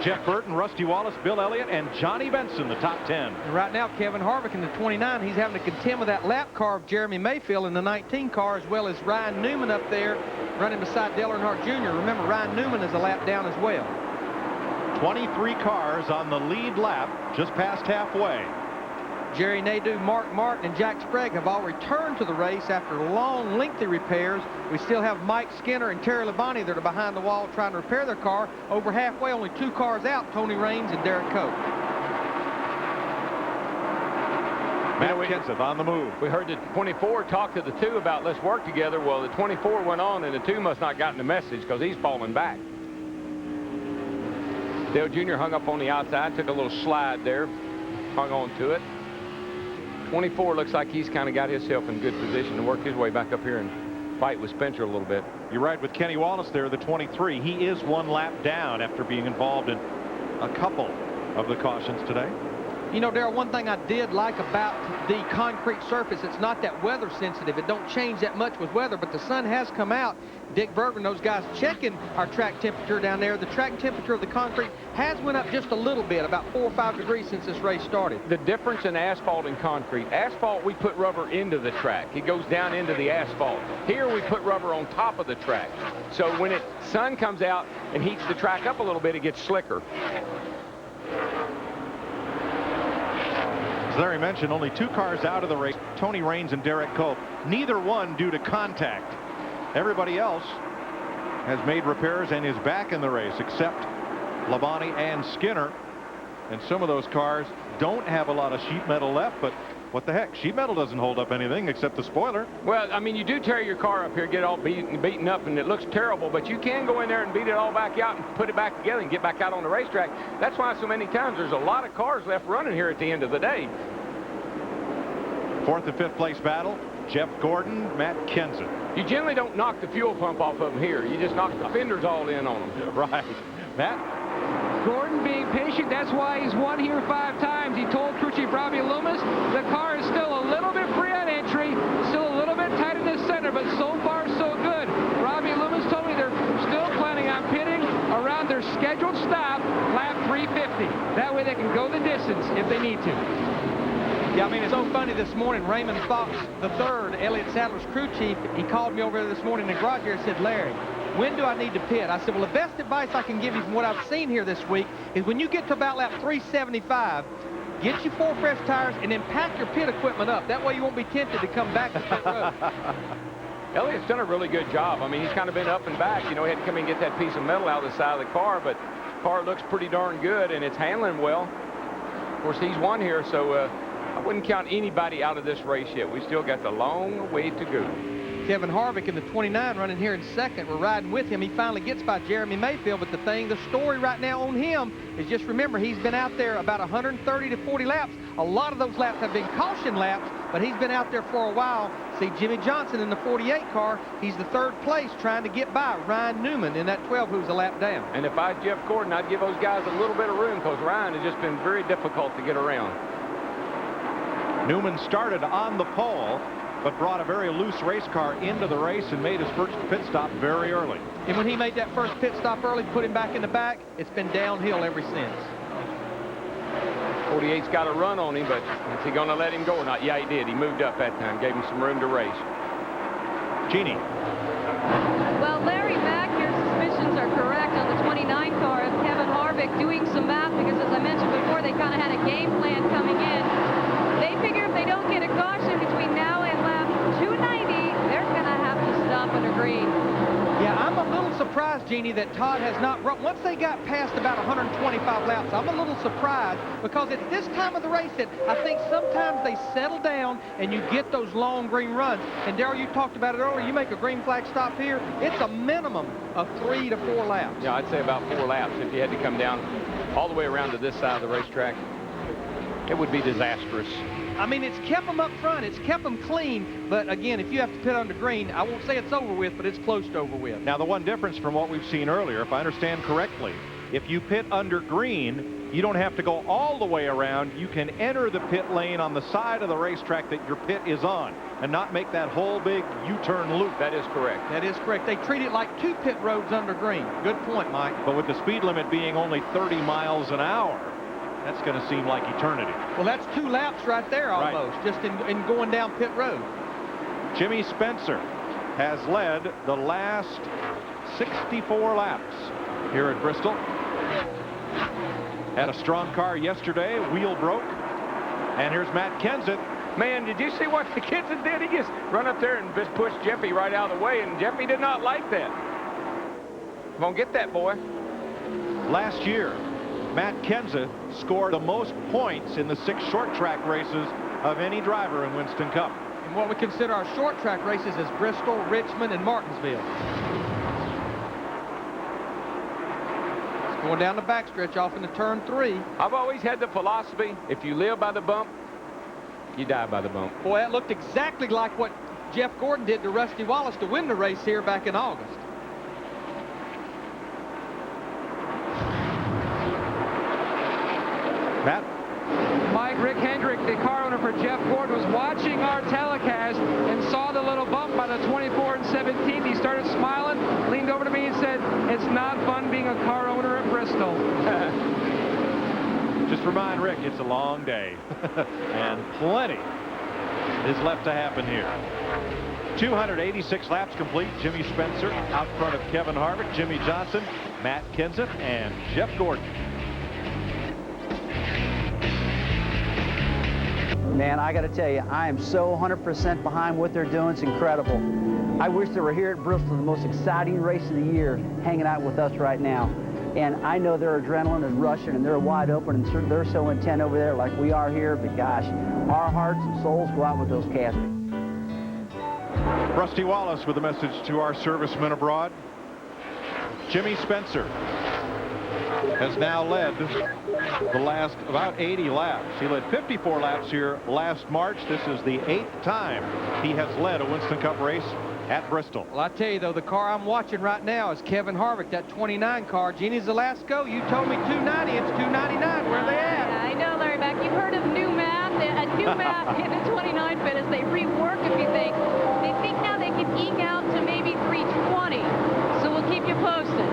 Jeff Burton, Rusty Wallace, Bill Elliott, and Johnny Benson, the top 10. And right now, Kevin Harvick in the 29, he's having to contend with that lap car of Jeremy Mayfield in the 19 car, as well as Ryan Newman up there running beside Dale Earnhardt Jr. Remember, Ryan Newman is a lap down as well. 23 cars on the lead lap, just past halfway. Jerry Nadeau, Mark Martin, and Jack Sprague have all returned to the race after long, lengthy repairs. We still have Mike Skinner and Terry Labonte that are behind the wall trying to repair their car. Over halfway, only 2 cars out, Tony Raines and Derek Cope. Matt Kenseth on the move. We heard the 24 talk to the 2 about let's work together. Well, the 24 went on, and the 2 must not gotten the message because he's falling back. Dale Jr. hung up on the outside, took a little slide there, hung on to it. 24 looks like he's kind of got himself in good position to work his way back up here and fight with Spencer a little bit. You ride with Kenny Wallace there, the 23. He is 1 lap down after being involved in a couple of the cautions today. You know, Darrell, one thing I did like about the concrete surface, it's not that weather sensitive. It don't change that much with weather, but the sun has come out. Dick Bergman, those guys checking our track temperature down there. The track temperature of the concrete has went up just a little bit, about 4 or 5 degrees since this race started. The difference in asphalt and concrete. Asphalt, we put rubber into the track. It goes down into the asphalt. Here we put rubber on top of the track. So when the sun comes out and heats the track up a little bit, it gets slicker. As Larry mentioned, only 2 cars out of the race, Tony Raines and Derek Cope. Neither one due to contact. Everybody else has made repairs and is back in the race, except Labonte and Skinner. And some of those cars don't have a lot of sheet metal left, but what the heck? Sheet metal doesn't hold up anything except the spoiler. Well, I mean, you do tear your car up here, get it all beaten up, and it looks terrible, but you can go in there and beat it all back out and put it back together and get back out on the racetrack. That's why so many times there's a lot of cars left running here at the end of the day. 4th and 5th place battle, Jeff Gordon, Matt Kenseth. You generally don't knock the fuel pump off of them here. You just knock the fenders all in on them. Right. Matt? Gordon being patient, that's why he's won here 5 times. He told crew chief Robbie Loomis the car is still a little bit free on entry, still a little bit tight in the center, but so far so good. Robbie Loomis told me they're still planning on pitting around their scheduled stop, lap 350. That way they can go the distance if they need to. Yeah, I mean, it's so funny this morning. Raymond Fox III, Elliott Sadler's crew chief, he called me over there this morning in the garage here and said, Larry, when do I need to pit? I said, well, the best advice I can give you from what I've seen here this week is when you get to about lap 375, get you 4 fresh tires and then pack your pit equipment up. That way you won't be tempted to come back to pit road. Elliott's done a really good job. I mean, he's kind of been up and back. You know, he had to come in and get that piece of metal out of the side of the car, but the car looks pretty darn good, and it's handling well. Of course, he's won here, so I wouldn't count anybody out of this race yet. We still got the long way to go. Kevin Harvick in the 29 running here in second. We're riding with him. He finally gets by Jeremy Mayfield, but the story right now on him is just remember he's been out there about 130 to 40 laps. A lot of those laps have been caution laps, but he's been out there for a while. See Jimmy Johnson in the 48 car. He's the 3rd place trying to get by Ryan Newman in that 12 who's a lap down. And if I was Jeff Gordon, I'd give those guys a little bit of room because Ryan has just been very difficult to get around. Newman started on the pole, but brought a very loose race car into the race and made his first pit stop very early. And when he made that first pit stop early, put him back in the back, it's been downhill ever since. 48's got a run on him, but is he going to let him go or not? Yeah, he did. He moved up that time, gave him some room to race. Jeannie. Well, Larry Mack, your suspicions are correct on the 29 car of Kevin Harvick doing some math because, as I mentioned before, they kind of had a game plan coming in. They figure if they don't get a caution between now and lap 290, they're going to have to stop under green. Yeah, I'm a little surprised, Jeannie, that Todd has not run. Once they got past about 125 laps, I'm a little surprised because it's this time of the race that I think sometimes they settle down and you get those long green runs. And Darrell, you talked about it earlier. You make a green flag stop here, it's a minimum of 3 to 4 laps. Yeah, I'd say about 4 laps if you had to come down all the way around to this side of the racetrack. It would be disastrous. I mean, it's kept them up front. It's kept them clean. But, again, if you have to pit under green, I won't say it's over with, but it's close to over with. Now, the one difference from what we've seen earlier, if I understand correctly, if you pit under green, you don't have to go all the way around. You can enter the pit lane on the side of the racetrack that your pit is on and not make that whole big U-turn loop. That is correct. That is correct. They treat it like 2 pit roads under green. Good point, Mike. But with the speed limit being only 30 miles an hour, that's going to seem like eternity. Well, that's 2 laps right there almost, right, just in going down pit road. Jimmy Spencer has led the last 64 laps here at Bristol. Had a strong car yesterday, wheel broke. And here's Matt Kenseth. Man, did you see what the Kenseth did? He just run up there and just pushed Jeffy right out of the way, and Jeffy did not like that. Come on, get that, boy. Last year, Matt Kenseth scored the most points in the 6 short track races of any driver in Winston Cup. And what we consider our short track races is Bristol, Richmond, and Martinsville. It's going down the backstretch off into turn 3. I've always had the philosophy, if you live by the bump, you die by the bump. Boy, that looked exactly like what Jeff Gordon did to Rusty Wallace to win the race here back in August. Matt? Mike, Rick Hendrick, the car owner for Jeff Gordon, was watching our telecast and saw the little bump by the 24 and 17. He started smiling, leaned over to me and said, "It's not fun being a car owner at Bristol." Just remind Rick, it's a long day. And plenty is left to happen here. 286 laps complete. Jimmy Spencer out front of Kevin Harvick, Jimmy Johnson, Matt Kenseth, and Jeff Gordon. Man, I got to tell you, I am so 100% behind what they're doing. It's incredible. I wish they were here at Bristol, the most exciting race of the year, hanging out with us right now. And I know their adrenaline is rushing, and they're wide open, and they're so intent over there like we are here. But gosh, our hearts and souls go out with those cats. Rusty Wallace with a message to our servicemen abroad. Jimmy Spencer has now led the last about 80 laps. He led 54 laps here last March. This is the 8th time he has led a Winston Cup race at Bristol. Well, I tell you, though, the car I'm watching right now is Kevin Harvick, that 29 car. Jeannie's the last go. You told me 290. It's 299. Where are they at? I know, Larry Mack. You've heard of new math. A new math in the 29 pit as they rework a few things. They think now they can eke out to maybe 320. So we'll keep you posted.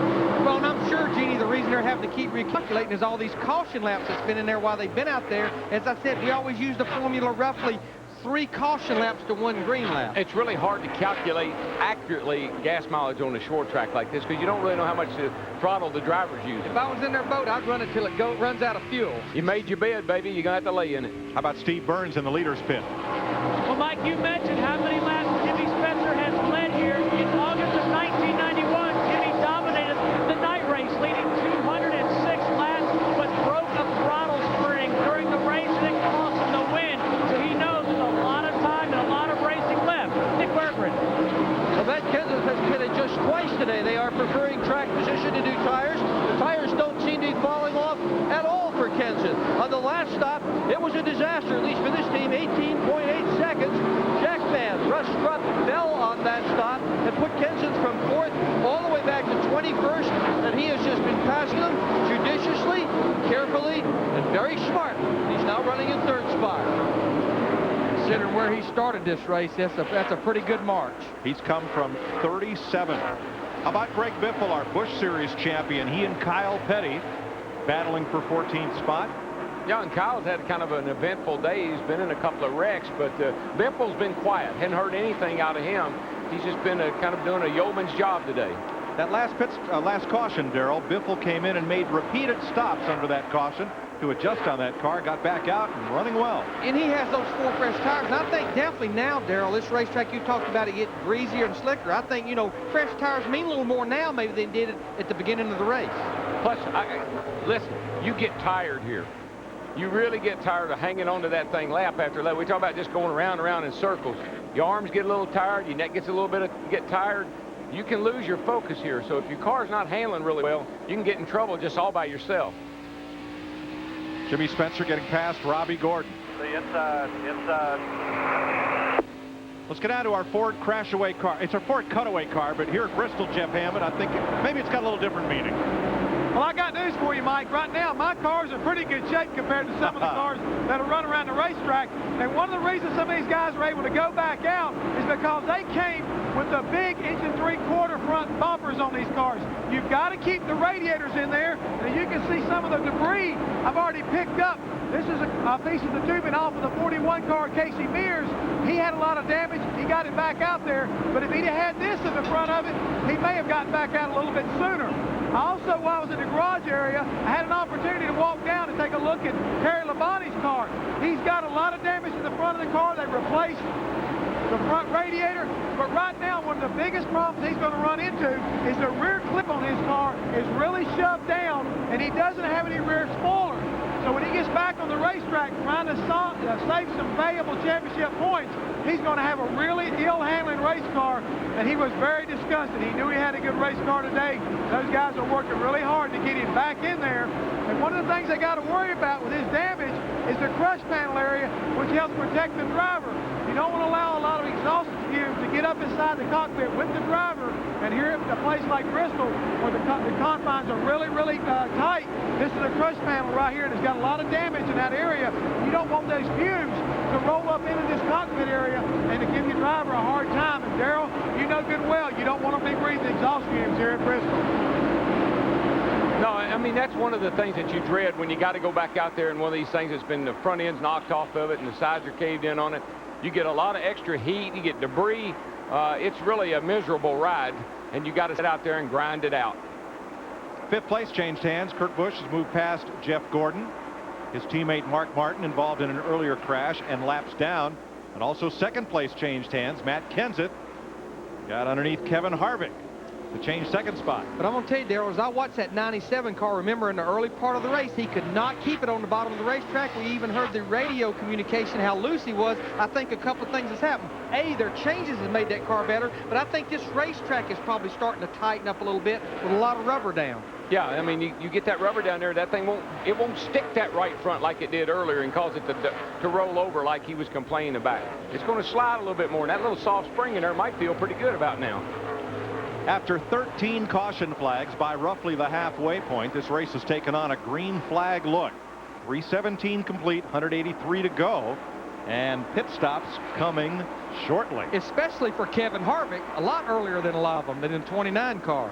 Well, and I'm sure, Jeannie, the reason they're having to keep recalculating is all these caution laps that's been in there while they've been out there. As I said, we always use the formula roughly 3 caution laps to 1 green lap. It's really hard to calculate accurately gas mileage on a short track like this because you don't really know how much throttle the driver's using. If I was in their boat, I'd run it till it runs out of fuel. You made your bed, baby. You're going to have to lay in it. How about Steve Burns in the leader's pit? Well, Mike, you mentioned how many laps Jimmy Spencer has led here. In August of 1991, Jimmy dominated the night race, leading 206 laps, but broke a throttle spring during the race and it cost him the win. So he knows there's a lot of time and a lot of racing left. Dick Berggren. Well, Matt Kenseth has pitted just twice today. They are preferring track position to new tires. The tires don't seem to be falling off at all for Kenseth. On the last stop, it was a disaster, at least for this team, 18.8 seconds. Jack Mann, Russ Strutt fell on that stop and put Kenseth from 4th all the way back to 21st, and he has just been passing them judiciously, carefully, and very smart. He's now running in 3rd spot. Considering where he started this race, that's a pretty good march. He's come from 37. How about Greg Biffle, our Busch Series champion? He and Kyle Petty battling for 14th spot. Yeah, and Kyle's had kind of an eventful day. He's been in a couple of wrecks, but Biffle's been quiet. Hadn't heard anything out of him. He's just been kind of doing a yeoman's job today. That last caution, Darrell, Biffle came in and made repeated stops under that caution to adjust on that car, got back out and running well. And he has those 4 fresh tires. And I think definitely now, Darrell, this racetrack you talked about, it get greasier and slicker. I think, you know, fresh tires mean a little more now maybe than did at the beginning of the race. Plus, listen, you get tired here. You really get tired of hanging on to that thing lap after lap. We talk about just going around and around in circles. Your arms get a little tired, your neck gets a little bit get tired. You can lose your focus here. So if your car's not handling really well, you can get in trouble just all by yourself. Jimmy Spencer getting past Robbie Gordon. The inside. Let's get down to our Ford Crashaway car. It's our Ford Cutaway car, but here at Bristol, Jeff Hammond, I think maybe it's got a little different meaning. Well, I got news for you, Mike. Right now, my car's in pretty good shape compared to some of the cars that are running around the racetrack. And one of the reasons some of these guys were able to go back out is because they came with the big 1 3/4 front bumpers on these cars. You've got to keep the radiators in there, and you can see some of the debris I've already picked up. This is a piece of the tubing off of the 41 car, Casey Mears. He had a lot of damage. He got it back out there, but if he'd have had this in the front of it, he may have gotten back out a little bit sooner. Also, while I was in the garage area, I had an opportunity to walk down and take a look at Terry Labonte's car. He's got a lot of damage in the front of the car. They replaced the front radiator, but right now one of the biggest problems he's going to run into is the rear clip on his car is really shoved down, and he doesn't have any rear spoiler. So when he gets back on the racetrack trying to save some valuable championship points, he's going to have a really ill-handling race car, and he was very disgusted. He knew he had a good race car today. Those guys are working really hard to get him back in there. And one of the things they got to worry about with his damage is the crush panel area, which helps protect the driver. You don't want to allow a lot of exhaust fumes to get up inside the cockpit with the driver. And here at a place like Bristol, where the confines are really, really tight, this is a crush panel right here, and it's got a lot of damage in that area. You don't want those fumes to roll up into this cockpit area and to give your driver a hard time. And Darrell, you know good well, you don't want to be breathing exhaust fumes here at Bristol. No, I mean, that's one of the things that you dread when you got to go back out there and one of these things that's been the front end's knocked off of it and the sides are caved in on it. You get a lot of extra heat, you get debris. It's really a miserable ride, and you got to sit out there and grind it out. 5th place changed hands. Kurt Busch has moved past Jeff Gordon. His teammate Mark Martin involved in an earlier crash and laps down. And also 2nd place changed hands. Matt Kenseth got underneath Kevin Harvick to change 2nd spot. But I'm going to tell you, Darrell, as I watched that 97 car, remember in the early part of the race, he could not keep it on the bottom of the racetrack. We even heard the radio communication, how loose he was. I think a couple of things has happened. A, their changes has made that car better, but I think this racetrack is probably starting to tighten up a little bit with a lot of rubber down. Yeah, I mean, you get that rubber down there, that thing won't stick that right front like it did earlier and cause it to roll over like he was complaining about. It's going to slide a little bit more, and that little soft spring in there might feel pretty good about now. After 13 caution flags by roughly the halfway point, this race has taken on a green flag look. 317 complete, 183 to go, and pit stops coming shortly. Especially for Kevin Harvick, a lot earlier than a lot of them, than in the 29 car.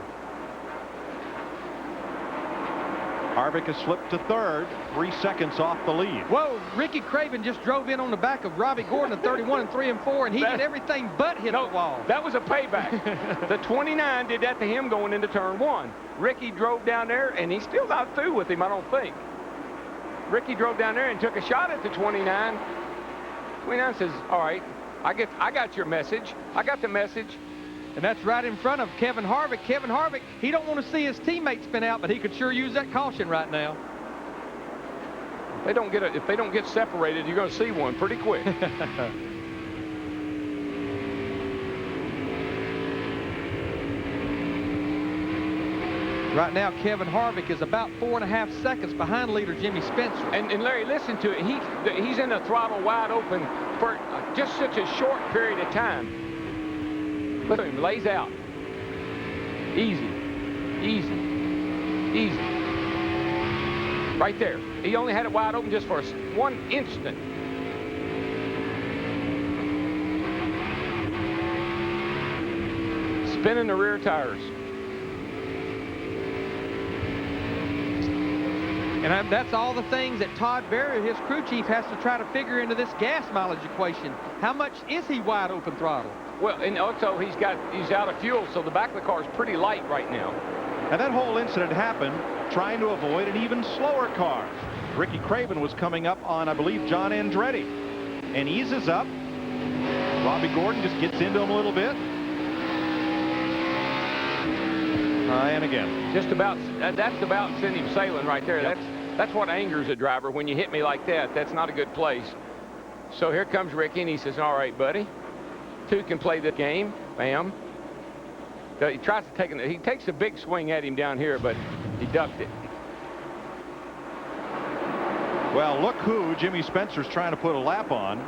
Harvick has slipped to third, 3 seconds off the lead. Whoa, Ricky Craven just drove in on the back of Robbie Gordon at 31 and 3 and 4, and he did everything but hit the wall. That was a payback. The 29 did that to him going into turn 1. Ricky drove down there, and he still got through with him, I don't think. Ricky drove down there and took a shot at the 29. 29 says, all right, I got your message. I got the message. And that's right in front of Kevin Harvick. Kevin Harvick, he don't want to see his teammates spin out, but he could sure use that caution right now. If they don't get separated, you're going to see one pretty quick. Right now, Kevin Harvick is about 4.5 seconds behind leader Jimmy Spencer. And Larry, listen to it. He's in the throttle wide open for just such a short period of time. Look at him, lays out. Easy, easy, easy. Right there. He only had it wide open just for 1 instant. Spinning the rear tires. And that's all the things that Todd Berry, his crew chief, has to try to figure into this gas mileage equation. How much is he wide open throttle? Well, and also he's out of fuel, so the back of the car is pretty light right now. And that whole incident happened trying to avoid an even slower car. Ricky Craven was coming up on, I believe, John Andretti, and eases up. Robbie Gordon just gets into him a little bit. And again. Just about, that's about send him sailing right there. Yep. That's what angers a driver. When you hit me like that, that's not a good place. So here comes Ricky, and he says, all right, buddy. 2 can play the game. Bam. He tries to he takes a big swing at him down here, but he ducked it. Well, look who Jimmy Spencer's trying to put a lap on.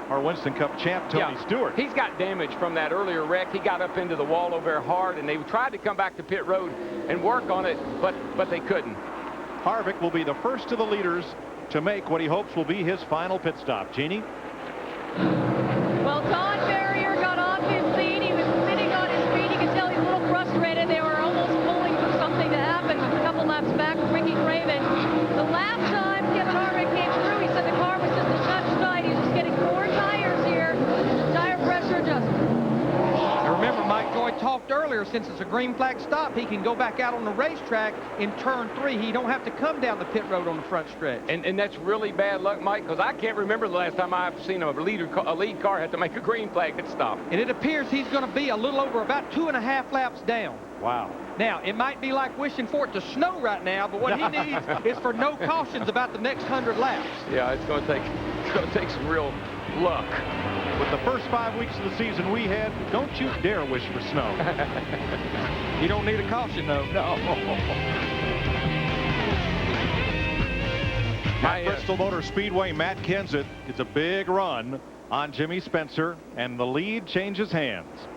Our Winston Cup champ, Tony Stewart. He's got damage from that earlier wreck. He got up into the wall over there hard, and they tried to come back to pit road and work on it, but they couldn't. Harvick will be the first of the leaders to make what he hopes will be his final pit stop. Jeannie? Well, Todd Berrier got off his seat. He was sitting on his feet. You could tell he's a little frustrated. They were almost pulling for something to happen a couple laps back with Ricky Craven. The last time Kevin Harvick came through, he said the car was just a touch tight. He's just getting 4 tires here. Tire pressure adjustment. And remember, Mike Joy talked earlier, since it's a green flag stop, he can go back out on the racetrack in turn 3. He don't have to come down the pit road on the front stretch. And that's really bad luck, Mike, because I can't remember the last time I've seen a lead car have to make a green flag pit stop. And it appears he's going to be a little over about 2.5 laps down. Wow. Now, it might be like wishing for it to snow right now, but what he needs is for no cautions about the next 100 laps. Yeah, it's going to take some real luck. With the first 5 weeks of the season we had, don't you dare wish for snow. You don't need a caution, though. No. At Bristol Motor Speedway, Matt Kenseth gets a big run on Jimmy Spencer, and the lead changes hands.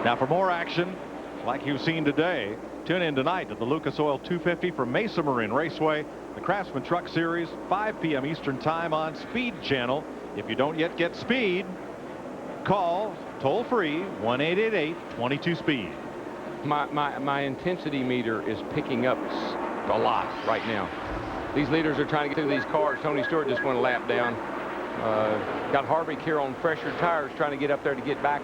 Now, for more action like you've seen today, tune in tonight to the Lucas Oil 250 from Mesa Marin Raceway, the Craftsman Truck Series, 5 p.m. Eastern Time on Speed Channel. If you don't yet get speed, call toll-free 1-888-22-SPEED. My intensity meter is picking up a lot right now. These leaders are trying to get through these cars. Tony Stewart just went a lap down. Got Harvick here on fresher tires, trying to get up there to get back,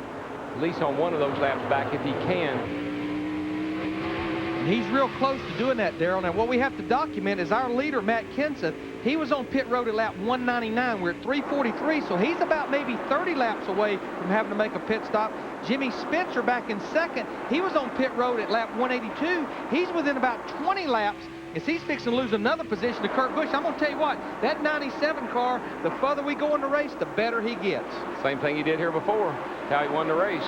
at least on one of those laps back if he can. He's real close to doing that, Darrell. Now, what we have to document is our leader, Matt Kenseth. He was on pit road at lap 199. We're at 343, so he's about maybe 30 laps away from having to make a pit stop. Jimmy Spencer back in second. He was on pit road at lap 182. He's within about 20 laps as he's fixing to lose another position to Kurt Busch. I'm going to tell you what, that 97 car, the further we go in the race, the better he gets. Same thing he did here before, how he won the race.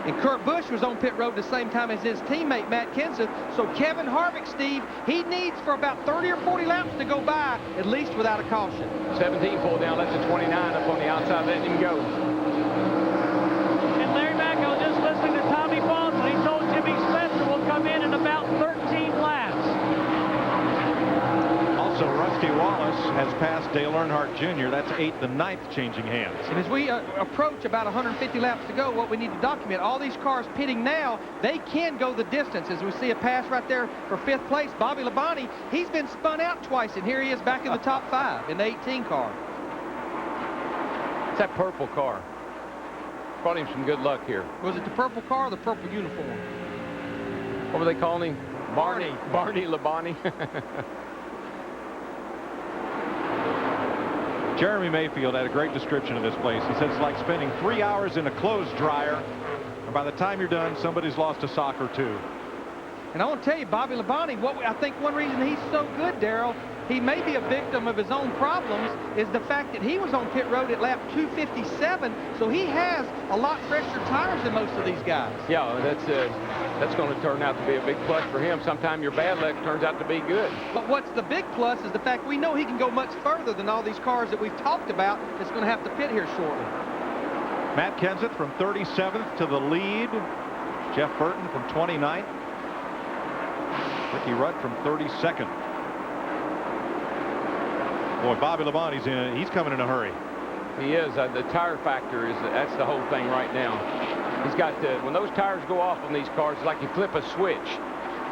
And Kurt Busch was on pit road the same time as his teammate, Matt Kenseth. So Kevin Harvick, Steve, he needs for about 30 or 40 laps to go by, at least without a caution. 17 pulled down, that's a 29 up on the outside, letting him go. And Larry Mack, I was just listening to Tommy Baldwin. He told Jimmy Spencer will come in about 13 laps. Also, Russ Rusty Wallace has passed Dale Earnhardt Jr. That's 8th and 9th changing hands. And as we approach about 150 laps to go, what we need to document, all these cars pitting now, they can go the distance. As we see a pass right there for 5th place, Bobby Labonte, he's been spun out twice, and here he is back in the top 5 in the 18 car. It's that purple car. Brought him some good luck here. Was it the purple car or the purple uniform? What were they calling him? Barney Labonte. Jeremy Mayfield had a great description of this place. He said it's like spending 3 hours in a clothes dryer, and by the time you're done, somebody's lost a sock or two. And I want to tell you, Bobby Labonte, I think one reason he's so good, Darrell, he may be a victim of his own problems, is the fact that he was on pit road at lap 257, so he has a lot fresher tires than most of these guys. Yeah, that's going to turn out to be a big plus for him. Sometimes your bad luck turns out to be good. But what's the big plus is the fact we know he can go much further than all these cars that we've talked about that's going to have to pit here shortly. Matt Kenseth from 37th to the lead. Jeff Burton from 29th. Ricky Rudd from 32nd. Boy, Bobby Labonte's he's coming in a hurry. He is. The tire factor that's the whole thing right now. He's got when those tires go off on these cars, it's like you flip a switch.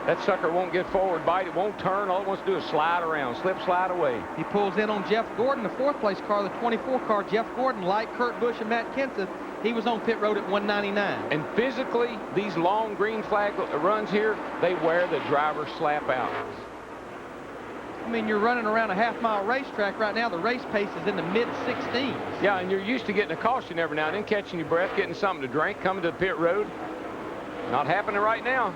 That sucker won't get forward bite. It won't turn. All it wants to do is slide around, slip, slide away. He pulls in on Jeff Gordon, the 4th place car, the 24 car. Jeff Gordon, like Kurt Busch and Matt Kenseth, he was on pit road at 199. And physically, these long green flag runs here, they wear the driver slap out. I mean, you're running around a half-mile racetrack right now. The race pace is in the mid-16s. Yeah, and you're used to getting a caution every now and then, catching your breath, getting something to drink, coming to the pit road. Not happening right now.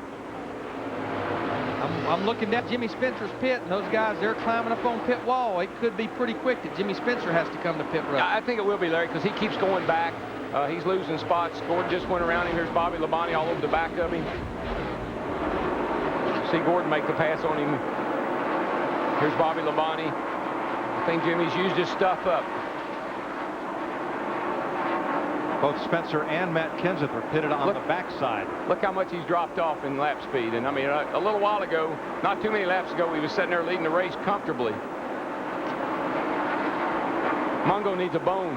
I'm looking at Jimmy Spencer's pit, and those guys, they're climbing up on pit wall. It could be pretty quick that Jimmy Spencer has to come to pit road. I think it will be, Larry, because he keeps going back. He's losing spots. Gordon just went around him. Here's Bobby Labonte all over the back of him. See Gordon make the pass on him. Here's Bobby Labonte. I think Jimmy's used his stuff up. Both Spencer and Matt Kenseth are pitted on the backside. Look how much he's dropped off in lap speed. And I mean, a little while ago, not too many laps ago, he was sitting there leading the race comfortably. Mungo needs a bone,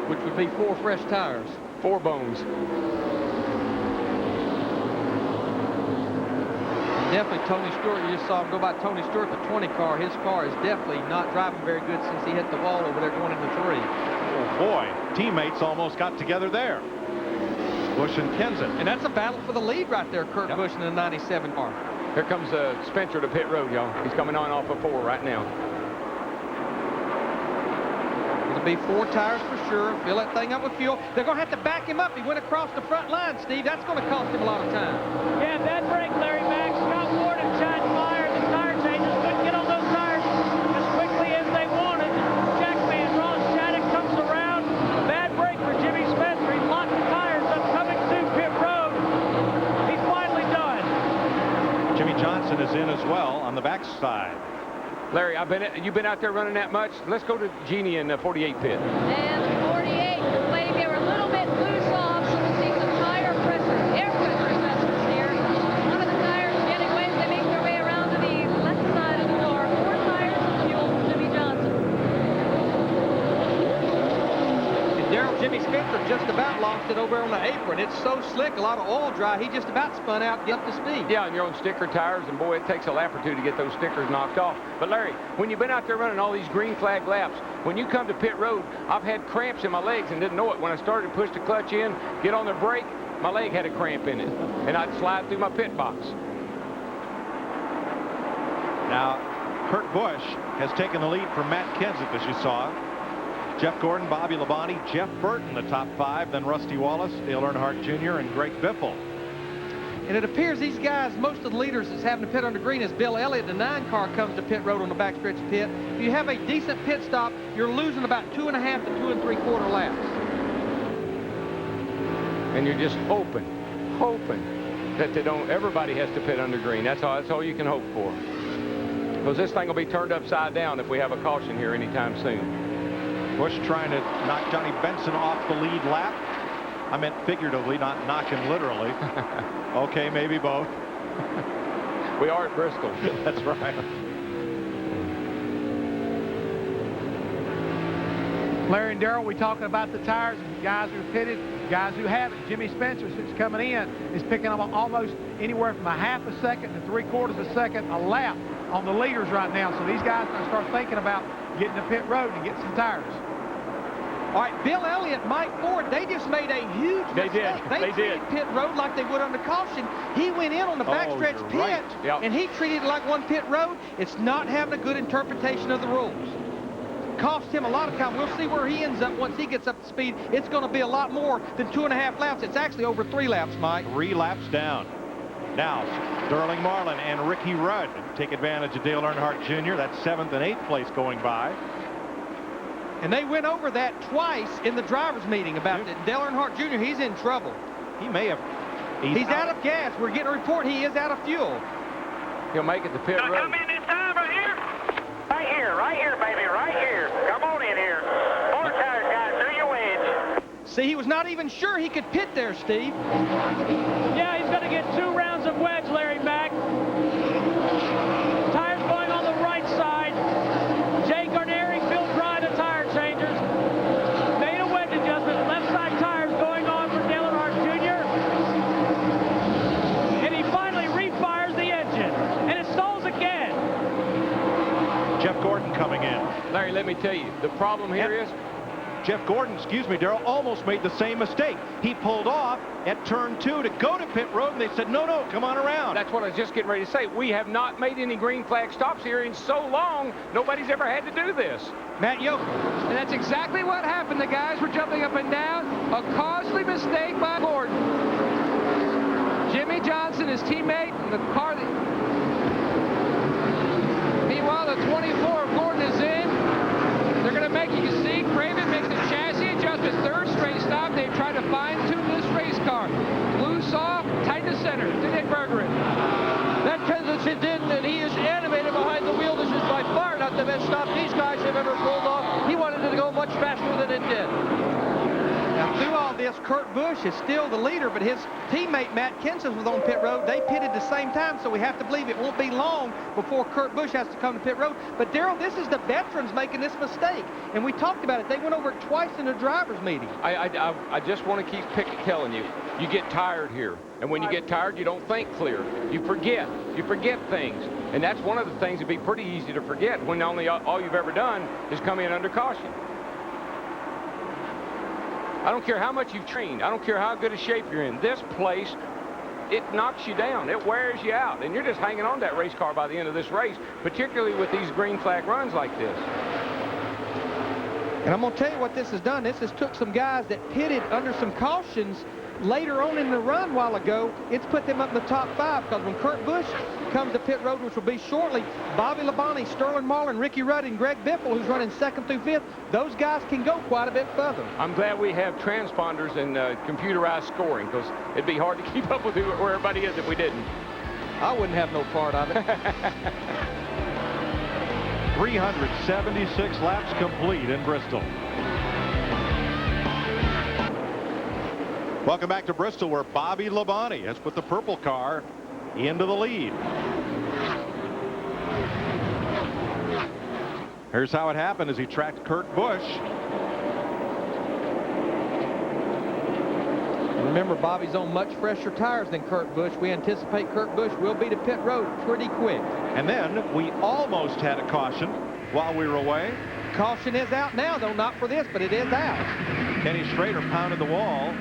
which would be 4 fresh tires. 4 bones. Definitely Tony Stewart, you just saw him go by Tony Stewart, the 20 car. His car is definitely not driving very good since he hit the wall over there going into 3. Oh boy, teammates almost got together there. Busch and Kenseth. And that's a battle for the lead right there, Kurt Busch in the 97 car. Here comes Spencer to pit road, y'all. He's coming on off of 4 right now. It'll be 4 tires for sure. Fill that thing up with fuel. They're going to have to back him up. He went across the front line, Steve. That's going to cost him a lot of time. Yeah, bad break, Larry Mack. Scott Ward and Chad Meyer, the tire changes, couldn't get on those tires as quickly as they wanted. Jackman Ross Chaddock comes around. Bad break for Jimmy Spencer. He locked the tires up coming to pit road. He's finally done. Jimmy Johnson is in as well on the backside. Larry, you've been out there running that much? Let's go to Jeannie in the 48 pit. And the 48, the lady here a little bit loose off, so we'll see some tire pressure, air pressure adjustments here. One of the tires getting away as they make their way around to the left side of the door. 4 tires of fuel for Jimmy Johnson. And Darrell, Jimmy Spencer just about lost it over on the apron. It's so slick, a lot of oil dry. He just about spun out and get up to speed. Yeah, and you're on sticker tires, and boy, it takes a lap or 2 to get those stickers knocked off. But Larry, when you've been out there running all these green flag laps, when you come to pit road, I've had cramps in my legs and didn't know it. When I started to push the clutch in, get on the brake, my leg had a cramp in it, and I'd slide through my pit box. Now, Kurt Busch has taken the lead from Matt Kenseth, as you saw. Jeff Gordon, Bobby Labonte, Jeff Burton, the top 5, then Rusty Wallace, Dale Earnhardt Jr., and Greg Biffle. And it appears these guys, most of the leaders that's having to pit under green, as Bill Elliott, the 9 car, comes to pit road on the backstretch pit. If you have a decent pit stop, you're losing about 2.5 to 2 3/4 laps. And you're just hoping that everybody has to pit under green. That's all you can hope for. Because this thing will be turned upside down if we have a caution here anytime soon. Busch trying to knock Johnny Benson off the lead lap. I meant figuratively, not knock him literally. Okay, maybe both. We are at Bristol. That's right. Larry and Darrell, we talking about the tires, and guys who pitted, guys who haven't. Jimmy Spencer, since coming in, is picking up almost anywhere from a half a second to 3/4 a second a lap on the leaders right now. So these guys are going to start thinking about getting to pit road and getting some tires. All right, Bill Elliott, Mike Ford, they just made a huge mistake. They treated pit road like they would under caution. He went in on the backstretch pit, right. Yep. and he treated it like one pit road. It's not having a good interpretation of the rules. Cost him a lot of time. We'll see where he ends up once he gets up to speed. It's going to be a lot more than 2.5 laps. It's actually over 3 laps, Mike. 3 laps down. Now, Sterling Marlin and Ricky Rudd take advantage of Dale Earnhardt Jr. That's 7th and 8th place going by. And they went over that twice in the driver's meeting about that. Dale Earnhardt Jr., he's in trouble. He may have. He's out of gas. We're getting a report he is out of fuel. He'll make it to pit road. Come in this time right here. Right here, baby, right here. Come on in here. 4 tires, guys, do your wedge. See, he was not even sure he could pit there, Steve. Yeah, he's going to get 2 rounds of wedge, Larry Mack. Tires going on the right side. Jay Garneri, Phil Dry, the tire changers. Made a wedge adjustment. Left side tires going on for Dale Earnhardt Jr. And he finally refires the engine. And it stalls again. Jeff Gordon coming in. Larry, let me tell you, the problem here is Jeff Gordon, excuse me, Darrell, almost made the same mistake. He pulled off at turn 2 to go to pit road, and they said, no, come on around. That's what I was just getting ready to say. We have not made any green flag stops here in so long. Nobody's ever had to do this. Matt Yoke. And that's exactly what happened. The guys were jumping up and down. A costly mistake by Gordon. Jimmy Johnson, his teammate, and the car. Meanwhile, the 24 of Gordon is in. They're going to make, you can see, Craven makes the chassis adjustment. 3rd straight stop. They've tried to fine-tune this race car. Loose off, tight to center. Did hit Bergeron. That Kensington didn't, and he is animated behind the wheel. This is by far not the best stop these guys have ever pulled off. He wanted it to go much faster than it did. Now, through all this, Kurt Busch is still the leader, but his teammate Matt Kenseth was on pit road. They pitted the same time, so we have to believe it won't be long before Kurt Busch has to come to pit road. But, Darrell, this is the veterans making this mistake, and we talked about it. They went over it twice in the driver's meeting. I just want to keep telling you, you get tired here. And when you get tired, you don't think clear. You forget things. And that's one of the things that'd be pretty easy to forget when all you've ever done is come in under caution. I don't care how much you've trained. I don't care how good a shape you're in. This place, it knocks you down. It wears you out. And you're just hanging on that race car by the end of this race, particularly with these green flag runs like this. And I'm going to tell you what this has done. This has took some guys that pitted under some cautions later on in the run a while ago. It's put them up in the top 5, because when Kurt Busch comes to pit road, which will be shortly, Bobby Labonte, Sterling Marlin, Ricky Rudd, and Greg Biffle, who's running 2nd through 5th, those guys can go quite a bit further. I'm glad we have transponders and computerized scoring, because it'd be hard to keep up with where everybody is if we didn't. I wouldn't have no part of it. 376 laps complete in Bristol. Welcome back to Bristol, where Bobby Labonte has put the purple car into the lead. Here's how it happened as he tracked Kurt Busch. Remember, Bobby's on much fresher tires than Kurt Busch. We anticipate Kurt Busch will be to pit road pretty quick. And then we almost had a caution while we were away. Caution is out now, though, not for this, but it is out. Kenny Schrader pounded the wall.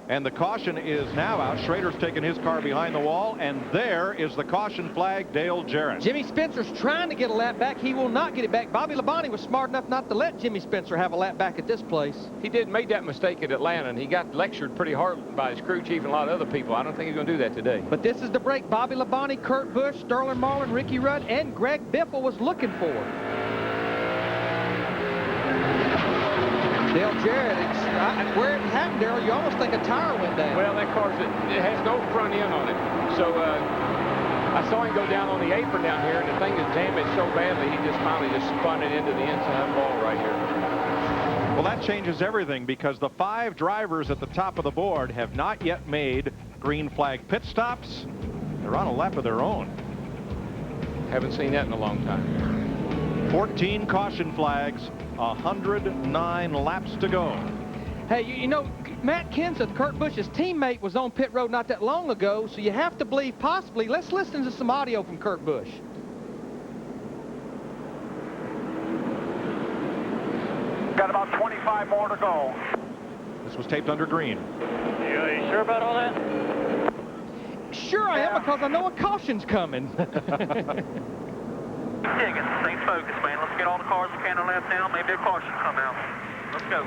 And the caution is now out. Schrader's taken his car behind the wall, and there is the caution flag, Dale Jarrett. Jimmy Spencer's trying to get a lap back. He will not get it back. Bobby Labonte was smart enough not to let Jimmy Spencer have a lap back at this place. He made that mistake at Atlanta, and he got lectured pretty hard by his crew chief and a lot of other people. I don't think he's going to do that today. But this is the break Bobby Labonte, Kurt Busch, Sterling Marlin, Ricky Rudd, and Greg Biffle was looking for. Dale Jarrett, where it happened, Darrell, you almost think a tire went down. Well, that car, it has no front end on it. So I saw him go down on the apron down here, and the thing is damaged so badly, he just finally spun it into the inside wall right here. Well, that changes everything, because the 5 drivers at the top of the board have not yet made green flag pit stops. They're on a lap of their own. Haven't seen that in a long time. 14 caution flags 109 laps to go. Hey, you know, Matt Kenseth, Kurt Busch's teammate, was on pit road not that long ago, so you have to believe possibly. Let's listen to some audio from Kurt Busch. Got about 25 more to go. This was taped under green. Yeah, you sure about all that? Sure I am, because I know a caution's coming. Dig it. Stay focused, man. Let's get all the cars we can on left now. Maybe a caution come out. Let's go.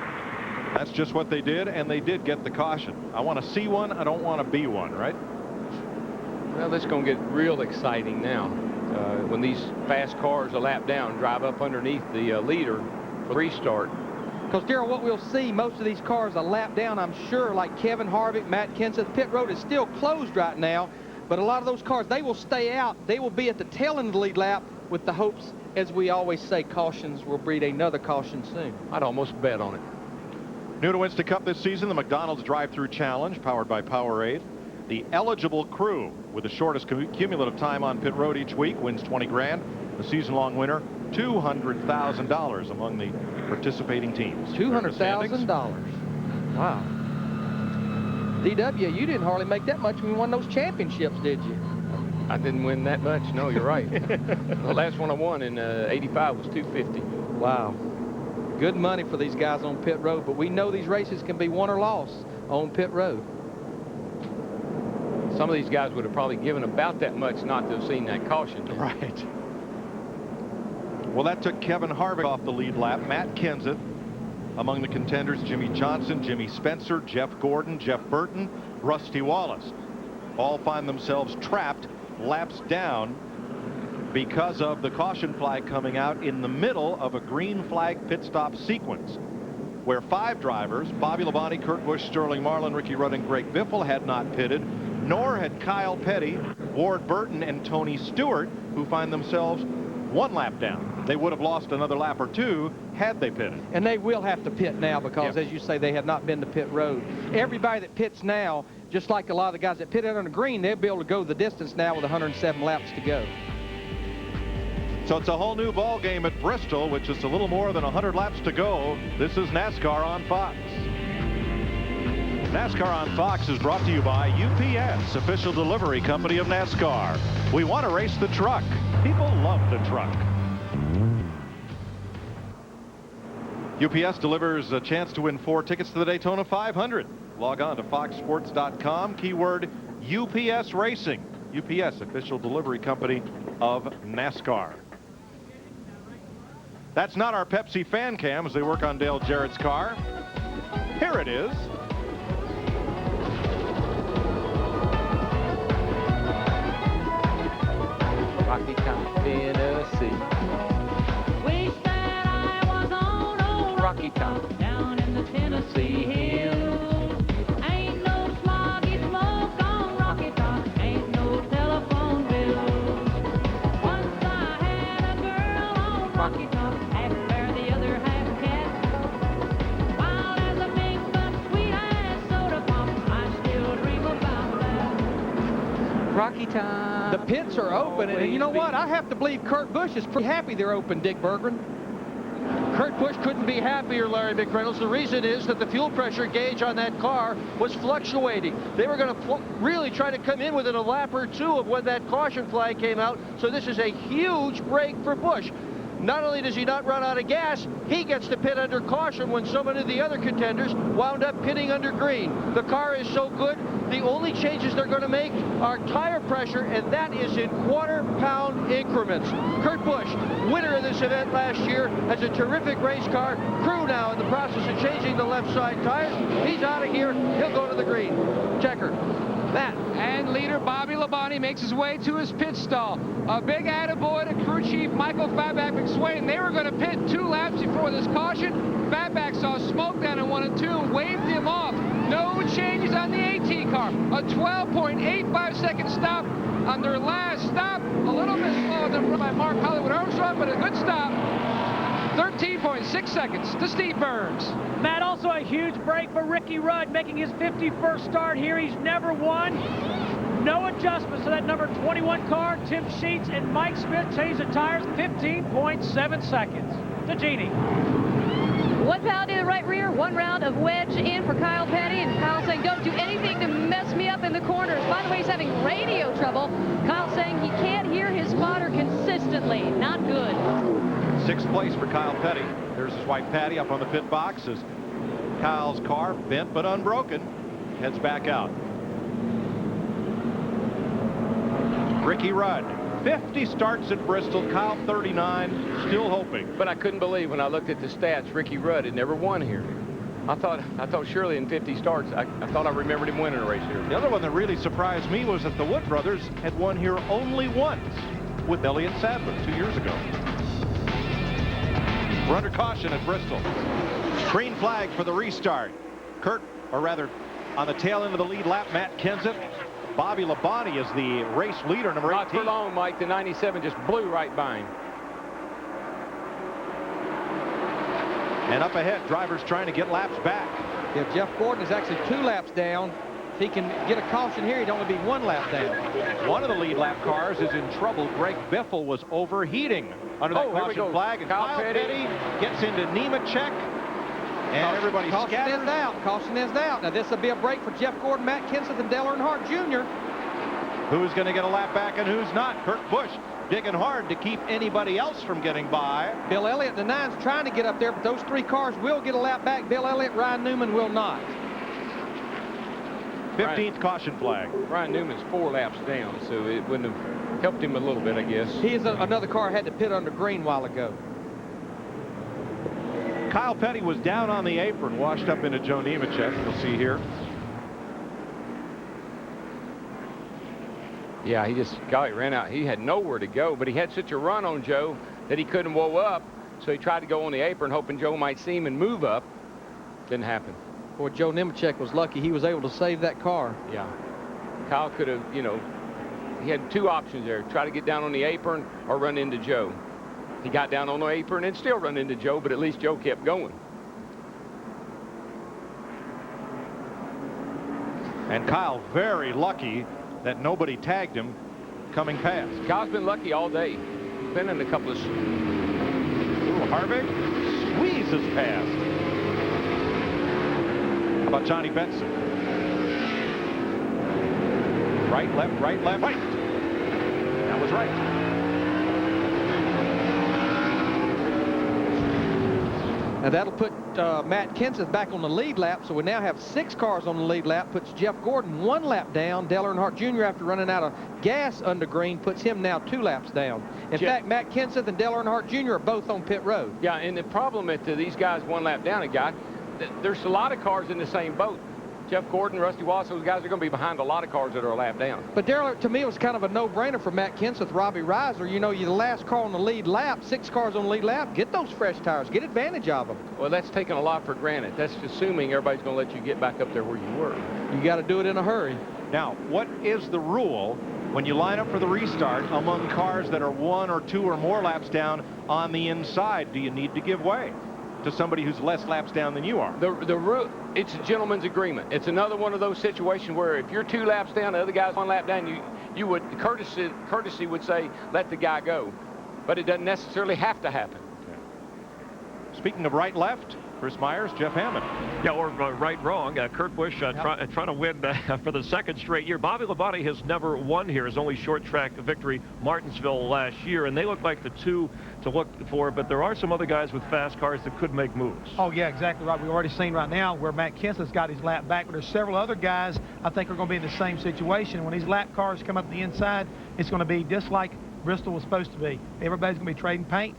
That's just what they did, and they did get the caution. I want to see one. I don't want to be one, right? Well, it's going to get real exciting now. When these fast cars a lap down drive up underneath the leader for restart. Because, Darrell, what we'll see, most of these cars a lap down, I'm sure, like Kevin Harvick, Matt Kenseth. Pit road is still closed right now, but a lot of those cars, they will stay out. They will be at the tail end of the lead lap with the hopes, as we always say, cautions will breed another caution soon. I'd almost bet on it. New to Winston Cup this season, the McDonald's Drive-Thru Challenge, powered by Powerade. The eligible crew with the shortest cumulative time on pit road each week wins 20 grand. The season-long winner, $200,000 among the participating teams. $200,000. Wow. DW, you didn't hardly make that much when you won those championships, did you? I didn't win that much. No, you're right. The last one I won in '85 was $250. Wow. Good money for these guys on pit road, but we know these races can be won or lost on pit road. Some of these guys would have probably given about that much not to have seen that caution. Right. Well, that took Kevin Harvick off the lead lap. Matt Kenseth among the contenders, Jimmy Johnson, Jimmy Spencer, Jeff Gordon, Jeff Burton, Rusty Wallace. All find themselves trapped laps down because of the caution flag coming out in the middle of a green flag pit stop sequence, where 5 drivers, Bobby Labonte, Kurt Busch, Sterling Marlin, Ricky Rudd, and Greg Biffle, had not pitted, nor had Kyle Petty, Ward Burton, and Tony Stewart, who find themselves 1 lap down. They would have lost another lap or 2 had they pitted. And they will have to pit now because, as you say, they have not been to pit road. Everybody that pits now, just like a lot of the guys that pitted on the green, they'll be able to go the distance now with 107 laps to go. So it's a whole new ball game at Bristol, with just a little more than 100 laps to go. This is NASCAR on Fox. NASCAR on Fox is brought to you by UPS, official delivery company of NASCAR. We want to race the truck. People love the truck. UPS delivers a chance to win 4 tickets to the Daytona 500. Log on to foxsports.com, keyword UPS Racing. UPS, official delivery company of NASCAR. That's not our Pepsi fan cam as they work on Dale Jarrett's car. Here it is. Rocky Top, Tennessee. Wish that I was on old Rocky Top, down in the Tennessee hills. Ain't no smoggy smoke on Rocky Top, ain't no telephone bills. Once I had a girl on Rocky Top, half bear, the other half cat. Wild as a mink, but sweet as soda pop, I still dream about that. Rocky Top. The pits are open, and you know what? I have to believe Kurt Busch is pretty happy they're open, Dick Berggren. Kurt Busch couldn't be happier, Larry McReynolds. The reason is that the fuel pressure gauge on that car was fluctuating. They were going to really try to come in within a lap or 2 of when that caution flag came out. So this is a huge break for Busch. Not only does he not run out of gas, he gets to pit under caution when so many of the other contenders wound up pitting under green. The car is so good, the only changes they're going to make are tire pressure, and that is in quarter-pound increments. Kurt Busch, winner of this event last year, has a terrific race car. Crew now in the process of changing the left side tires. He's out of here. He'll go to the green. Checker. Matt. And leader Bobby Labonte makes his way to his pit stall. A big attaboy to crew chief Michael Fatback McSwain. They were going to pit 2 laps before this caution. Fatback saw smoke down in 1 and 2 and waved him off. No changes on the AT car. A 12.85-second stop on their last stop. A little bit slower than by Mark Hollywood Armstrong, but a good stop. 13.6 seconds to Steve Burns. Matt, also a huge break for Ricky Rudd, making his 51st start here. He's never won. No adjustments to that number 21 car. Tim Sheets and Mike Smith changed the tires. 15.7 seconds to Jeannie. One pound in the right rear, one round of wedge in for Kyle Petty, and Kyle saying, don't do anything to mess me up in the corners. By the way, he's having radio trouble. Kyle saying he can't hear his spotter consistently. Not good. 6th place for Kyle Petty. There's his wife Patty up on the pit box as Kyle's car, bent but unbroken, heads back out. Ricky Rudd, 50 starts at Bristol. Kyle 39, still hoping. But I couldn't believe when I looked at the stats, Ricky Rudd had never won here. I thought surely in 50 starts, I thought I remembered him winning a race here. The other one that really surprised me was that the Wood brothers had won here only once with Elliott Sadler 2 years ago. We're under caution at Bristol. Green flag for the restart. Kurt, or rather, on the tail end of the lead lap, Matt Kenseth. Bobby Labonte is the race leader, number 18. Not for long, Mike. The 97 just blew right by him. And up ahead, drivers trying to get laps back. If Jeff Gordon is actually 2 laps down, if he can get a caution here, he'd only be 1 lap down. One of the lead lap cars is in trouble. Greg Biffle was overheating under that caution flag. And Kyle Petty gets into Nemechek. And everybody scatters. Is out. Caution is out. Now this will be a break for Jeff Gordon, Matt Kenseth, and Dale Earnhardt Jr. Who's going to get a lap back and who's not? Kurt Busch digging hard to keep anybody else from getting by. Bill Elliott, the 9's trying to get up there, but those 3 cars will get a lap back. Bill Elliott, Ryan Newman will not. 15th caution flag. Ryan Newman's 4 laps down, so it wouldn't have helped him a little bit, I guess. He is another car had to pit under green a while ago. Kyle Petty was down on the apron, washed up into Joe Nemechek. You'll see here. Yeah, he just, golly, ran out. He had nowhere to go, but he had such a run on Joe that he couldn't woe up. So he tried to go on the apron, hoping Joe might see him and move up. Didn't happen. Boy, Joe Nemechek was lucky he was able to save that car. Yeah. Kyle could have, you know, he had 2 options there. Try to get down on the apron or run into Joe. He got down on the apron and still run into Joe, but at least Joe kept going. And Kyle very lucky that nobody tagged him coming past. Kyle's been lucky all day. Been in a couple of... Ooh, Harvick squeezes past. How about Johnny Benson? Right, left, right, left, right. That was right. Now that'll put Matt Kenseth back on the lead lap, so we now have 6 cars on the lead lap, puts Jeff Gordon 1 lap down. Dale Earnhardt Jr., after running out of gas under green, puts him now 2 laps down. In fact, Matt Kenseth and Dale Earnhardt Jr. are both on pit road. Yeah, and the problem with these guys 1 lap down, there's a lot of cars in the same boat. Jeff Gordon, Rusty Wallace, those guys are going to be behind a lot of cars that are a lap down. But Darrell, to me, it was kind of a no-brainer for Matt Kenseth, Robbie Reiser. You know, you're the last car on the lead lap, 6 cars on the lead lap. Get those fresh tires. Get advantage of them. Well, that's taking a lot for granted. That's assuming everybody's going to let you get back up there where you were. You got to do it in a hurry. Now, what is the rule when you line up for the restart among cars that are 1 or 2 or more laps down on the inside? Do you need to give way to somebody who's less laps down than you are? It's a gentleman's agreement. It's another one of those situations where if you're 2 laps down, the other guy's 1 lap down, you would courtesy would say let the guy go, but it doesn't necessarily have to happen. Okay. Speaking of right left, Chris Myers, Jeff Hammond. Yeah, or right wrong. Kurt Busch trying to win for the 2nd straight year. Bobby Labonte has never won here. His only short track victory, Martinsville last year, and they look like the 2 to look for, but there are some other guys with fast cars that could make moves. Oh, yeah, exactly right. We've already seen right now where Matt Kenseth's got his lap back, but there's several other guys I think are going to be in the same situation. When these lap cars come up the inside, it's going to be just like Bristol was supposed to be. Everybody's going to be trading paint.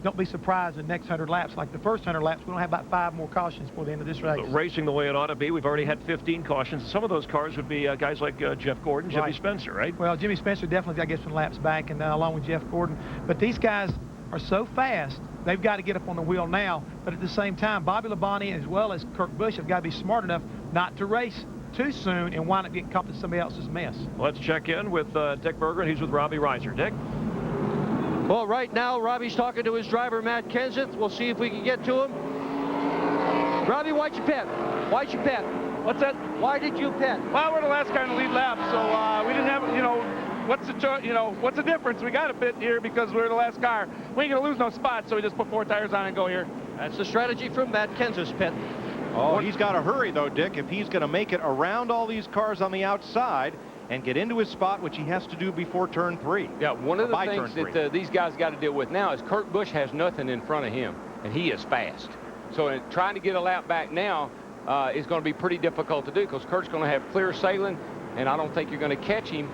Don't be surprised in the next 100 laps. Like the first 100 laps, we're going to have about 5 more cautions before the end of this race. Racing the way it ought to be. We've already had 15 cautions. Some of those cars would be guys like Jeff Gordon, Jimmy Spencer, right? Well, Jimmy Spencer definitely got to get some laps back, and along with Jeff Gordon. But these guys are so fast, they've got to get up on the wheel now. But at the same time, Bobby Labonte as well as Kurt Busch have got to be smart enough not to race too soon and wind up getting caught in somebody else's mess. Let's check in with Dick Berger, and he's with Robbie Reiser. Dick? Well, right now, Robbie's talking to his driver, Matt Kenseth. We'll see if we can get to him. Robbie, why'd you pit? Why'd you pit? What's that? Why did you pit? Well, we're the last guy in the lead lap, so we didn't have, what's the difference? We got to pit here because we're the last car. We ain't gonna lose no spots, so we just put 4 tires on and go here. That's the strategy from Matt Kenseth's pit. Oh, he's got to hurry, though, Dick, if he's going to make it around all these cars on the outside and get into his spot, which he has to do before turn 3. Yeah, one of the things that these guys got to deal with now is Kurt Busch has nothing in front of him, and he is fast. So trying to get a lap back now is going to be pretty difficult to do because Kurt's going to have clear sailing, and I don't think you're going to catch him.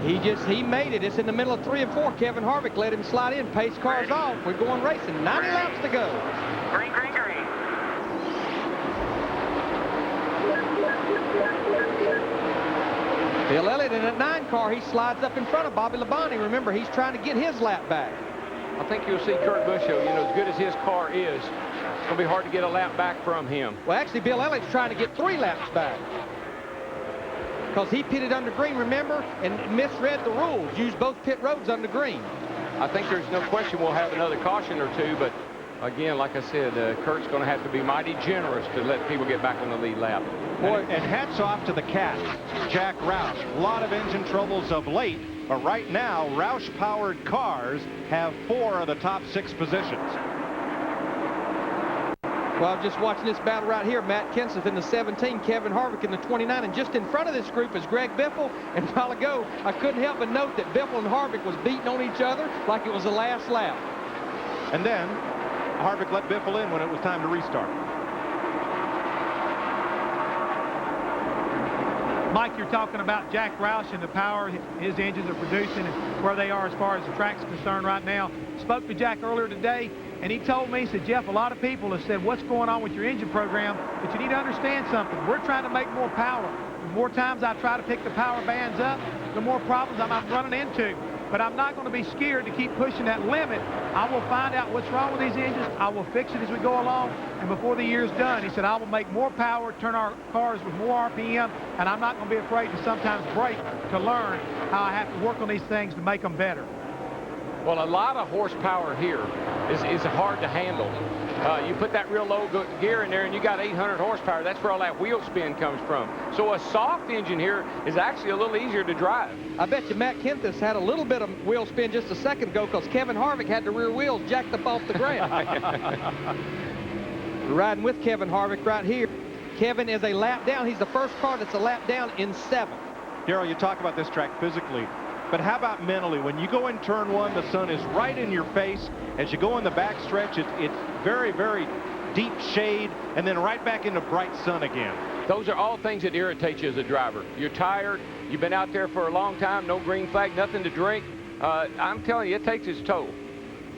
He made it. It's in the middle of 3 and 4. Kevin Harvick let him slide in, pace cars off. We're going racing. 90 laps to go. Green, green, green. Bill Elliott in that 9 car, he slides up in front of Bobby Labonte. Remember, he's trying to get his lap back. I think you'll see Kurt Busch, you know, as good as his car is, it's going to be hard to get a lap back from him. Well, actually, Bill Elliott's trying to get 3 laps back. Because he pitted under green, remember, and misread the rules. Used both pit roads under green. I think there's no question we'll have another caution or 2, but again, like I said, Kurt's going to have to be mighty generous to let people get back on the lead lap. Boy, and hats off to the cat, Jack Roush. A lot of engine troubles of late, but right now, Roush-powered cars have 4 of the top 6 positions. Well, just watching this battle right here, Matt Kenseth in the 17, Kevin Harvick in the 29, and just in front of this group is Greg Biffle. And a while ago, I couldn't help but note that Biffle and Harvick was beating on each other like it was the last lap. And then Harvick let Biffle in when it was time to restart. Mike, you're talking about Jack Roush and the power his engines are producing and where they are as far as the track's concerned right now. Spoke to Jack earlier today, and he told me, he said, Jeff, a lot of people have said, what's going on with your engine program? But you need to understand something. We're trying to make more power. The more times I try to pick the power bands up, the more problems I'm running into. But I'm not going to be scared to keep pushing that limit. I will find out what's wrong with these engines. I will fix it as we go along. And before the year's done, he said, I will make more power, turn our cars with more RPM, and I'm not going to be afraid to sometimes break to learn how I have to work on these things to make them better. Well, a lot of horsepower here is hard to handle. You put that real low gear in there and you got 800 horsepower. That's where all that wheel spin comes from. So a soft engine here is actually a little easier to drive. I bet you Matt Kenseth had a little bit of wheel spin just a second ago because Kevin Harvick had the rear wheels jacked up off the ground. We're riding with Kevin Harvick right here. Kevin is a lap down. He's the first car that's a lap down in 7. Darrell, you talk about this track physically, but how about mentally? When you go in turn 1, the sun is right in your face. As you go in the backstretch, it's very, very deep shade, and then right back into bright sun again. Those are all things that irritate you as a driver. You're tired. You've been out there for a long time, no green flag, nothing to drink. I'm telling you, it takes its toll.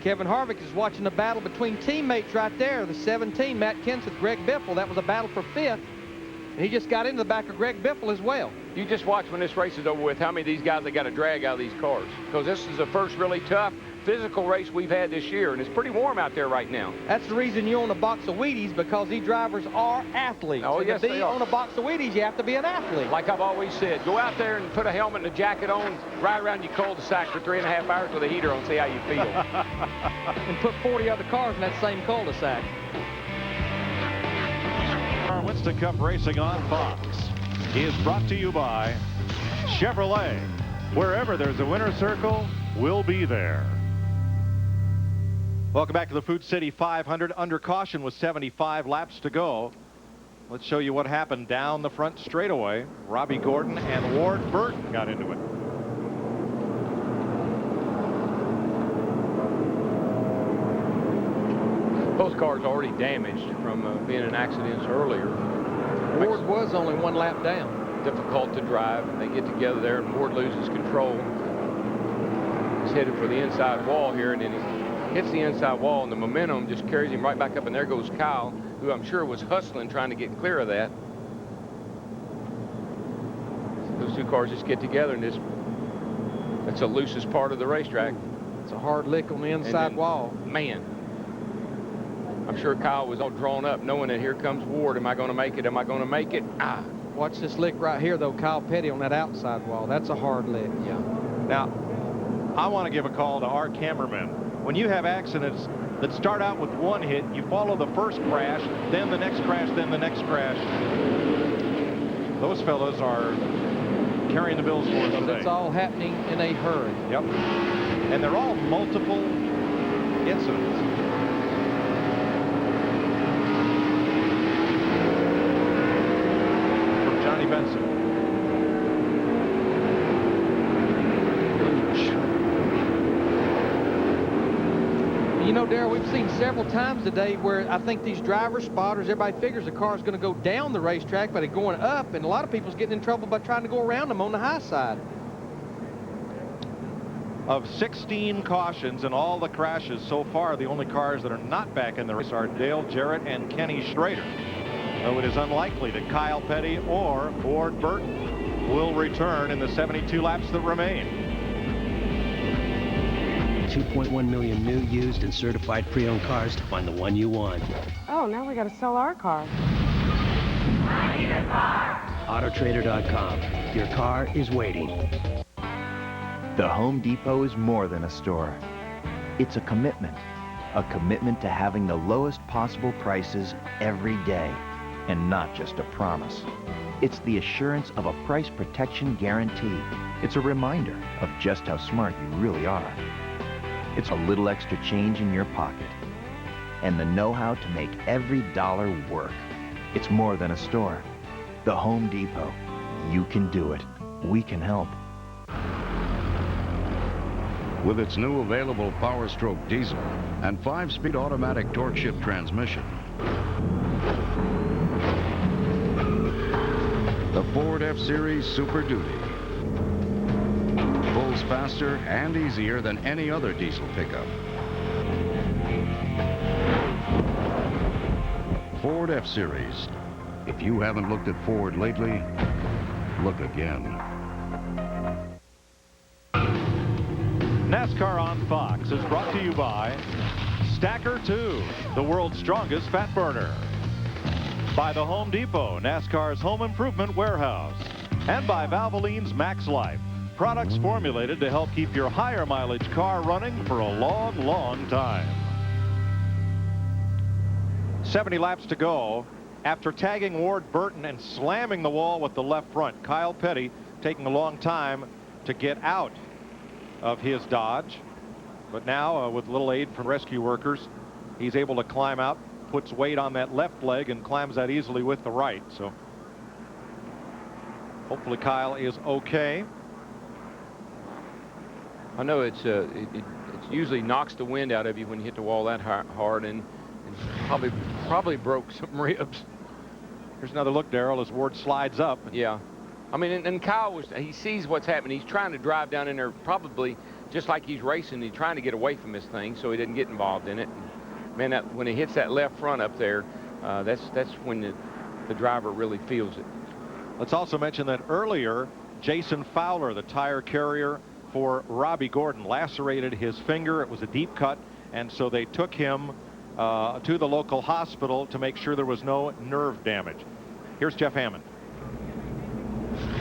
Kevin Harvick is watching the battle between teammates right there. The 17, Matt Kenseth, Greg Biffle. That was a battle for 5th. And he just got into the back of Greg Biffle as well. You just watch when this race is over with how many of these guys they got to drag out of these cars. Because this is the first really tough physical race we've had this year, and it's pretty warm out there right now. That's the reason you own a box of Wheaties, because these drivers are athletes. Oh, and yes, to be they are. on a box of Wheaties, you have to be an athlete. Like I've always said, go out there and put a helmet and a jacket on, ride around your cul-de-sac for 3.5 hours with a heater on, see how you feel. And put 40 other cars in that same cul-de-sac. Our Winston Cup Racing on Fox is brought to you by Chevrolet. Wherever there's a winner's circle, we'll be there. Welcome back to the Food City 500. Under caution with 75 laps to go. Let's show you what happened down the front straightaway. Robbie Gordon and Ward Burton got into it. Those cars already damaged from being in accidents earlier. Ward was only 1 lap down. Difficult to drive. They get together there and Ward loses control. He's headed for the inside wall here, and then he hits the inside wall, and the momentum just carries him right back up, and there goes Kyle, who I'm sure was hustling trying to get clear of that. Those two cars just get together, and that's the loosest part of the racetrack. It's a hard lick on the inside wall. Man, I'm sure Kyle was all drawn up knowing that here comes Ward. Am I going to make it? Am I going to make it? Ah. Watch this lick right here, though. Kyle Petty on that outside wall. That's a hard lick. Yeah. Now, I want to give a call to our cameramen. When you have accidents that start out with 1 hit, you follow the first crash, then the next crash, then the next crash. Those fellas are carrying the bills for us today. It's all happening in a hurry. Yep. And they're all multiple incidents. You know, Darrell, we've seen several times today where I think these drivers, spotters, everybody figures the car is going to go down the racetrack, but it's going up, and a lot of people's getting in trouble by trying to go around them on the high side. Of 16 cautions and all the crashes so far, the only cars that are not back in the race are Dale Jarrett and Kenny Schrader. Though it is unlikely that Kyle Petty or Ward Burton will return in the 72 laps that remain. 2.1 million new, used, and certified pre-owned cars to find the one you want. Oh, now we got to sell our car. I need a car. Autotrader.com. Your car is waiting. The Home Depot is more than a store. It's a commitment to having the lowest possible prices every day, and not just a promise. It's the assurance of a price protection guarantee. It's a reminder of just how smart you really are. It's a little extra change in your pocket, and the know-how to make every dollar work. It's more than a store. The Home Depot. You can do it. We can help. With its new available Power Stroke diesel and 5-speed automatic torque shift transmission, the Ford F-Series Super Duty pulls faster and easier than any other diesel pickup. Ford F-Series. If you haven't looked at Ford lately, look again. NASCAR on Fox is brought to you by Stacker 2, the world's strongest fat burner. By the Home Depot, NASCAR's home improvement warehouse. And by Valvoline's Max Life, products formulated to help keep your higher mileage car running for a long, long time. 70 laps to go. After tagging Ward Burton and slamming the wall with the left front, Kyle Petty taking a long time to get out of his Dodge, but now with a little aid from rescue workers, he's able to climb out, puts weight on that left leg and climbs that easily with the right. So hopefully Kyle is okay. I know it usually knocks the wind out of you when you hit the wall that hard, and probably broke some ribs. Here's another look, Darrell, as Ward slides up. Yeah. I mean, and Kyle he sees what's happening. He's trying to drive down in there, probably just like he's racing. He's trying to get away from this thing so he doesn't get involved in it. And, man, when he hits that left front up there, that's when the driver really feels it. Let's also mention that earlier, Jason Fowler, the tire carrier for Robbie Gordon, lacerated his finger. It was a deep cut, and so they took him to the local hospital to make sure there was no nerve damage. Here's Jeff Hammond.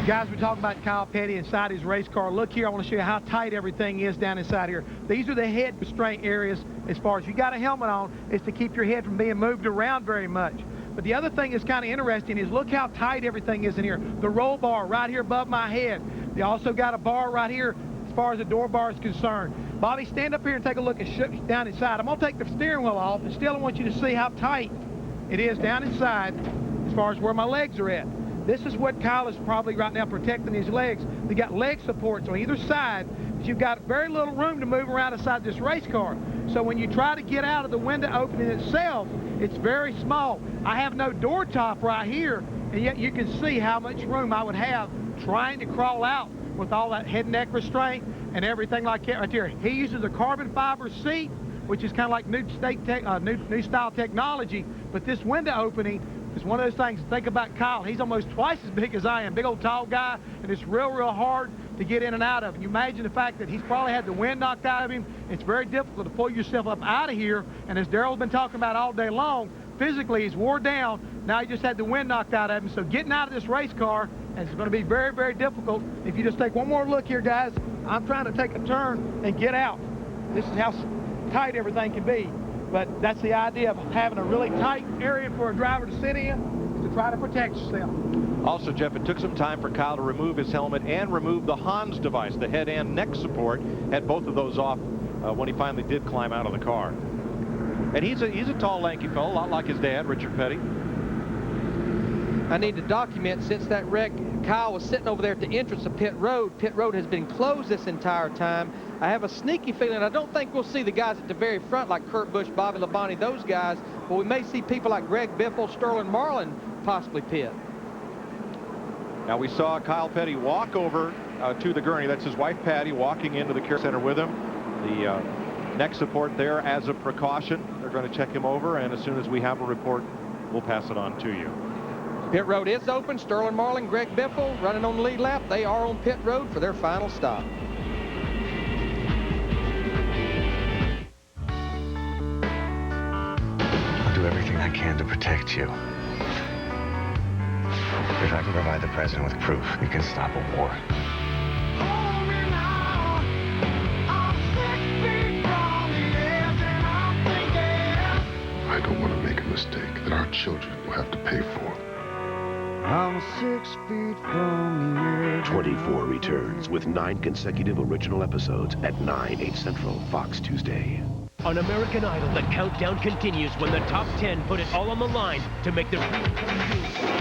Guys, we're talking about Kyle Petty inside his race car. Look here, I want to show you how tight everything is down inside here. These are the head restraint areas as far as you got a helmet on, is to keep your head from being moved around very much. But the other thing that's kind of interesting is look how tight everything is in here. The roll bar right here above my head. They also got a bar right here as far as the door bar is concerned. Bobby, stand up here and take a look and down inside. I'm going to take the steering wheel off, and still I want you to see how tight it is down inside as far as where my legs are at. This is what Kyle is probably right now protecting his legs. They got leg supports on either side, but you've got very little room to move around inside this race car. So when you try to get out of the window opening itself, it's very small. I have no door top right here, and yet you can see how much room I would have trying to crawl out with all that head and neck restraint and everything like that right there. He uses a carbon fiber seat, which is kind of like new style technology, but this window opening is one of those things. Think about Kyle. He's almost twice as big as I am, big old tall guy, and it's real hard to get in and out of. And you imagine the fact that he's probably had the wind knocked out of him. It's very difficult to pull yourself up out of here, and as Darrell's been talking about all day long, physically he's wore down. Now he just had the wind knocked out of him, so getting out of this race car is going to be very difficult. If you just take one more look here, guys, I'm trying to take a turn and get out. This is how tight everything can be. But that's the idea of having a really tight area for a driver to sit in, is to try to protect yourself. Also, Jeff, it took some time for Kyle to remove his helmet and remove the Hans device, the head and neck support. Had both of those off when he finally did climb out of the car. And he's a tall, lanky fellow, a lot like his dad, Richard Petty. I need to document, since that wreck, Kyle was sitting over there at the entrance of pit road. Pit road has been closed this entire time. I have a sneaky feeling, I don't think we'll see the guys at the very front like Kurt Busch, Bobby Labonte, those guys, but we may see people like Greg Biffle, Sterling Marlin possibly pit. Now we saw Kyle Petty walk over to the gurney. That's his wife Patty walking into the care center with him. The neck support there as a precaution. They're going to check him over, and as soon as we have a report, we'll pass it on to you. Pit road is open. Sterling Marlin, Greg Biffle running on the lead lap. They are on pit road for their final stop. I'll do everything I can to protect you. If I can provide the president with proof, we can stop a war. I don't want to make a mistake that our children will have to pay for. I'm 6 feet from the edge. 24 returns with 9 consecutive original episodes at 9, 8 Central, Fox Tuesday. On American Idol, the countdown continues when the top 10 put it all on the line to make their dream come true.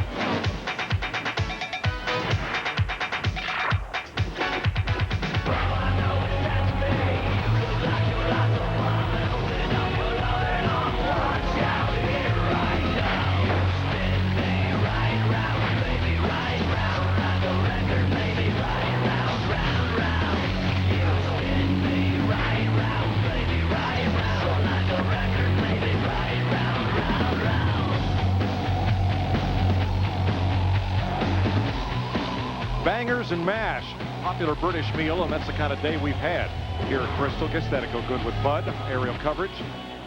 Bangers and mash, popular British meal, and that's the kind of day we've had here at Bristol. Guess that'd go good with Bud. Aerial coverage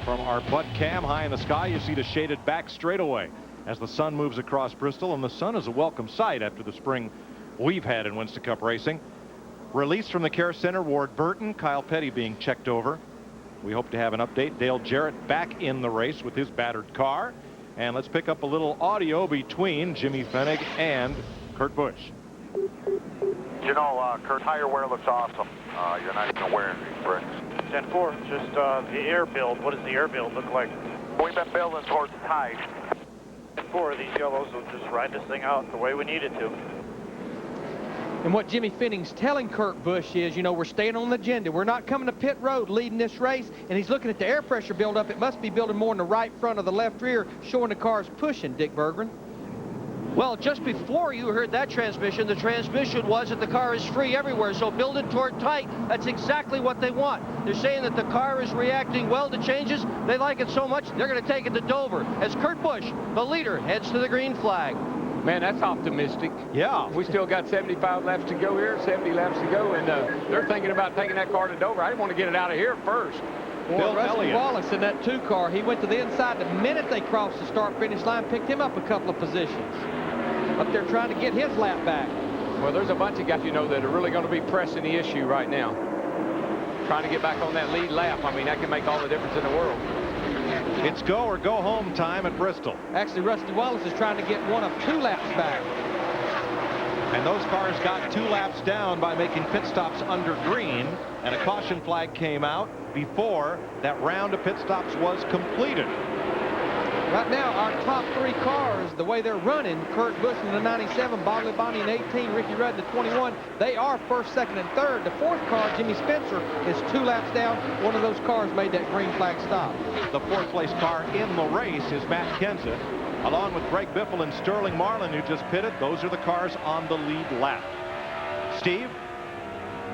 from our Bud cam high in the sky. You see the shaded back straightaway as the sun moves across Bristol, and the sun is a welcome sight after the spring we've had in Winston Cup racing. Released from the care center, Ward Burton, Kyle Petty being checked over. We hope to have an update. Dale Jarrett back in the race with his battered car. And let's pick up a little audio between Jimmy Fennig and Kurt Busch. You know, Kurt, tire wear looks awesome. You're not even wearing these bricks. 10-4, just the air build. What does the air build look like? We've been building towards the tide. 10-4, these yellows will just ride this thing out the way we need it to. And what Jimmy Fenning's telling Kurt Busch is, you know, we're staying on the agenda. We're not coming to pit road leading this race. And he's looking at the air pressure buildup. It must be building more in the right front of the left rear, showing the car's pushing, Dick Berggren. Well, just before you heard that transmission, the transmission was that the car is free everywhere, so build it toward tight. That's exactly what they want. They're saying that the car is reacting well to changes. They like it so much, they're going to take it to Dover as Kurt Busch, the leader, heads to the green flag. Man, that's optimistic. Yeah. We still got 75 laps to go here, 70 laps to go, and they're thinking about taking that car to Dover. I didn't want to get it out of here first. Well, Rusty Wallace in that 2 car, he went to the inside the minute they crossed the start-finish line, picked him up a couple of positions. Up there trying to get his lap back. Well, there's a bunch of guys, you know, that are really going to be pressing the issue right now. Trying to get back on that lead lap. I mean, that can make all the difference in the world. It's go or go home time at Bristol. Actually, Rusty Wallace is trying to get 1 of 2 laps back. And those cars got 2 laps down by making pit stops under green, and a caution flag came out before that round of pit stops was completed. Right now, our top 3 cars, the way they're running, Kurt Busch in the 97, Bob Labonte in 18, Ricky Rudd in the 21, they are 1st, 2nd, and 3rd. The 4th car, Jimmy Spencer, is 2 laps down. One of those cars made that green flag stop. The 4th place car in the race is Matt Kenseth, along with Greg Biffle and Sterling Marlin, who just pitted. Those are the cars on the lead lap. Steve?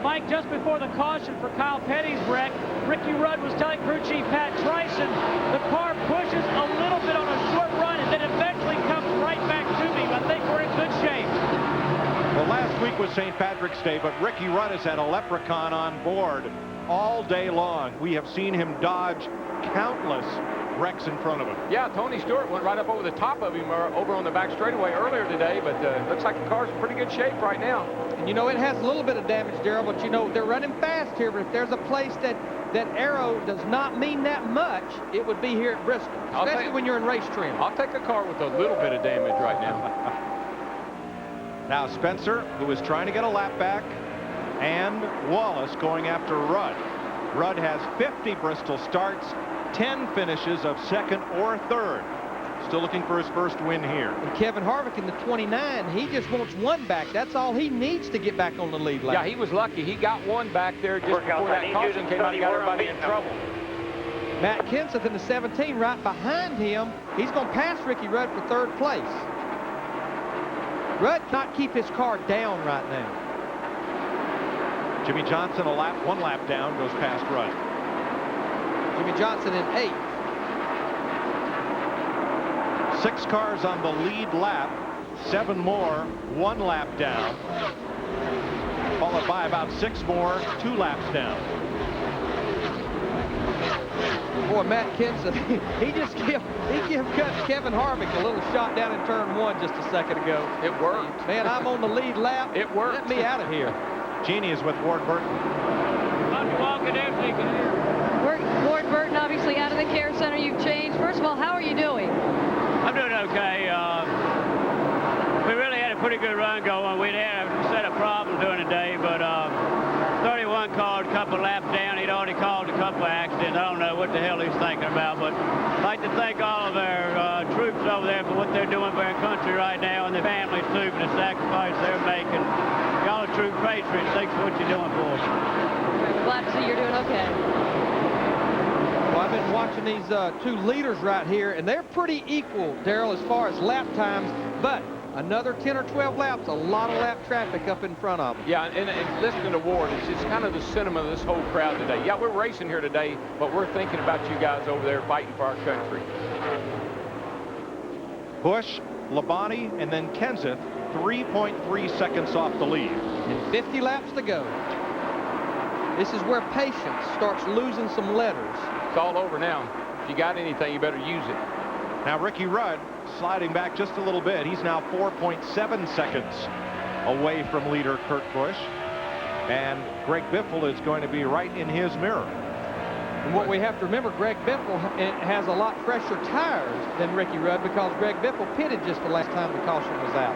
Mike, just before the caution for Kyle Petty's wreck, Ricky Rudd was telling crew chief Pat Tryson, the car pushes a little bit on a short run and then eventually comes right back to me. I think we're in good shape. Well, last week was St. Patrick's Day, but Ricky Rudd has had a leprechaun on board all day long. We have seen him dodge countless wrecks in front of him. Yeah, Tony Stewart went right up over the top of him over on the back straightaway earlier today, but looks like the car's in pretty good shape right now. And you know, it has a little bit of damage, Darrell, but you know, they're running fast here, but if there's a place that aero does not mean that much, it would be here at Bristol, especially when you're in race trim. I'll take a car with a little bit of damage right now. Now Spencer, who is trying to get a lap back, and Wallace going after Rudd. Rudd has 50 Bristol starts, 10 finishes of 2nd or 3rd. still looking for his first win here. And Kevin Harvick in the 29, he just wants one back. That's all he needs to get back on the lead lap. Yeah, he was lucky. He got one back there just before that caution came out and got everybody in trouble. Matt Kenseth in the 17 right behind him. He's going to pass Ricky Rudd for third place. Rudd cannot keep his car down right now. Jimmy Johnson one lap down, goes past Rudd. Jimmy Johnson in 8th. 6 cars on the lead lap, 7 more, 1 lap down. Followed by about 6 more, 2 laps down. Boy, Matt Kenseth, he gave Kevin Harvick a little shot down in turn 1 just a second ago. It worked. Man, I'm on the lead lap. It worked. Let me out of here. Jeannie is with Ward Burton. Ward Burton, obviously out of the care center. You've changed. First of all, how are you doing? I'm doing okay. We really had a pretty good run going. We'd had a set of problems during the day, but 31 called a couple laps down. He'd already caused a couple of accidents. I don't know what the hell he's thinking about, but I'd like to thank all of our troops over there for what they're doing for our country right now, and their families too, for the sacrifice they're making. Y'all are true patriots. Thanks for what you're doing for us. We're glad to see you're doing okay. Well, I've been watching these 2 leaders right here, and they're pretty equal, Darrell, as far as lap times, but another 10 or 12 laps, a lot of lap traffic up in front of them. Yeah, and listening to Ward, it's just kind of the sentiment of this whole crowd today. Yeah, we're racing here today, but we're thinking about you guys over there fighting for our country. Busch, Labonte, and then Kenseth, 3.3 seconds off the lead. And 50 laps to go. This is where patience starts losing some letters. It's all over now. If you got anything, you better use it. Now Ricky Rudd sliding back just a little bit. He's now 4.7 seconds away from leader Kurt Busch. And Greg Biffle is going to be right in his mirror. And what we have to remember, Greg Biffle has a lot fresher tires than Ricky Rudd because Greg Biffle pitted just the last time the caution was out.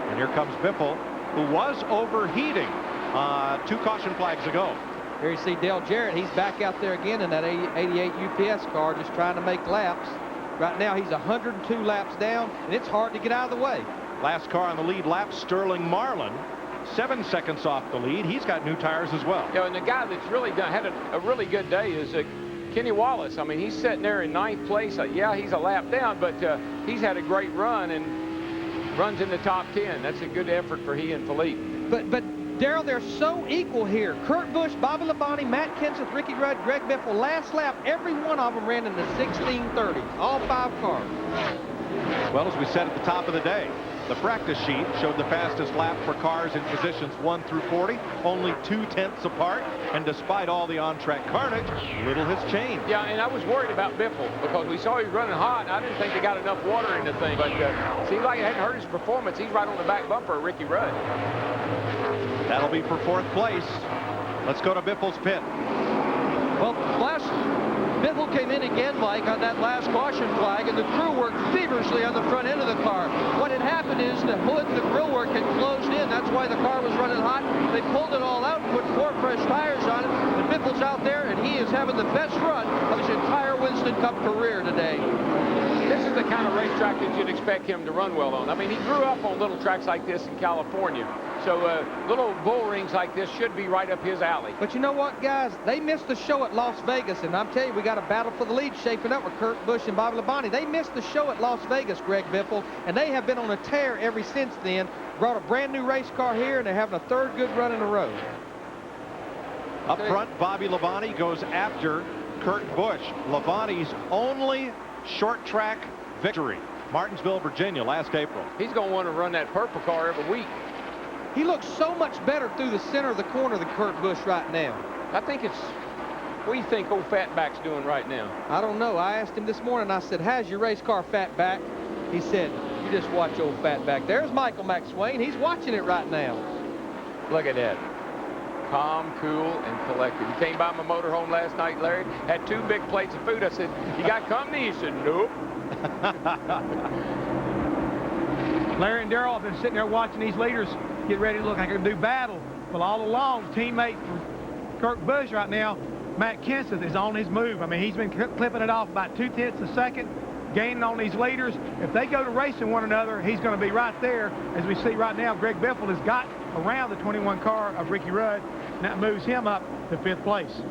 And here comes Biffle, who was overheating 2 caution flags ago. Here you see Dale Jarrett. He's back out there again in that 88 UPS car just trying to make laps. Right now he's 102 laps down, and it's hard to get out of the way. Last car on the lead lap, Sterling Marlin, 7 seconds off the lead. He's got new tires as well. Yeah, and the guy that's really had a really good day is Kenny Wallace. I mean, he's sitting there in 9th place. Yeah, he's a lap down, but he's had a great run and runs in the top 10. That's a good effort for he and Philippe. But Darrell, they're so equal here. Kurt Busch, Bobby Labonte, Matt Kenseth, Ricky Rudd, Greg Biffle. Last lap, every one of them ran in the 16:30. All 5 cars. Well, as we said at the top of the day, the practice sheet showed the fastest lap for cars in positions 1 through 40, only 2/10 apart. And despite all the on-track carnage, little has changed. Yeah, and I was worried about Biffle because we saw he was running hot, and I didn't think they got enough water in the thing. But seems like it hadn't hurt his performance. He's right on the back bumper of Ricky Rudd. That'll be for 4th place. Let's go to Biffle's pit. Well, Biffle came in again, Mike, on that last caution flag, and the crew worked feverishly on the front end of the car. What had happened is the hood and the grill work had closed in. That's why the car was running hot. They pulled it all out and put 4 fresh tires on it. And Biffle's out there, and he is having the best run of his entire Winston Cup career today. This is the kind of racetrack that you'd expect him to run well on. I mean, he grew up on little tracks like this in California. So little bull rings like this should be right up his alley. But you know what, guys? They missed the show at Las Vegas, and I'm telling you, we got a battle for the lead shaping up with Kurt Busch and Bobby Labonte. They missed the show at Las Vegas, Greg Biffle, and they have been on a tear ever since then. Brought a brand new race car here, and they're having a 3rd good run in a row. Up front, Bobby Labonte goes after Kurt Busch. Labonte's only short track victory, Martinsville, Virginia, last April. He's going to want to run that purple car every week. He looks so much better through the center of the corner than Kurt Busch right now. I think it's, what do you think old Fatback's doing right now? I don't know. I asked him this morning, I said, how's your race car, Fatback? He said, you just watch old Fatback. There's Michael McSwain. He's watching it right now. Look at that. Calm, cool, and collected. He came by my motorhome last night, Larry, had 2 big plates of food. I said, you got company? He said, nope. Larry and Darrell have been sitting there watching these leaders get ready to look like they can do battle. Well, all along, teammate for Kurt Busch right now, Matt Kenseth, is on his move. I mean, he's been clipping it off about 2/10 a second. gaining on these leaders. If they go to racing one another, he's going to be right there. As we see right now, Greg Biffle has got around the 21 car of Ricky Rudd, and that moves him up to 5th place.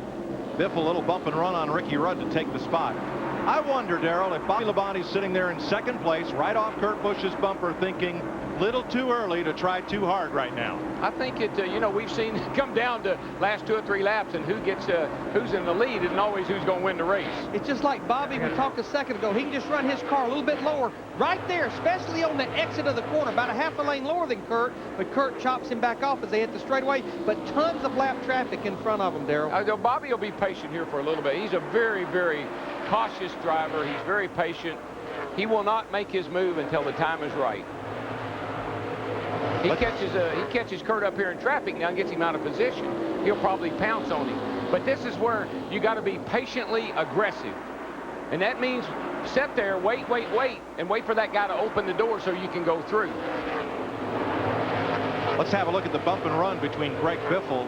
Biffle, a little bump and run on Ricky Rudd to take the spot. I wonder, Darrell, if Bobby Labonte's sitting there in 2nd place, right off Kurt Busch's bumper, thinking little too early to try too hard right now. I think it, you know, we've seen it come down to last 2 or 3 laps, and who's in the lead isn't always who's going to win the race. It's just like Bobby, we talked a second ago. He can just run his car a little bit lower right there, especially on the exit of the corner, about a half a lane lower than Kurt, but Kurt chops him back off as they hit the straightaway, but tons of lap traffic in front of him, Darrell. Bobby will be patient here for a little bit. He's a very, very cautious driver. He's very patient. He will not make his move until the time is right. He catches Kurt up here in traffic now and gets him out of position. He'll probably pounce on him. But this is where you got to be patiently aggressive. And that means sit there, wait, and wait for that guy to open the door so you can go through. Let's have a look at the bump and run between Greg Biffle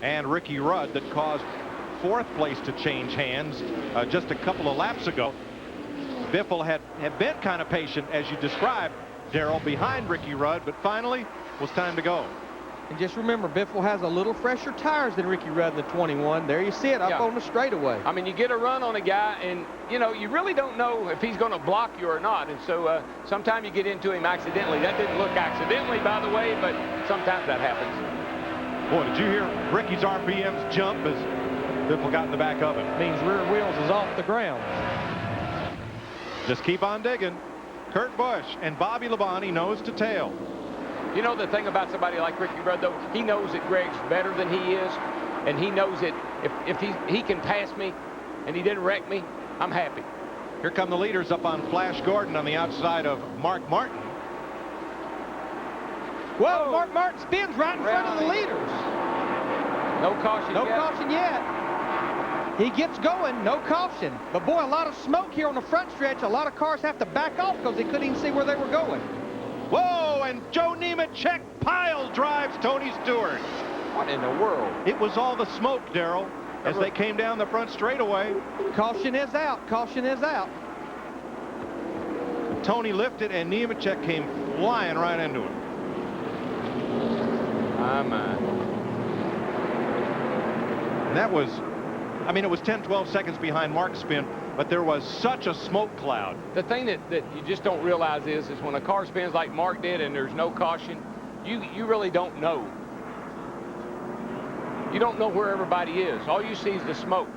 and Ricky Rudd that caused 4th place to change hands just a couple of laps ago. Biffle had been kind of patient, as you described, Darrell, behind Ricky Rudd, but finally was time to go. And just remember, Biffle has a little fresher tires than Ricky Rudd in the 21. There you see it up on the straightaway. I mean, you get a run on a guy, and, you know, you really don't know if he's going to block you or not. And so sometimes you get into him accidentally. That didn't look accidentally, by the way, but sometimes that happens. Boy, did you hear Ricky's RPMs jump as Biffle got in the back of it? Means rear wheels is off the ground. Just keep on digging. Kurt Busch and Bobby Labonte nose to tail. You know the thing about somebody like Ricky Rudd, though, he knows that Greg's better than he is, and he knows that if he can pass me and he didn't wreck me, I'm happy. Here come the leaders up on Flash Gordon on the outside of Mark Martin. Well, Mark Martin spins right in front of the leaders. No caution yet. No caution yet. He gets going, no caution. But boy, a lot of smoke here on the front stretch. A lot of cars have to back off because they couldn't even see where they were going. Whoa, and Joe Nemechek pile drives Tony Stewart. What in the world? It was all the smoke, Darrell, as they came down the front straightaway. Caution is out. Caution is out. Tony lifted, and Nemechek came flying right into him. And that was, I mean, it was 10, 12 seconds behind Mark's spin, but there was such a smoke cloud. The thing that you just don't realize is when a car spins like Mark did and there's no caution, you really don't know. You don't know where everybody is. All you see is the smoke.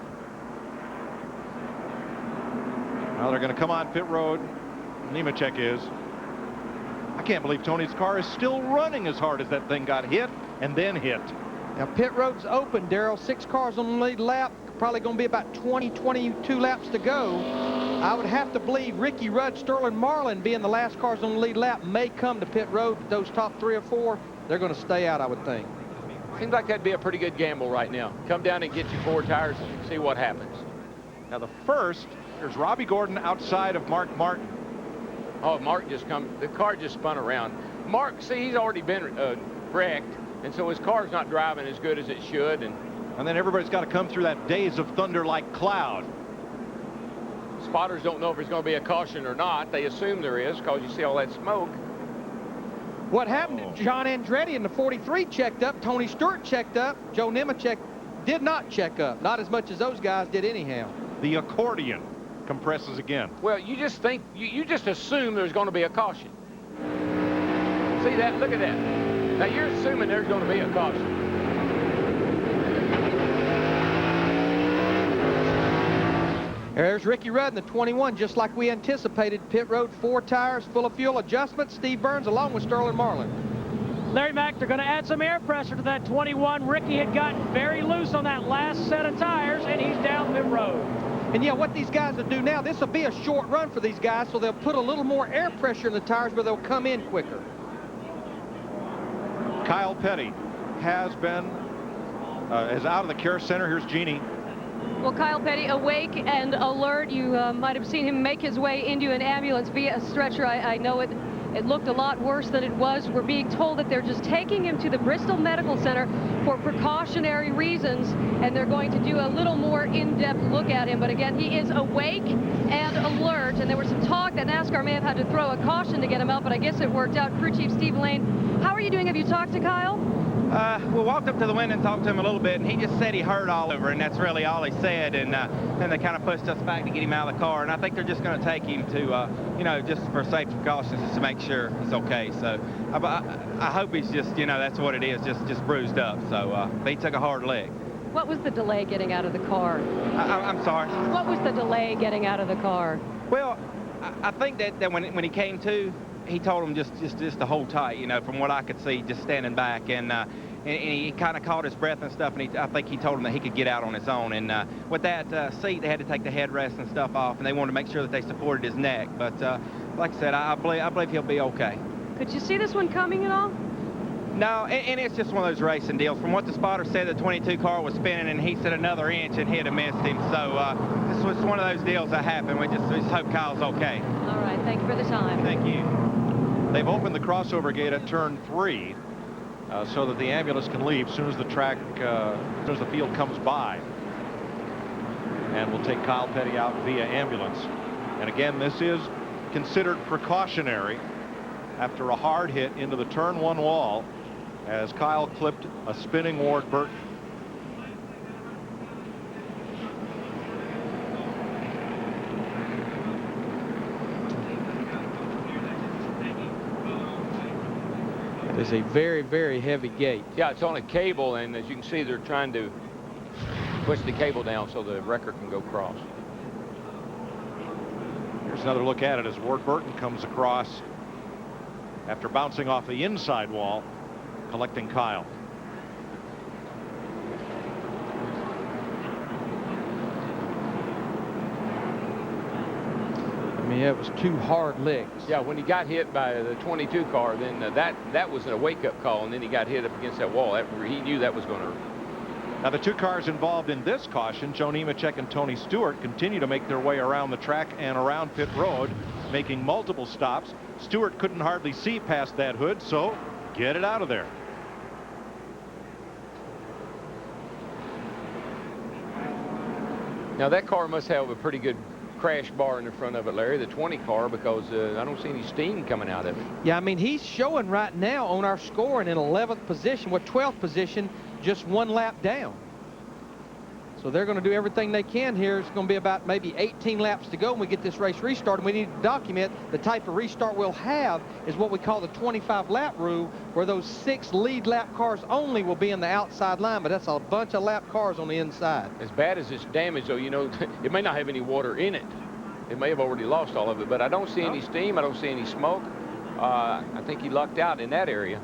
Well, they're going to come on pit road. Nemechek is. I can't believe Tony's car is still running as hard as that thing got hit and then hit. Now, pit road's open, Darrell. 6 cars on the lead lap. Probably going to be about 20, 22 laps to go. I would have to believe Ricky Rudd, Sterling Marlin being the last cars on the lead lap may come to pit road. But those top 3 or 4, they're going to stay out, I would think. Seems like that'd be a pretty good gamble right now. Come down and get you 4 tires and see what happens. Now, the first, there's Robbie Gordon outside of Mark Martin. Oh, Mark just come. The car just spun around. Mark, see, he's already been wrecked, and so his car's not driving as good as it should. And then everybody's got to come through that days of thunder-like cloud. Spotters don't know if there's going to be a caution or not. They assume there is because you see all that smoke. What happened? John Andretti in the 43 checked up. Tony Stewart checked up. Joe Nemechek did not check up. Not as much as those guys did anyhow. The accordion compresses again. Well, you just think, you just assume there's going to be a caution. See that? Look at that. Now you're assuming there's going to be a caution. There's Ricky Rudd in the 21, just like we anticipated. Pit road, 4 tires, full of fuel adjustments. Steve Burns along with Sterling Marlin. Larry Mack, they're going to add some air pressure to that 21. Ricky had gotten very loose on that last set of tires, and he's down pit road. And yeah, what these guys will do now, this will be a short run for these guys, so they'll put a little more air pressure in the tires where they'll come in quicker. Kyle Petty has been is out of the care center. Here's Jeannie. Well, Kyle Petty awake and alert. You might have seen him make his way into an ambulance via a stretcher. I know it It looked a lot worse than it was. We're being told that they're just taking him to the Bristol Medical Center for precautionary reasons, and they're going to do a little more in-depth look at him. But again, he is awake and alert, and there was some talk that NASCAR may have had to throw a caution to get him out, but I guess it worked out. Crew Chief Steve Lane, how are you doing? Have you talked to Kyle? We walked up to the window and talked to him a little bit, and he just said he heard all over, and that's really all he said. And then they kind of pushed us back to get him out of the car, and I think they're just going to take him to, you know, just for safety precautions, just to make sure he's okay. So I hope he's just, you know, that's what it is, just bruised up. So but he took a hard lick. What was the delay getting out of the car? I'm sorry? What was the delay getting out of the car? Well, I think that when he came to, he told him just to hold tight, you know, from what I could see, just standing back, and he kind of caught his breath and stuff, and I think he told him that he could get out on his own. And with that seat, they had to take the headrest and stuff off, and they wanted to make sure that they supported his neck. But like I said, I believe he'll be okay. Could you see this one coming at all? No, and it's just one of those racing deals. From what the spotter said, the 22 car was spinning, and he said another inch, and he'd have missed him. So this was one of those deals that happened. We just hope Kyle's okay. All right, thank you for the time. Thank you. They've opened the crossover gate at turn 3 so that the ambulance can leave as soon as the field comes by. And we'll take Kyle Petty out via ambulance. And again, this is considered precautionary after a hard hit into the turn 1 wall as Kyle clipped a spinning Ward Burton. It's a very, very heavy gate. Yeah, it's on a cable, and as you can see, they're trying to push the cable down so the wrecker can go across. Here's another look at it as Ward Burton comes across after bouncing off the inside wall, collecting Kyle. I mean, it was 2 hard licks. Yeah, when he got hit by the 22 car, then that was a wake-up call, and then he got hit up against that wall. He knew that was going to. Now, the 2 cars involved in this caution, Joe Nemechek and Tony Stewart, continue to make their way around the track and around pit road, making multiple stops. Stewart couldn't hardly see past that hood, so get it out of there. Now, that car must have a pretty good crash bar in the front of it, Larry, the 20 car, because I don't see any steam coming out of it. Yeah, I mean, he's showing right now on our scoring in 11th position, with 12th position, just 1 lap down. So they're going to do everything they can here. It's going to be about maybe 18 laps to go when we get this race restarted. We need to document the type of restart we'll have is what we call the 25-lap rule, where those 6 lead lap cars only will be in the outside line, but that's a bunch of lap cars on the inside. As bad as it's damaged, though, you know, it may not have any water in it. It may have already lost all of it, but I don't see any steam. I don't see any smoke. I think he lucked out in that area.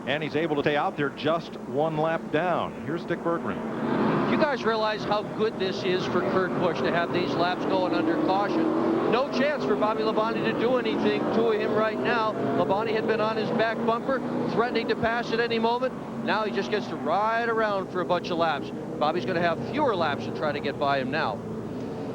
And he's able to stay out there just 1 lap down. Here's Dick Bergman. You guys realize how good this is for Kurt Busch to have these laps going under caution. No chance for Bobby Labonte to do anything to him right now. Labonte had been on his back bumper, threatening to pass at any moment. Now he just gets to ride around for a bunch of laps. Bobby's going to have fewer laps to try to get by him now.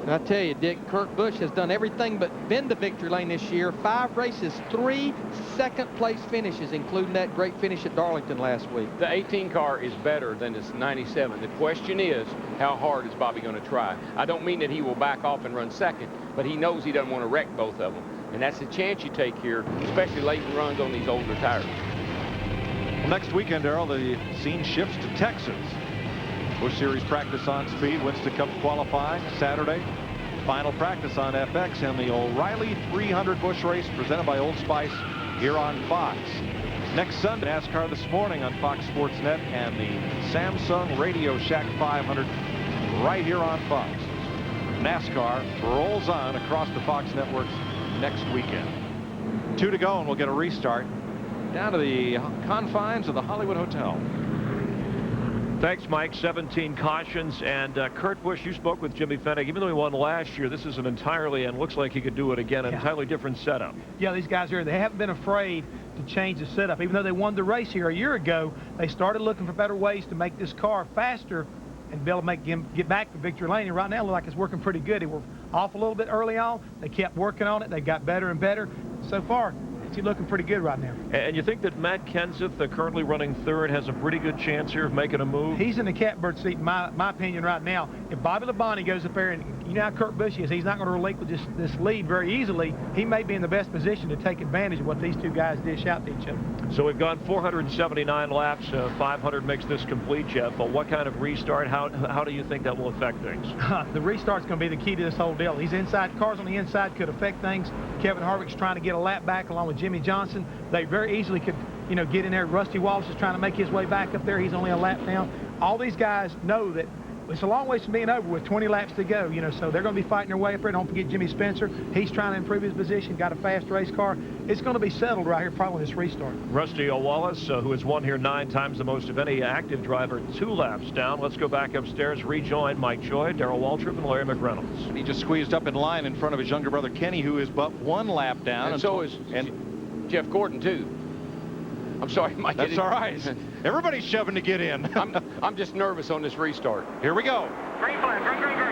And I tell you, Dick, Kurt Busch has done everything but been to victory lane this year. 5 races, 3 second-place finishes, including that great finish at Darlington last week. The 18 car is better than this 97. The question is, how hard is Bobby going to try? I don't mean that he will back off and run second, but he knows he doesn't want to wreck both of them. And that's the chance you take here, especially late in runs on these older tires. Well, next weekend, Darrell, the scene shifts to Texas. Busch Series practice on speed, Winston Cup qualifying Saturday. Final practice on FX and the O'Reilly 300 Busch race presented by Old Spice here on Fox. Next Sunday, NASCAR This Morning on Fox Sports Net and the Samsung Radio Shack 500 right here on Fox. NASCAR rolls on across the Fox networks next weekend. 2 to go and we'll get a restart down to the confines of the Hollywood Hotel. Thanks, Mike. 17 cautions. And Kurt Busch, you spoke with Jimmy Fennig. Even though he won last year, this is an entirely, and looks like he could do it again, an entirely different setup. Yeah, these guys here, they haven't been afraid to change the setup. Even though they won the race here a year ago, they started looking for better ways to make this car faster and be able to make him get back to victory lane. And right now, it looks like it's working pretty good. It was off a little bit early on. They kept working on it. They got better and better. so far, he's looking pretty good right now. And you think that Matt Kenseth, currently running third, has a pretty good chance here of making a move? He's in the catbird seat, in my opinion, right now. If Bobby Labonte goes up there, and you know how Kurt Busch is, he's not going to relinquish this lead very easily. He may be in the best position to take advantage of what these two guys dish out to each other. So we've gone 479 laps, 500 makes this complete, Jeff. But what kind of restart? How do you think that will affect things? The restart's going to be the key to this whole deal. These cars on the inside could affect things. Kevin Harvick's trying to get a lap back along with Jimmy Johnson. They very easily could, get in there. Rusty Wallace is trying to make his way back up there. He's only a lap down. All these guys know that it's a long ways from being over with, 20 laps to go, so they're going to be fighting their way up there. Don't forget Jimmy Spencer. He's trying to improve his position, got a fast race car. It's going to be settled right here probably this restart. Rusty Wallace, who has won here 9 times the most of any active driver, 2 laps down. Let's go back upstairs, rejoin Mike Joy, Darrell Waltrip, and Larry McReynolds. He just squeezed up in line in front of his younger brother Kenny, who is but 1 lap down. And so is Jeff Gordon, too. I'm sorry, Mike. That's all right. Everybody's shoving to get in. I'm just nervous on this restart. Here we go. Green flag, green.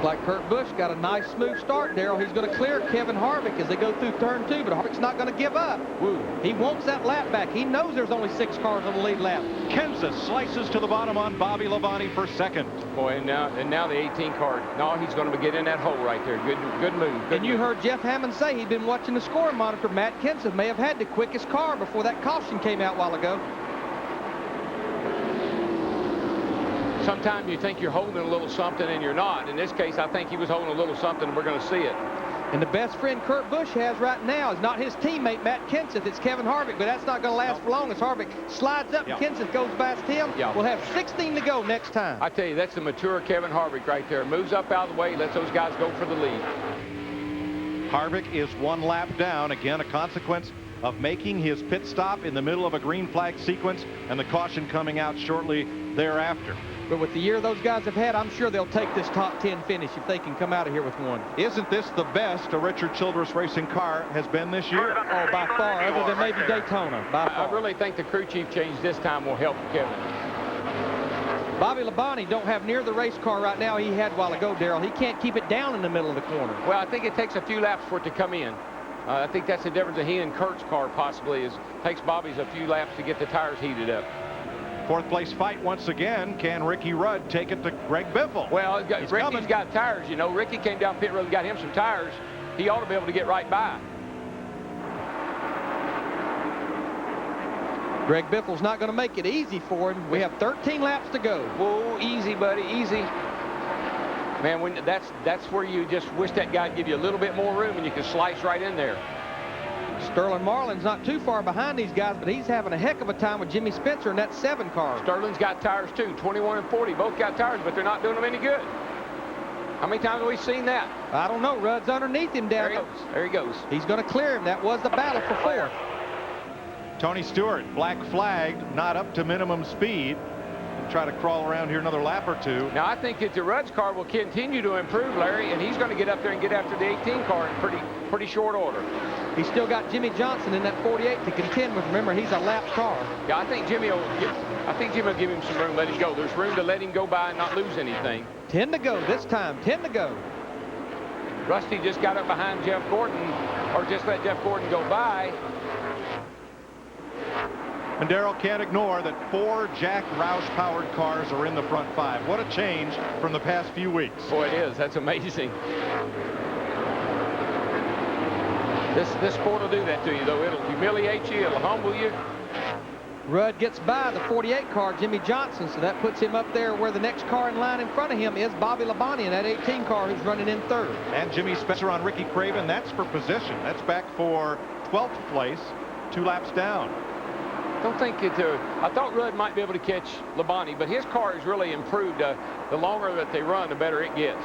Like Kurt Busch got a nice smooth start, Darrell. He's going to clear Kevin Harvick as they go through turn 2, but Harvick's not going to give up. Woo. He wants that lap back. He knows there's only 6 cars on the lead lap. Kenseth slices to the bottom on Bobby Labonte for second. Boy, and now the 18 car. No, he's going to get in that hole right there. Good move. And you heard Jeff Hammond say he'd been watching the scoring monitor. Matt Kenseth may have had the quickest car before that caution came out a while ago. Sometimes you think you're holding a little something and you're not. In this case, I think he was holding a little something, and we're going to see it. And the best friend Kurt Busch has right now is not his teammate Matt Kenseth, it's Kevin Harvick, but that's not going to last for long as Harvick slides up and Kenseth goes past him. We'll have 16 to go next time. I tell you, that's the mature Kevin Harvick right there. Moves up out of the way, lets those guys go for the lead. Harvick is 1 lap down. Again, a consequence of making his pit stop in the middle of a green flag sequence and the caution coming out shortly thereafter. But with the year those guys have had, I'm sure they'll take this top 10 finish if they can come out of here with one. Isn't this the best a Richard Childress racing car has been this year? Oh, by far, other than maybe Daytona. By far. I really think the crew chief change this time will help Kevin. Bobby Labonte don't have near the race car right now he had a while ago, Darrell. He can't keep it down in the middle of the corner. Well, I think it takes a few laps for it to come in. I think that's the difference that he and Kurt's car possibly is. Takes Bobby's a few laps to get the tires heated up. 4th place fight once again. Can Ricky Rudd take it to Greg Biffle? Well, Ricky's got tires, Ricky came down pit road and got him some tires. He ought to be able to get right by. Greg Biffle's not going to make it easy for him. We have 13 laps to go. Whoa, easy, buddy, easy. Man, that's where you just wish that guy'd give you a little bit more room and you can slice right in there. Sterling Marlin's not too far behind these guys, but he's having a heck of a time with Jimmy Spencer in that 7 car. Sterling's got tires too, 21 and 40. Both got tires, but they're not doing them any good. How many times have we seen that? I don't know. Rudd's underneath him down there. There he goes. He's going to clear him. That was the battle for 4th. Tony Stewart, black flagged, not up to minimum speed. Try to crawl around here another lap or 2. Now, I think that the Rudd's car will continue to improve, Larry, and he's going to get up there and get after the 18 car in pretty short order. He's still got Jimmy Johnson in that 48 to contend with. Remember, he's a lap car. Yeah, I think Jimmy will give him some room, let him go. There's room to let him go by and not lose anything. 10 to go this time, 10 to go. Rusty just got up behind Jeff Gordon, or just let Jeff Gordon go by. And Darrell can't ignore that 4 Jack Roush-powered cars are in the front 5. What a change from the past few weeks. Boy, it is. That's amazing. This sport will do that to you, though. It'll humiliate you. It'll humble you. Rudd gets by the 48 car, Jimmy Johnson, so that puts him up there where the next car in line in front of him is Bobby Labonte in that 18 car who's running in 3rd. And Jimmy Spencer on Ricky Craven. That's for position. That's back for 12th place, 2 laps down. Don't think it. I thought Rudd might be able to catch Labonte, but his car has really improved. The longer that they run, the better it gets.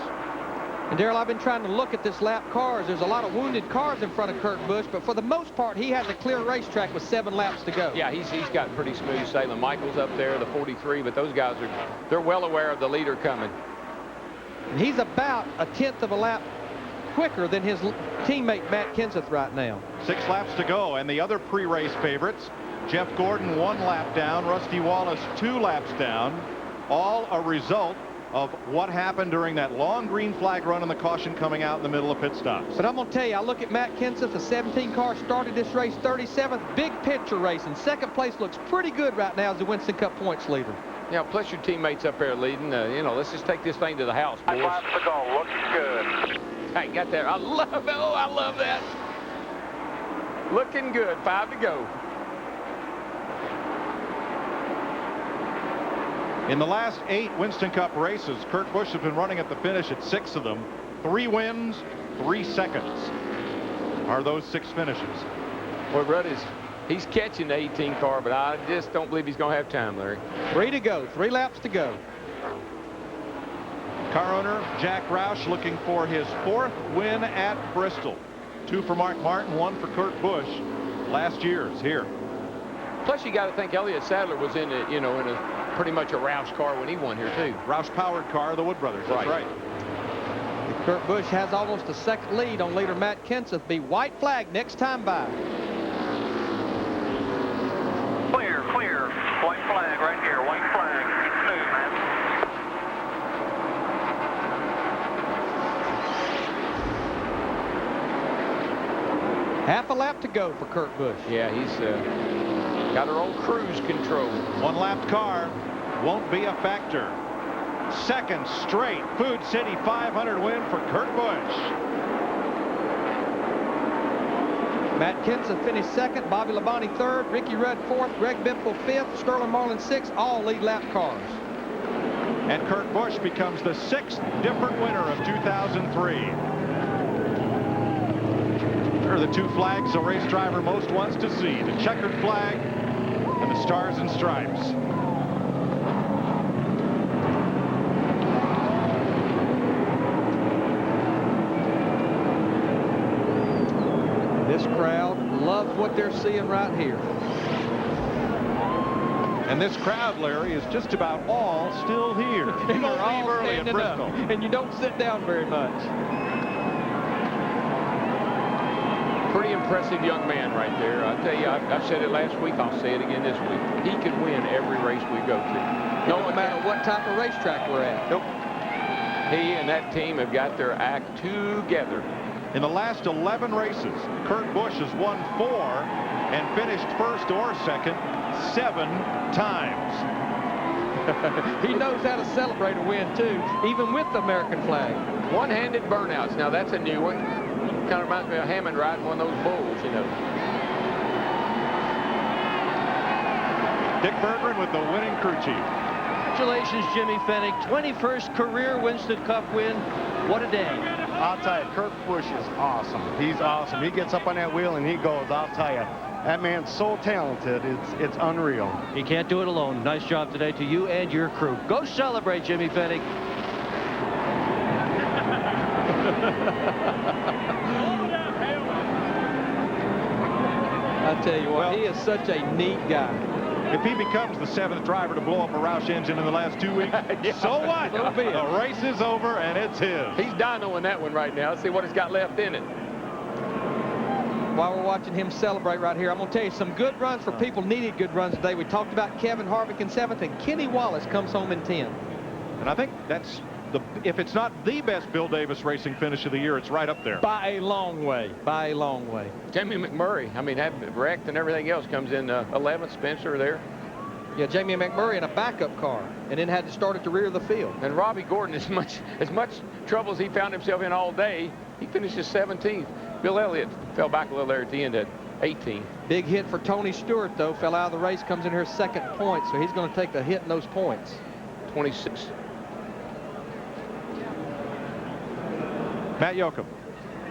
And Darrell, I've been trying to look at this lap cars. There's a lot of wounded cars in front of Kurt Busch, but for the most part, he has a clear racetrack with 7 laps to go. Yeah, he's got pretty smooth sailing. Michael's up there, the 43, but those guys they're well aware of the leader coming. And he's about a 1/10 of a lap quicker than his teammate Matt Kenseth right now. 6 laps to go, and the other pre-race favorites, Jeff Gordon 1 lap down, Rusty Wallace 2 laps down, all a result of what happened during that long green flag run and the caution coming out in the middle of pit stops. But I'm going to tell you, I look at Matt Kenseth, the 17 car, started this race 37th, big picture racing. Second place looks pretty good right now as the Winston Cup points leader. Yeah, plus your teammates up there leading. You know, let's just take this thing to the house, boys. 5 laps to go. Looks good. Hey, got there. I love it. Oh, I love that. Looking good. 5 to go. In the last 8 Winston Cup races, Kurt Busch has been running at the finish at 6 of them. 3 wins, 3 seconds are those 6 finishes. Boy, he's catching the 18 car, but I just don't believe he's going to have time, Larry. 3 to go. 3 laps to go. Car owner Jack Roush looking for his 4th win at Bristol. 2 for Mark Martin, 1 for Kurt Busch. Last year's here. Plus, you got to think Elliott Sadler was in a, in a pretty much a Roush car when he won here too. Roush-powered car, the Wood Brothers. That's right. Kurt Busch has almost a second lead on leader Matt Kenseth. Be white flag next time by. Clear. White flag right here. White flag. Keep smooth, man. Half a lap to go for Kurt Busch. Yeah, he's got her own cruise control. 1 lapped car won't be a factor. 2nd straight Food City 500 win for Kurt Busch. Matt Kenseth finished 2nd, Bobby Labonte 3rd, Ricky Rudd 4th, Greg Biffle 5th, Sterling Marlin 6th, all lead lap cars. And Kurt Busch becomes the 6th different winner of 2003. Are the 2 flags a race driver most wants to see, the checkered flag and the stars and stripes. This crowd loves what they're seeing right here. And this crowd, Larry, is just about all still here. You don't leave early at Bristol. And you don't sit down very much. Pretty impressive young man right there. I tell you, I said it last week. I'll say it again this week. He could win every race we go to. No matter what type of racetrack we're at. Nope. He and that team have got their act together. In the last 11 races, Kurt Busch has won 4 and finished 1st or 2nd 7 times. He knows how to celebrate a win, too, even with the American flag. One-handed burnouts. Now, that's a new one. Kind of reminds me of Hammond riding one of those bulls, you know. Dick Berggren with the winning crew chief. Congratulations, Jimmy Fennick. 21st career Winston Cup win. What a day. I'll tell you, Kurt Busch is awesome. He's awesome. He gets up on that wheel and he goes. I'll tell you, that man's so talented. It's unreal. He can't do it alone. Nice job today to you and your crew. Go celebrate, Jimmy Fennick. I tell you what, he is such a neat guy. If he becomes the 7th driver to blow up a Roush engine in the last 2 weeks, yeah. So what? The race is over and it's his. He's dynoing that one right now. Let's see what he's got left in it. While we're watching him celebrate right here, I'm going to tell you some good runs for people needed good runs today. We talked about Kevin Harvick in 7th, and Kenny Wallace comes home in 10th. And I think that's if it's not the best Bill Davis racing finish of the year, it's right up there. By a long way. By a long way. Jamie McMurray, I mean, had wrecked and everything else, comes in 11th. Spencer there. Yeah, Jamie McMurray in a backup car, and then had to start at the rear of the field. And Robbie Gordon, as much trouble as he found himself in all day, he finishes 17th. Bill Elliott fell back a little there at the end at 18. Big hit for Tony Stewart, though. Fell out of the race, comes in here 2nd point, so he's going to take a hit in those points. 26. Matt Yoakum.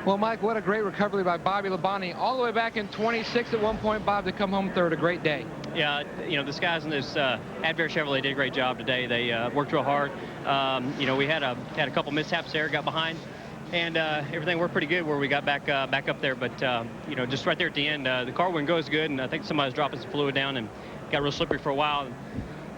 Well, Mike, what a great recovery by Bobby Labonte. All the way back in 26 at one point, Bob, to come home 3rd. A great day. Yeah, you know, the guys in this Advair Chevrolet did a great job today. They worked real hard. You know, we had a couple mishaps there, got behind, and everything worked pretty good where we got back up there. But you know, just right there at the end, the car wouldn't go as good, and I think somebody was dropping some fluid down and got real slippery for a while.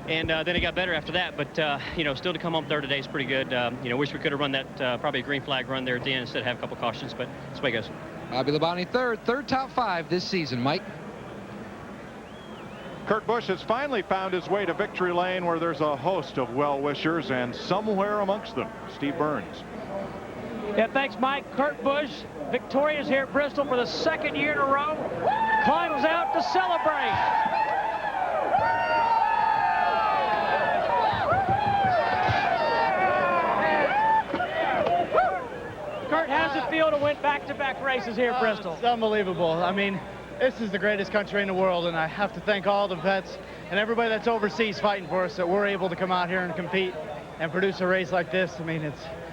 And then it got better after that, but you know, still to come home 3rd today is pretty good. You know, wish we could have run that probably a green flag run there at the end instead of have a couple cautions, but that's the way it goes. Bobby Labonte 3rd top 5 this season, Mike. Kurt Busch has finally found his way to victory lane, where there's a host of well-wishers, and somewhere amongst them, Steve Burns. Yeah, thanks, Mike. Kurt Busch, victorious here at Bristol for the second year in a row, climbs out to celebrate. Kurt, how does it feel to win back-to-back races here at Bristol? It's unbelievable. I mean, this is the greatest country in the world, and I have to thank all the vets and everybody that's overseas fighting for us that we're able to come out here and compete and produce a race like this. I mean,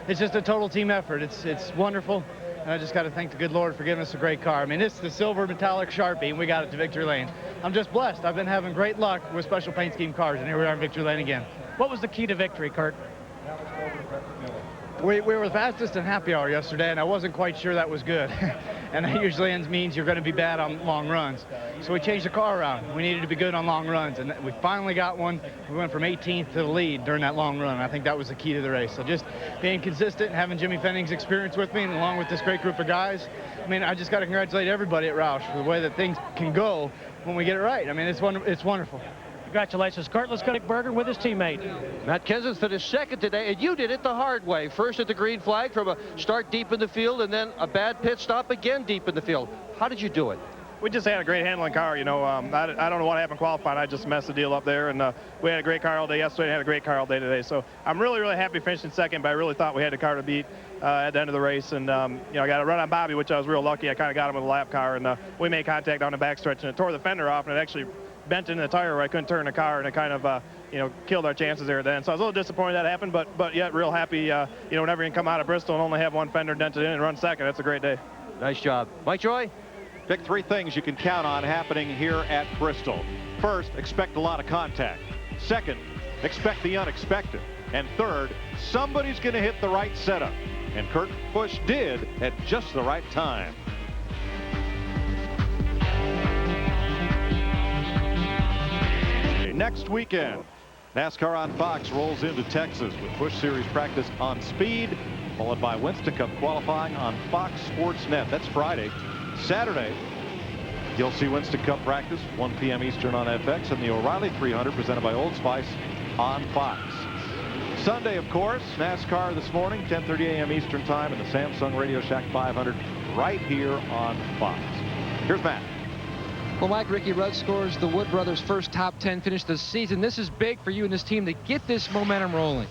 it's just a total team effort. It's wonderful, and I just got to thank the good Lord for giving us a great car. I mean, it's the silver metallic Sharpie, and we got it to victory lane. I'm just blessed. I've been having great luck with special paint scheme cars, and here we are in victory lane again. What was the key to victory, Kurt? We were the fastest in happy hour yesterday, and I wasn't quite sure that was good. And that usually means you're going to be bad on long runs. So we changed the car around. We needed to be good on long runs, and we finally got one. We went from 18th to the lead during that long run. I think that was the key to the race. So just being consistent and having Jimmy Fenning's experience with me, and along with this great group of guys, I mean, I just got to congratulate everybody at Roush for the way that things can go when we get it right. I mean, it's wonderful. Congratulations, Kurt. Let's go to Berger with his teammate. Matt Kenseth finished second today, and you did it the hard way. First at the green flag from a start deep in the field, and then a bad pit stop again deep in the field. How did you do it? We just had a great handling car, you know. I don't know what happened qualifying. I just messed the deal up there, and we had a great car all day yesterday and had a great car all day today. So I'm really, really happy finishing second, but I really thought we had a car to beat at the end of the race. And, you know, I got a run on Bobby, which I was real lucky. I kind of got him with a lap car, and we made contact on the backstretch, and it tore the fender off, and it actually bent in the tire where I couldn't turn the car, and it kind of, you know, killed our chances there then. So I was a little disappointed that happened, but yet real happy, you know, whenever you can come out of Bristol and only have one fender dented in and run second, that's a great day. Nice job. Mike Joy? Pick three things you can count on happening here at Bristol. First, expect a lot of contact. Second, expect the unexpected. And third, somebody's going to hit the right setup. And Kurt Busch did at just the right time. Next weekend, NASCAR on Fox rolls into Texas with Busch Series practice on Speed, followed by Winston Cup qualifying on Fox Sports Net. That's Friday. Saturday, you'll see Winston Cup practice, 1 p.m. Eastern on FX, and the O'Reilly 300 presented by Old Spice on Fox. Sunday, of course, NASCAR this morning, 10:30 a.m. Eastern time in the Samsung Radio Shack 500 right here on Fox. Here's Matt. Well, Mike, Ricky Rudd scores the Wood brothers' first top 10 finish this season. This is big for you and this team to get this momentum rolling.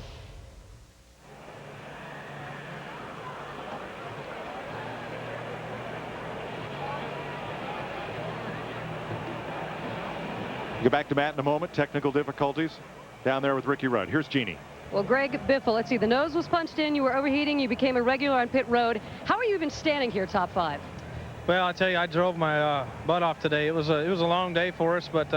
Get back to Matt in a moment. Technical difficulties down there with Ricky Rudd. Here's Jeannie. Well, Greg Biffle, let's see. The nose was punched in. You were overheating. You became a regular on pit road. How are you even standing here top 5? Well, I tell you, I drove my butt off today. It was a long day for us, but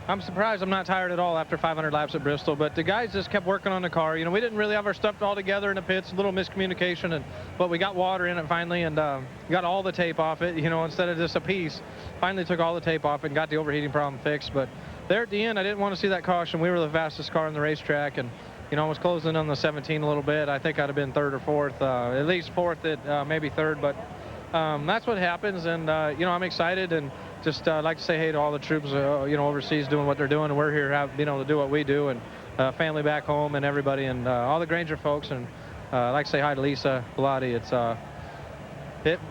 I'm surprised I'm not tired at all after 500 laps at Bristol. But the guys just kept working on the car. You know, we didn't really have our stuff all together in the pits, a little miscommunication, but we got water in it finally and got all the tape off it, you know, instead of just a piece. Finally took all the tape off and got the overheating problem fixed. But there at the end, I didn't want to see that caution. We were the fastest car on the racetrack, and, you know, I was closing on the 17 a little bit. I think I'd have been 3rd or 4th, at least 4th, at maybe 3rd, but that's what happens, and you know, I'm excited and just like to say hey to all the troops, you know, overseas doing what they're doing, and we're here being able to do what we do, and family back home and everybody, and all the Granger folks, and I'd like to say hi to Lisa Bellotti.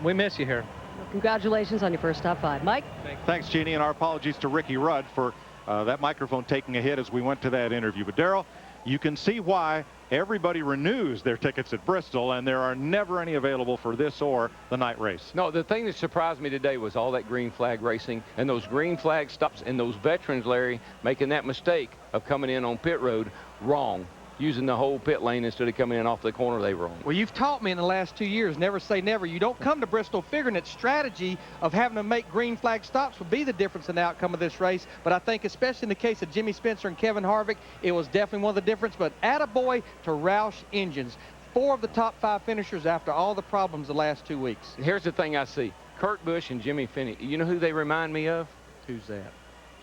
We miss you here. Well, congratulations on your first top 5. Mike? Thanks, Jeannie, and our apologies to Ricky Rudd for that microphone taking a hit as we went to that interview. But Darrell, you can see why everybody renews their tickets at Bristol, and there are never any available for this or the night race. No, the thing that surprised me today was all that green flag racing and those green flag stops and those veterans, Larry, making that mistake of coming in on pit road wrong, using the whole pit lane instead of coming in off the corner they were on. Well, you've taught me in the last 2 years, never say never. You don't come to Bristol figuring that strategy of having to make green flag stops would be the difference in the outcome of this race. But I think especially in the case of Jimmy Spencer and Kevin Harvick, it was definitely one of the difference. But attaboy to Roush Engines. 4 of the top 5 finishers after all the problems the last 2 weeks. Here's the thing I see. Kurt Busch and Jimmy Finney. You know who they remind me of? Who's that?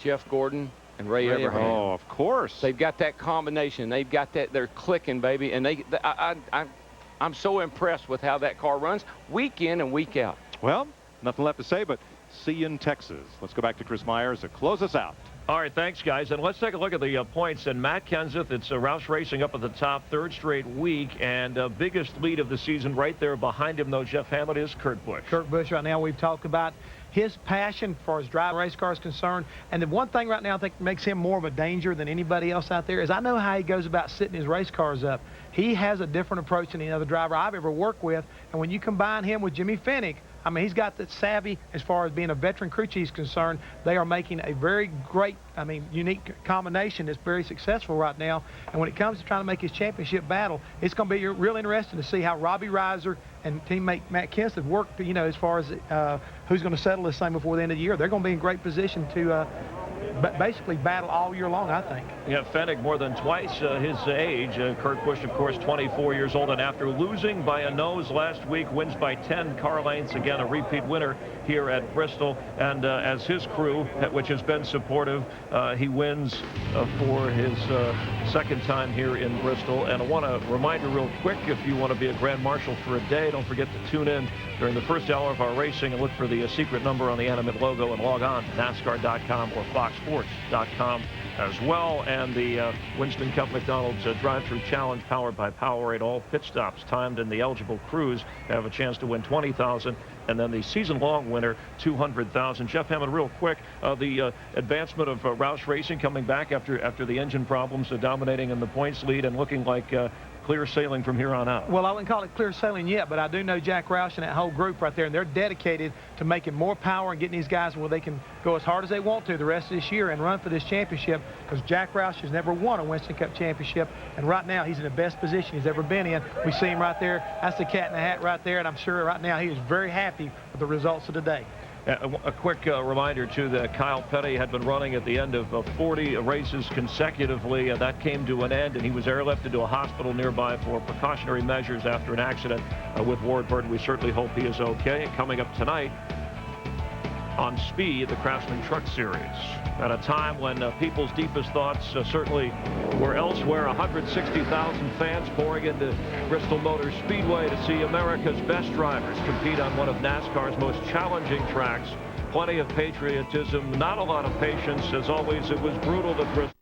Jeff Gordon and Ray Abraham. Oh, of course. They've got that combination. They've got that. They're clicking, baby. And I'm so impressed with how that car runs week in and week out. Well, nothing left to say, but See you in Texas. Let's go back to Chris Myers to close us out. All right, thanks, guys. And let's take a look at the points. And Matt Kenseth, it's Roush Racing up at the top, third straight week, and biggest lead of the season right there behind him, though, Jeff Hammond, is Kurt Busch. Kurt Busch right now, we've talked about his passion as far as driving race car is concerned. And the one thing right now I think makes him more of a danger than anybody else out there is I know how he goes about sitting his race cars up. He has a different approach than any other driver I've ever worked with. And when you combine him with Jimmy Fennick, I mean, he's got that savvy as far as being a veteran crew chief is concerned. They are making a very great, unique combination that's very successful right now. And when it comes to trying to make his championship battle, it's going to be real interesting to see how Robbie Reiser and teammate Matt Kenseth work, as far as who's going to settle this thing before the end of the year. They're going to be in great position to basically battle all year long, I think. Yeah, Fennick more than twice his age. Kurt Busch, of course, 24 years old, and after losing by a nose last week, wins by 10 car lengths. Again, a repeat winner here at Bristol. And as his crew, which has been supportive, he wins for his second time here in Bristol. And I want to remind you real quick, if you want to be a Grand Marshal for a day, don't forget to tune in during the first hour of our racing and look for the secret number on the animate logo and log on to NASCAR.com or FoxSports.com as well. And the Winston Cup McDonald's drive-through challenge powered by Powerade. All pit stops timed, and the eligible crews have a chance to win $20,000. And then the season-long winner, $200,000. Jeff Hammond, real quick, the advancement of Roush Racing coming back after the engine problems, dominating in the points lead and looking like clear sailing from here on out. Well, I wouldn't call it clear sailing yet, but I do know Jack Roush and that whole group right there, and they're dedicated to making more power and getting these guys where they can go as hard as they want to the rest of this year and run for this championship, because Jack Roush has never won a Winston Cup championship, and right now he's in the best position he's ever been in. We see him right there. That's the cat in the hat right there, and I'm sure right now he is very happy with the results of today. A quick reminder, too, that Kyle Petty had been running at the end of 40 races consecutively, and that came to an end, and he was airlifted to a hospital nearby for precautionary measures after an accident with Ward Burton. We certainly hope he is okay. And coming up tonight on Speed, the Craftsman Truck Series, at a time when people's deepest thoughts certainly were elsewhere. 160,000 fans pouring into Bristol Motor Speedway to see America's best drivers compete on one of NASCAR's most challenging tracks. Plenty of patriotism, not a lot of patience. As always, it was brutal to Bristol.